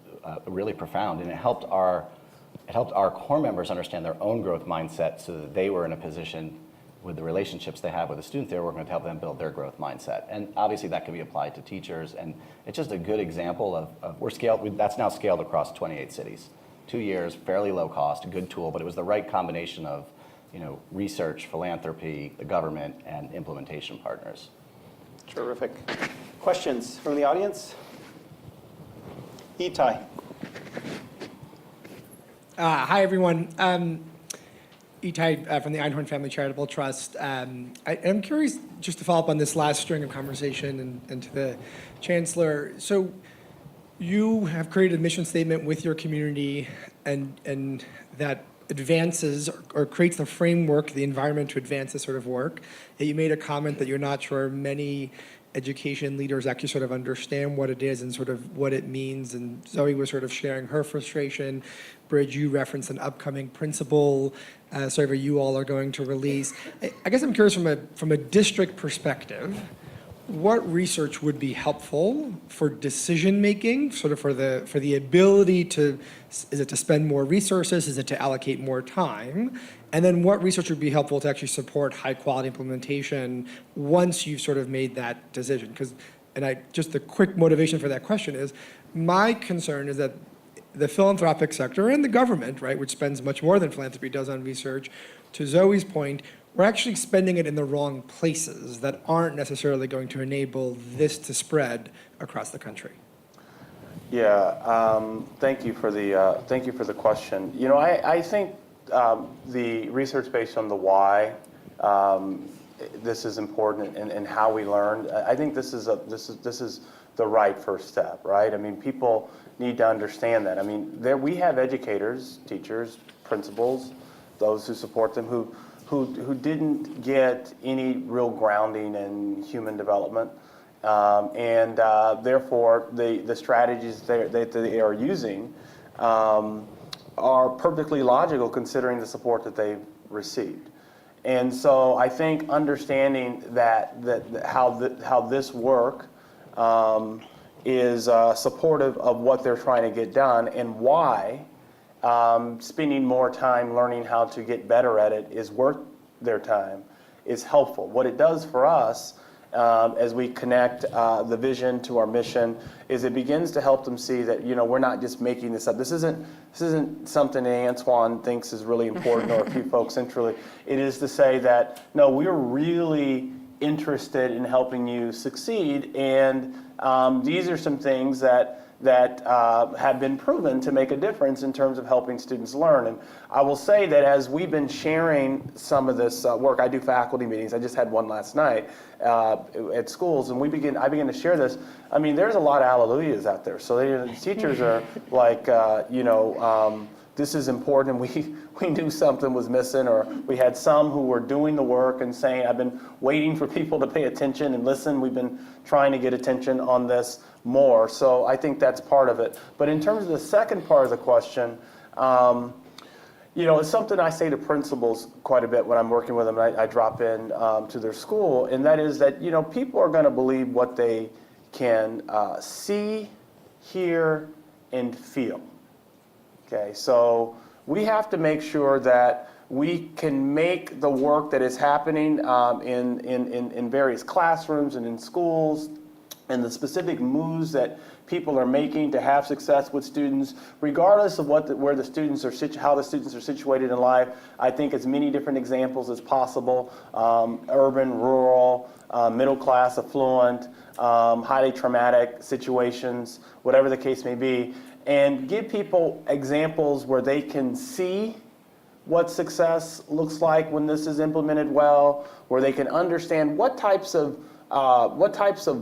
really profound, and it helped our core members understand their own growth mindset so that they were in a position with the relationships they have with the students they were working with to help them build their growth mindset. And obviously that can be applied to teachers, and it's just a good example of that's now scaled across 28 cities. 2 years, fairly low cost, a good tool, but it was the right combination of research, philanthropy, the government, and implementation partners. Terrific. Questions from the audience? Itai. Hi, everyone. Itai from the Einhorn Family Charitable Trust. I'm curious, just to follow up on this last string of conversation and to the Chancellor. So you have created a mission statement with your community and that advances or creates the framework, the environment to advance this sort of work. You made a comment that you're not sure many education leaders actually sort of understand what it is and sort of what it means. And Zoe was sort of sharing her frustration. Bridge, you referenced an upcoming principal survey you all are going to release. I guess I'm curious from a district perspective, what research would be helpful for decision making, sort of for the ability to, is it to spend more resources, is it to allocate more time? And then what research would be helpful to actually support high quality implementation once you've sort of made that decision? Just the quick motivation for that question is, my concern is that the philanthropic sector and the government, right, which spends much more than philanthropy does on research, to Zoe's point, we're actually spending it in the wrong places that aren't necessarily going to enable this to spread across the country. Yeah, thank you for the question. I think the research based on the why, this is important and how we learn. I think this is the right first step, right? I mean, people need to understand that. I mean, we have educators, teachers, principals, those who support them who didn't get any real grounding in human development, and therefore the strategies that they are using are perfectly logical considering the support that they've received. And so I think understanding that how this work is supportive of what they're trying to get done and why spending more time learning how to get better at it is worth their time is helpful. What it does for us as we connect the vision to our mission is it begins to help them see that we're not just making this up. This isn't something that Antoine thinks is really important or a few folks centrally. It is to say that no, we're really interested in helping you succeed, and these are some things that have been proven to make a difference in terms of helping students learn. And I will say that as we've been sharing some of this work, I do faculty meetings. I just had one last night at schools, and I begin to share this. I mean, there's a lot of hallelujahs out there. So the teachers are like, this is important, and we knew something was missing, or we had some who were doing the work and saying, I've been waiting for people to pay attention and listen. We've been trying to get attention on this more. So I think that's part of it. But in terms of the second part of the question, it's something I say to principals quite a bit when I'm working with them. I drop in to their school, and that is that, people are going to believe what they can see, hear, and feel. Okay, so we have to make sure that we can make the work that is happening in various classrooms and in schools and the specific moves that people are making to have success with students, regardless of where the students are, how the students are situated in life. I think as many different examples as possible, urban, rural, middle class, affluent, highly traumatic situations, whatever the case may be. and give people examples where they can see what success looks like when this is implemented well, where they can understand what types of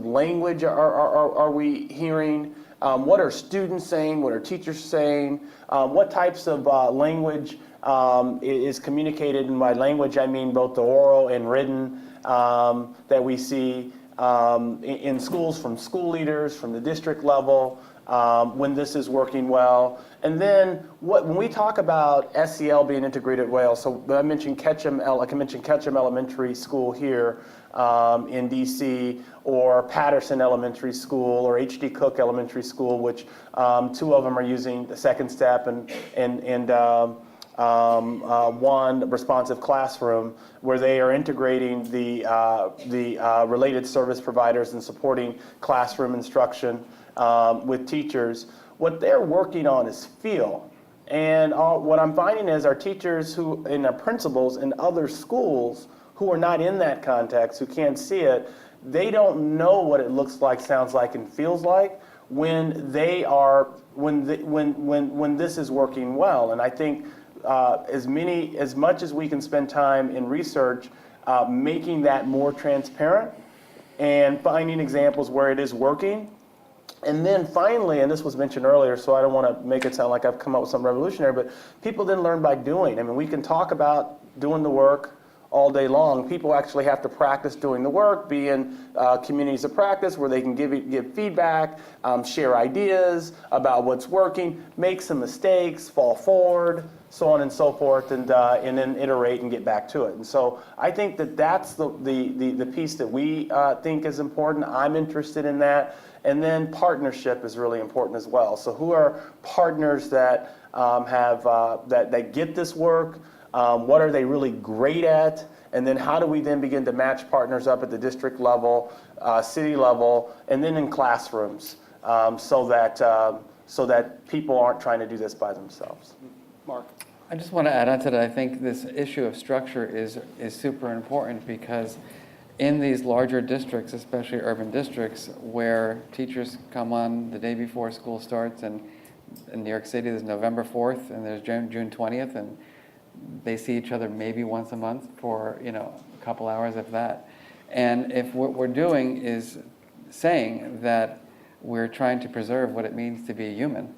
language are we hearing, what are students saying, what are teachers saying, what types of language is communicated, and by language I mean both the oral and written that we see in schools from school leaders, from the district level, when this is working well. And then when we talk about SEL being integrated well, so I mentioned Ketchum Elementary School here in DC, or Patterson Elementary School, or H.D. Cook Elementary School, which two of them are using the second step, and one responsive classroom, where they are integrating the related service providers and supporting classroom instruction with teachers. What they're working on is feel. And what I'm finding is our teachers and our principals in other schools who are not in that context, who can't see it, they don't know what it looks like, sounds like, and feels like when this is working well. And I think as much as we can spend time in research, making that more transparent and finding examples where it is working. And then finally, and this was mentioned earlier, so I don't want to make it sound like I've come up with something revolutionary, but people then learn by doing. I mean, we can talk about doing the work all day long. People actually have to practice doing the work, be in communities of practice where they can give feedback, share ideas about what's working, make some mistakes, fall forward, so on and so forth, and then iterate and get back to it. And so I think that's the piece that we think is important. I'm interested in that. And then partnership is really important as well. So who are partners that that get this work? What are they really great at? And then how do we then begin to match partners up at the district level, city level, and then in classrooms, so that people aren't trying to do this by themselves? Mark? I just want to add on to that. I think this issue of structure is super important, because in these larger districts, especially urban districts, where teachers come on the day before school starts, and in New York City there's November 4th and there's June 20th, and they see each other maybe once a month for a couple hours, if that. And if what we're doing is saying that we're trying to preserve what it means to be human,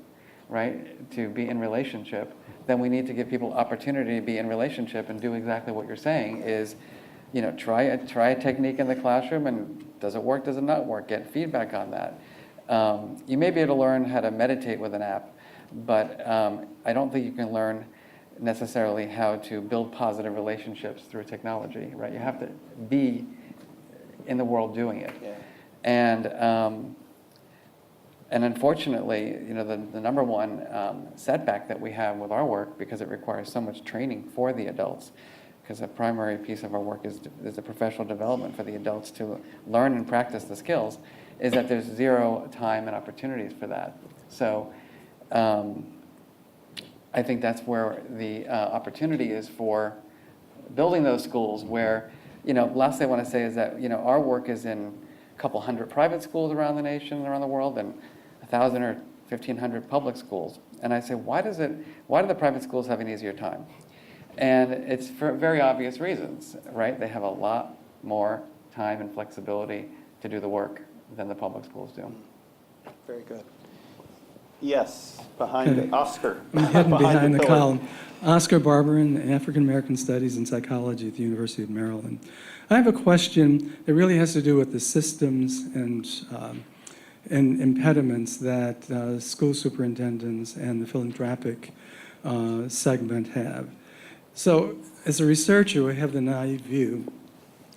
right, to be in relationship, then we need to give people opportunity to be in relationship and do exactly what you're saying is, try a technique in the classroom, and does it work, does it not work? Get feedback on that. You may be able to learn how to meditate with an app, but I don't think you can learn necessarily how to build positive relationships through technology, right? You have to be in the world doing it. Yeah. And unfortunately, the number one setback that we have with our work, because it requires so much training for the adults, because a primary piece of our work is the professional development for the adults to learn and practice the skills, is that there's zero time and opportunities for that. So I think that's where the opportunity is for building those schools where, last thing I want to say is that, our work is in a couple hundred private schools around the nation, around the world, and 1,000 or 1,500 public schools. And I say, why do the private schools have an easier time? And it's for very obvious reasons, right? They have a lot more time and flexibility to do the work than the public schools do. Very good. Yes, behind Oscar. I'm hidden behind the pillar. column. Oscar Barberin, African American Studies and Psychology at the University of Maryland. I have a question that really has to do with the systems and impediments that school superintendents and the philanthropic segment have. So as a researcher, I have the naive view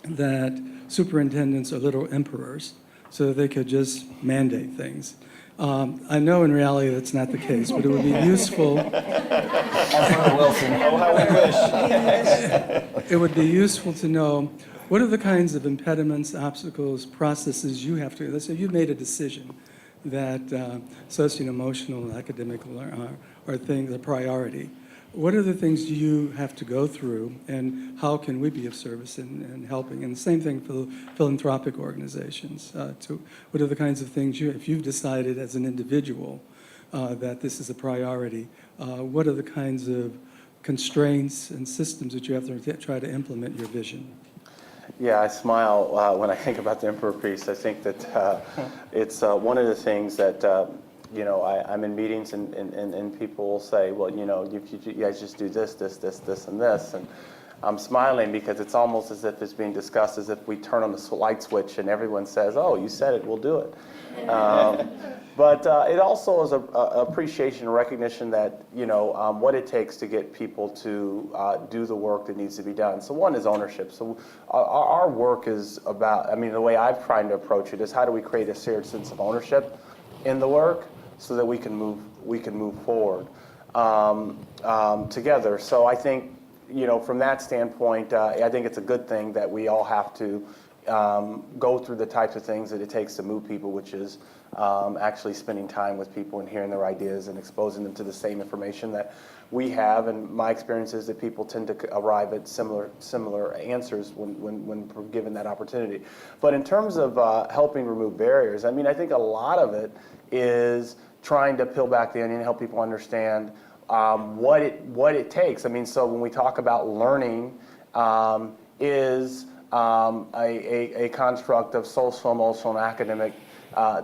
that superintendents are little emperors, so they could just mandate things. I know in reality that's not the case, but it would be useful. Wilson. Oh, how we wish. It would be useful to know what are the kinds of impediments, obstacles, processes you have to. Let's say you've made a decision that socio-emotional, academic are things a priority. What are the things you have to go through, and how can we be of service in helping? And the same thing for philanthropic organizations. What are the kinds of things if you've decided as an individual that this is a priority. What are the kinds of constraints and systems that you have to try to implement your vision? Yeah, I smile when I think about the emperor piece. I think that it's one of the things that, I'm in meetings and people will say, well, you guys just do this, this, this, this, and this. And I'm smiling because it's almost as if it's being discussed as if we turn on the light switch and everyone says, oh, you said it, we'll do it. But it also is an appreciation and recognition that, what it takes to get people to do the work that needs to be done. So one is ownership. So our work is about, the way I've tried to approach it is how do we create a shared sense of ownership in the work so that we can move forward together. So I think, from that standpoint, I think it's a good thing that we all have to go through the types of things that it takes to move people, which is actually spending time with people and hearing their ideas and exposing them to the same information that we have. And my experience is that people tend to arrive at similar answers when given that opportunity. But in terms of helping remove barriers, I think a lot of it is trying to peel back the onion and help people understand what it takes. So when we talk about learning, is a construct of social, emotional, and academic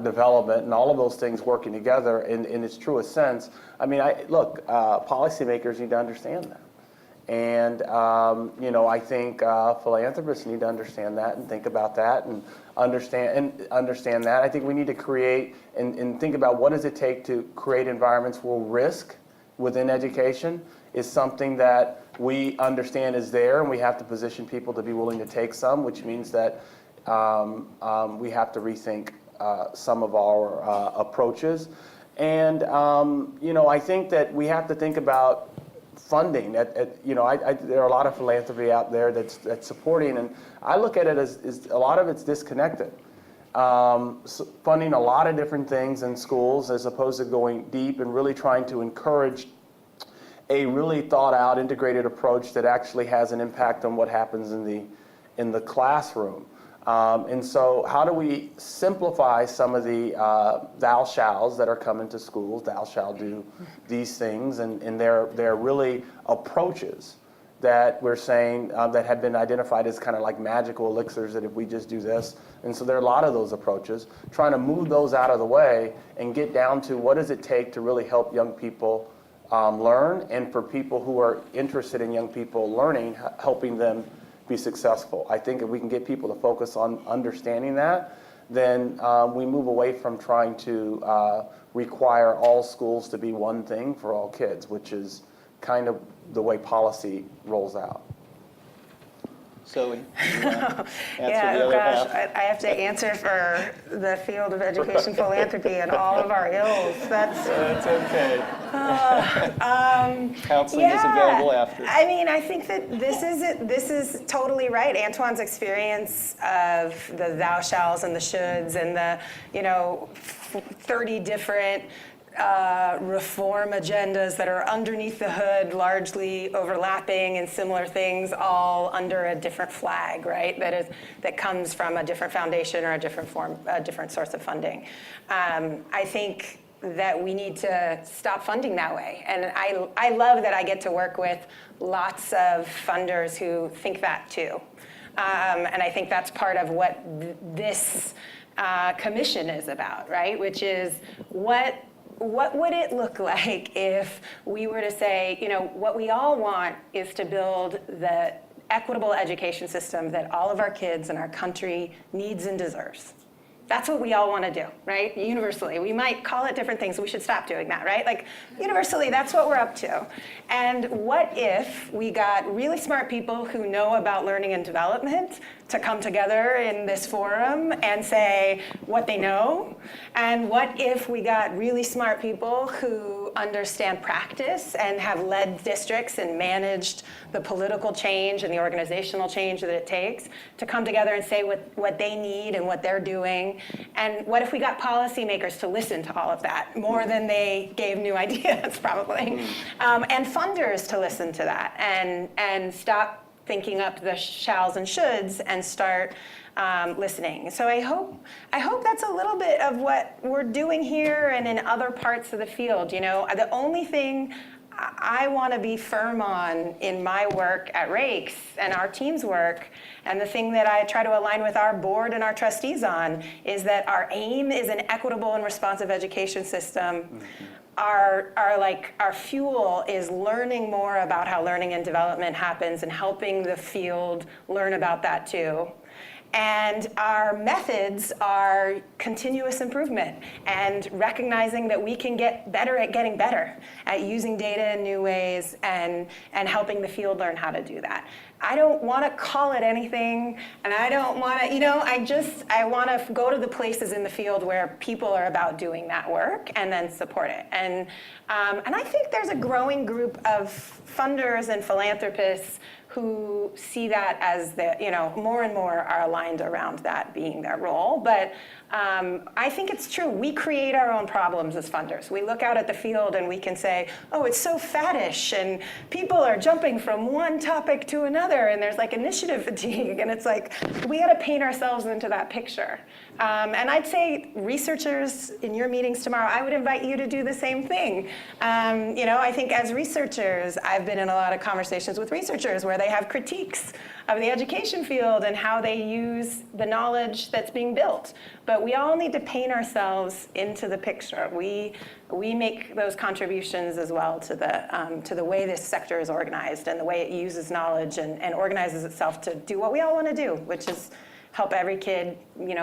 development, and all of those things working together in its truest sense. Policymakers need to understand that. And, I think philanthropists need to understand that and think about that and understand that. I think we need to create and think about what does it take to create environments where risk within education is something that we understand is there, and we have to position people to be willing to take some, which means that we have to rethink some of our approaches. And, I think that we have to think about funding. There are a lot of philanthropy out there that's supporting, and I look at it as a lot of it's disconnected. Funding a lot of different things in schools as opposed to going deep and really trying to encourage a really thought out, integrated approach that actually has an impact on what happens in the classroom. And so how do we simplify some of the thou shalls that are coming to schools? Thou shall do these things, and they're really approaches that we're saying that have been identified as kind of like magical elixirs that if we just do this. And so there are a lot of those approaches, trying to move those out of the way and get down to what does it take to really help young people learn, and for people who are interested in young people learning, helping them be successful. I think if we can get people to focus on understanding that, then we move away from trying to require all schools to be one thing for all kids, which is kind of the way policy rolls out. Zoe, I have to answer for the field of education philanthropy and all of our ills. That's okay. Counseling is available after. I think that this is totally right. Antoine's experience of the thou shalls and the shoulds and the 30 different reform agendas that are underneath the hood, largely overlapping and similar things, all under a different flag, right? That comes from a different foundation or a different source of funding. I think that we need to stop funding that way, and I love that I get to work with lots of funders who think that too, and I think that's part of what this commission is about, right? Which is what would it look like if we were to say, what we all want is to build the equitable education system that all of our kids in our country needs and deserves. That's what we all want to do, right? Universally. We might call it different things, but we should stop doing that, right? Like, universally, that's what we're up to. And what if we got really smart people who know about learning and development to come together in this forum and say what they know? And what if we got really smart people who understand practice and have led districts and managed the political change and the organizational change that it takes to come together and say what they need and what they're doing? And what if we got policymakers to listen to all of that more than they gave new ideas, probably, and funders to listen to that and stop thinking up the shalls and shoulds and start listening. So I hope that's a little bit of what we're doing here and in other parts of the field. You know, the only thing I want to be firm on in my work at Rakes and our team's work, and the thing that I try to align with our board and our trustees on, is that our aim is an equitable and responsive education system. Our fuel is learning more about how learning and development happens and helping the field learn about that too. And our methods are continuous improvement and recognizing that we can get better at getting better at using data in new ways and helping the field learn how to do that. I don't want to call it anything, and I don't want to, I want to go to the places in the field where people are about doing that work and then support it. And I think there's a growing group of funders and philanthropists who see that as more and more are aligned around that being their role. But I think it's true. We create our own problems as funders. We look out at the field and we can say, oh, it's so faddish, and people are jumping from one topic to another, and there's like initiative fatigue, and it's like, we got to paint ourselves into that picture. And I'd say researchers in your meetings tomorrow, I would invite you to do the same thing. I think as researchers, I've been in a lot of conversations with researchers where they have critiques of the education field and how they use the knowledge that's being built. But we all need to paint ourselves into the picture. We make those contributions as well to the way this sector is organized and the way it uses knowledge and organizes itself to do what we all want to do, which is help every kid,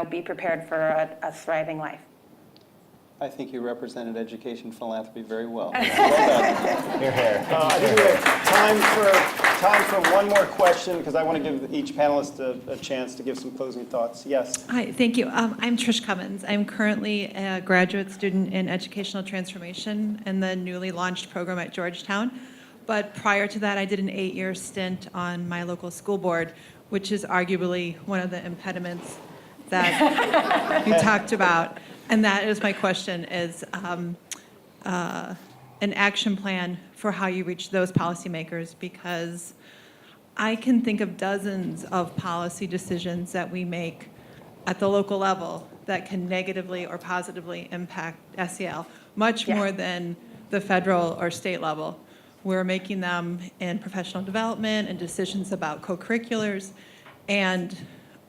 be prepared for a thriving life. I think you represented education philanthropy very well. Well done. Here, here. I think we have time for one more question, because I want to give each panelist a chance to give some closing thoughts. Yes. Hi, thank you. I'm Trish Cummins. I'm currently a graduate student in educational transformation in the newly launched program at Georgetown. But prior to that, I did an 8-year stint on my local school board, which is arguably one of the impediments that you talked about. And that is my question, is an action plan for how you reach those policymakers, because I can think of dozens of policy decisions that we make at the local level that can negatively or positively impact SEL, much more than the federal or state level. We're making them in professional development and decisions about co-curriculars. And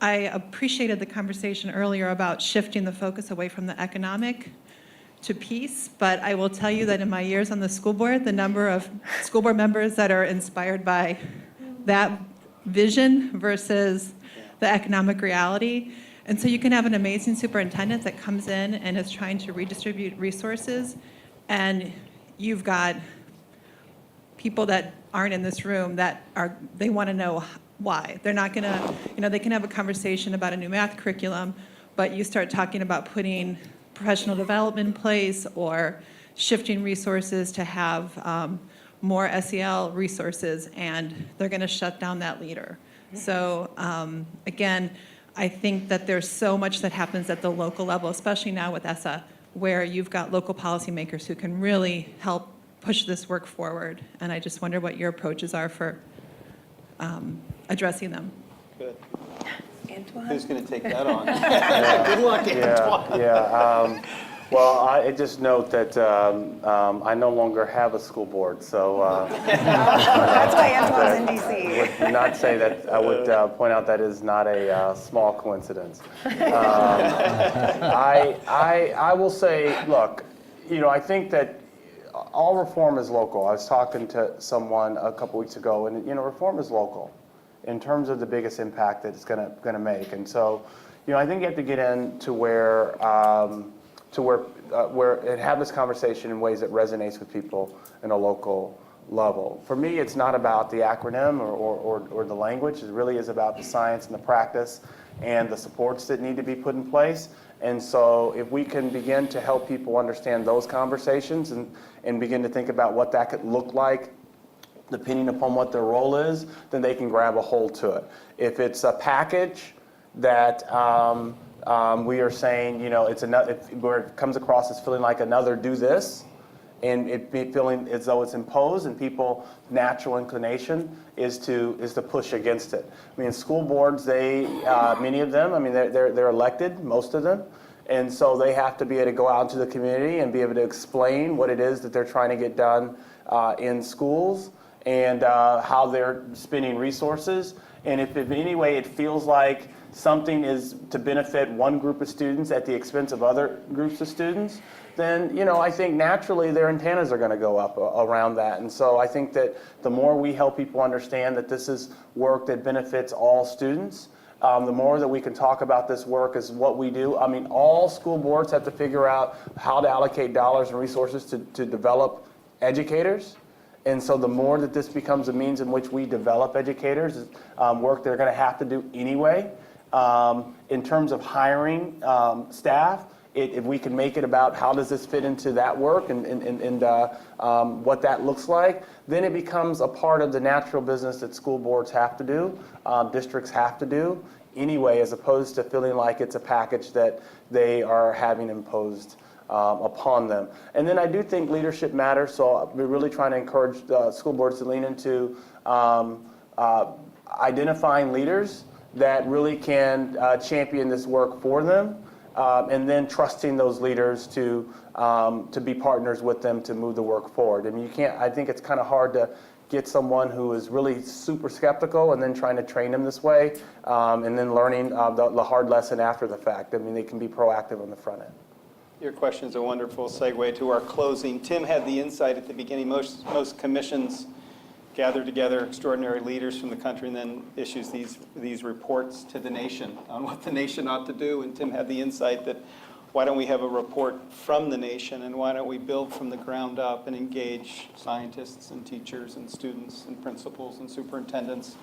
I appreciated the conversation earlier about shifting the focus away from the economic to peace, but I will tell you that in my years on the school board, the number of school board members that are inspired by that vision versus the economic reality. And so you can have an amazing superintendent that comes in and is trying to redistribute resources, and you've got people that aren't in this room that they want to know why. They're not gonna, they can have a conversation about a new math curriculum, but you start talking about putting professional development in place or shifting resources to have more SEL resources, and they're gonna shut down that leader. So again, I think that there's so much that happens at the local level, especially now with ESSA, where you've got local policymakers who can really help push this work forward. And I just wonder what your approaches are for addressing them. Good. Antoine? Who's going to take that on? Good luck, Antoine. Well, I just note that I no longer have a school board, so that's why Antoine's in DC. would not say that. I would point out that is not a small coincidence. I will say, look, I think that all reform is local. I was talking to someone a couple weeks ago, and reform is local in terms of the biggest impact that it's going to make. And so, I think you have to get into where and have this conversation in ways that resonates with people in a local level. For me, it's not about the acronym or the language. It really is about the science and the practice and the supports that need to be put in place. And so if we can begin to help people understand those conversations and begin to think about what that could look like, depending upon what their role is, then they can grab a hold to it. If it's a package that we are saying, where it comes across as feeling like another do this, and it feeling as though it's imposed, and people's natural inclination is to push against it. I mean, school boards, many of them, I mean, they're elected, most of them, and so they have to be able to go out into the community and be able to explain what it is that they're trying to get done in schools and how they're spending resources. And if in any way it feels like something is to benefit one group of students at the expense of other groups of students, then I think naturally their antennas are going to go up around that. And so I think that the more we help people understand that this is work that benefits all students, the more that we can talk about this work as what we do. I mean, all school boards have to figure out how to allocate dollars and resources to develop educators. And so the more that this becomes a means in which we develop educators, work they're going to have to do anyway. In terms of hiring staff, if we can make it about how does this fit into that work and what that looks like, then it becomes a part of the natural business that school boards have to do, districts have to do anyway, as opposed to feeling like it's a package that they are having imposed upon them. And then I do think leadership matters, so we're really trying to encourage school boards to lean into identifying leaders that really can champion this work for them, and then trusting those leaders to be partners with them to move the work forward. I mean, I think it's kind of hard to get someone who is really super skeptical and then trying to train them this way, and then learning the hard lesson after the fact. I mean, they can be proactive on the front end. Your question is a wonderful segue to our closing. Tim had the insight at the beginning. Most commissions gather together extraordinary leaders from the country and then issues these reports to the nation on what the nation ought to do. And Tim had the insight that why don't we have a report from the nation, and why don't we build from the ground up and engage scientists and teachers and students and principals and superintendents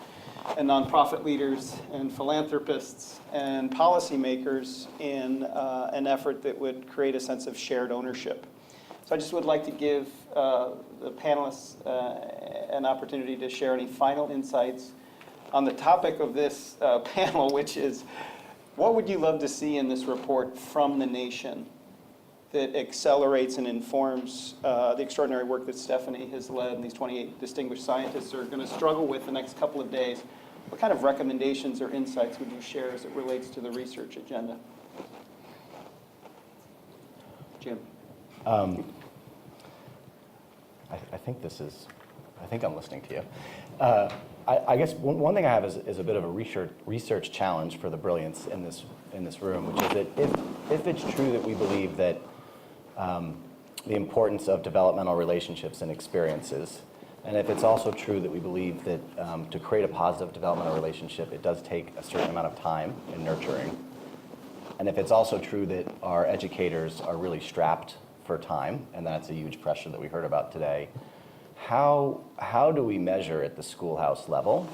and nonprofit leaders and philanthropists and policymakers in an effort that would create a sense of shared ownership. So I just would like to give the panelists an opportunity to share any final insights on the topic of this panel, which is, what would you love to see in this report from the nation that accelerates and informs the extraordinary work that Stephanie has led and these 28 distinguished scientists are going to struggle with the next couple of days? What kind of recommendations or insights would you share as it relates to the research agenda? Jim. I think I'm listening to you. I guess one thing I have is a bit of a research challenge for the brilliance in this room, which is that if it's true that we believe that the importance of developmental relationships and experiences, and if it's also true that we believe that to create a positive developmental relationship, it does take a certain amount of time and nurturing, and if it's also true that our educators are really strapped for time, and that's a huge pressure that we heard about today, how do we measure at the schoolhouse level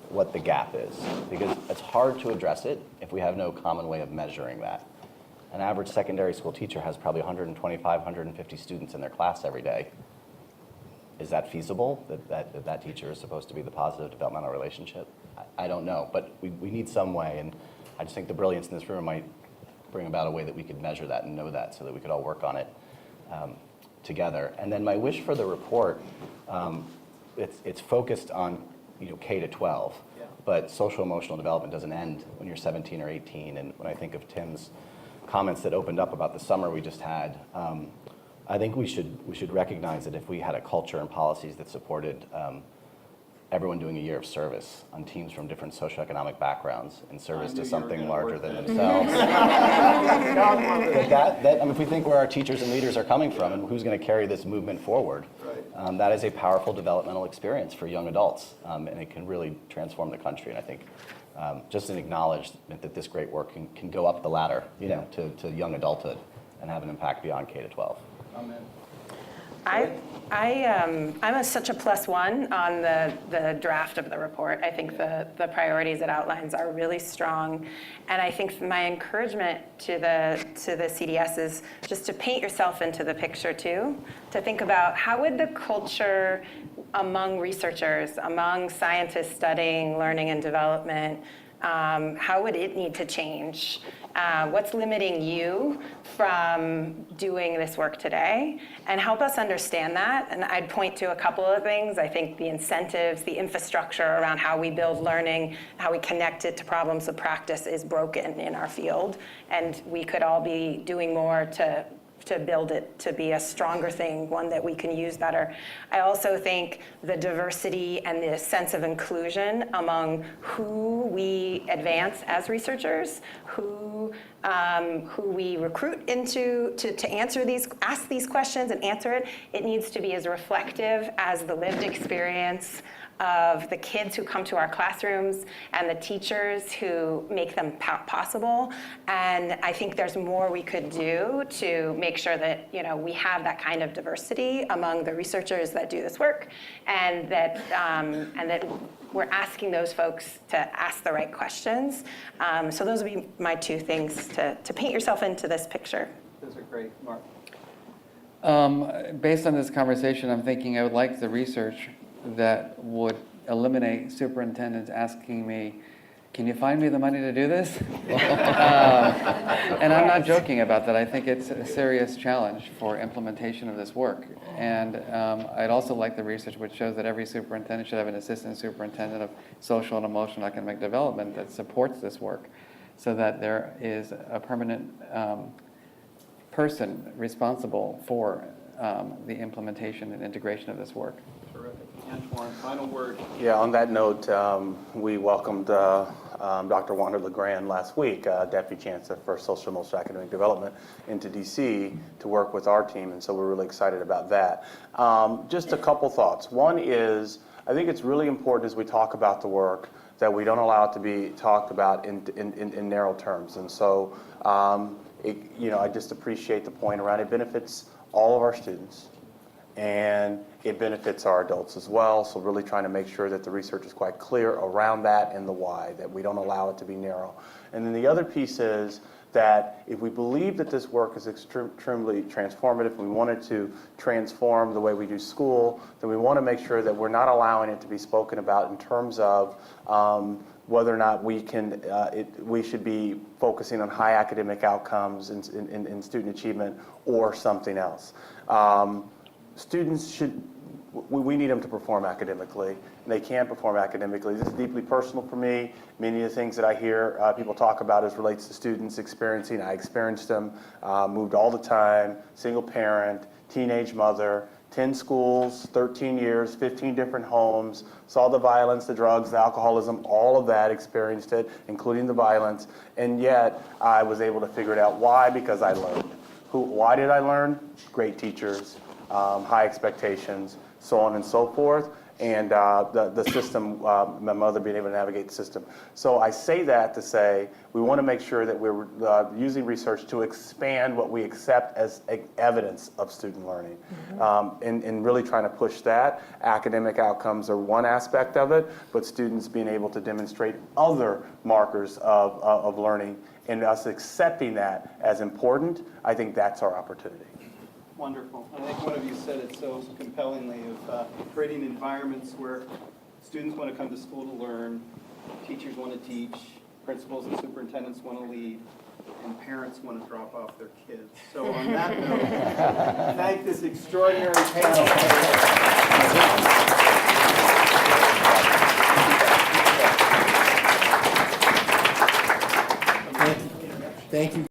what the gap is? Because it's hard to address it if we have no common way of measuring that. An average secondary school teacher has probably 125, 150 students in their class every day. Is that feasible, that teacher is supposed to be the positive developmental relationship? I don't know, but we need some way, and I just think the brilliance in this room might bring about a way that we could measure that and know that so that we could all work on it together. And then my wish for the report, it's focused on K to 12, but social emotional development doesn't end when you're 17 or 18. And when I think of Tim's comments that opened up about the summer we just had, I think we should recognize that if we had a culture and policies that supported everyone doing a year of service on teams from different socioeconomic backgrounds in service to something larger than themselves. If we think where our teachers and leaders are coming from and who's going to carry this movement forward, that is a powerful developmental experience for young adults, and it can really transform the country. And I think just an acknowledgement that this great work can go up the ladder, to young adulthood and have an impact beyond K to 12. Amen. I'm such a +1 on the draft of the report. I think the priorities it outlines are really strong, and I think my encouragement to the CDS is just to paint yourself into the picture too, to think about how would the culture among researchers, among scientists studying learning and development, How would it need to change? What's limiting you from doing this work today? And help us understand that. And I'd point to a couple of things. I think the incentives, the infrastructure around how we build learning, how we connect it to problems of practice is broken in our field. And we could all be doing more to build it to be a stronger thing, one that we can use better. I also think the diversity and the sense of inclusion among who we advance as researchers, who we recruit into to ask these questions and answer it, it needs to be as reflective as the lived experience of the kids who come to our classrooms and the teachers who make them possible. And I think there's more we could do to make sure that we have that kind of diversity among the researchers that do this work, and that we're asking those folks to ask the right questions. So those would be my two things to paint yourself into this picture. Those are great, Mark. Based on this conversation, I'm thinking I would like the research that would eliminate superintendents asking me, can you find me the money to do this? And I'm not joking about that. I think it's a serious challenge for implementation of this work. And I'd also like the research which shows that every superintendent should have an assistant superintendent of social and emotional academic development that supports this work, so that there is a permanent person responsible for the implementation and integration of this work. Terrific. Antoine, final word. Yeah, on that note, we welcomed Dr. Wanda LeGrand last week, Deputy Chancellor for Social and Emotional Academic Development, into DC to work with our team, and so we're really excited about that. Just a couple thoughts. One is, I think it's really important as we talk about the work that we don't allow it to be talked about in narrow terms. And so, I just appreciate the point around it benefits all of our students, and it benefits our adults as well. So really trying to make sure that the research is quite clear around that and the why, that we don't allow it to be narrow. And then the other piece is that if we believe that this work is extremely transformative, we wanted to transform the way we do school, then we want to make sure that we're not allowing it to be spoken about in terms of whether or not we can, we should be focusing on high academic outcomes in student achievement or something else. Students should, we need them to perform academically, and they can perform academically. This is deeply personal for me. Many of the things that I hear people talk about as relates to students experiencing, I experienced them, moved all the time, single parent, teenage mother, 10 schools, 13 years, 15 different homes, saw the violence, the drugs, the alcoholism, all of that, experienced it, including the violence, and yet I was able to figure it out. Why? Because I learned. Why did I learn? Great teachers, high expectations, so on and so forth, and the system, my mother being able to navigate the system. So I say that to say we want to make sure that we're using research to expand what we accept as evidence of student learning, and really trying to push that. Academic outcomes are one aspect of it, but students being able to demonstrate other markers of learning, and us accepting that as important, I think that's our opportunity. Wonderful. I think one of you said it so compellingly of creating environments where students want to come to school to learn, teachers want to teach, principals and superintendents want to lead, and parents want to drop off their kids. So on that note, thank this extraordinary panel. Thank you.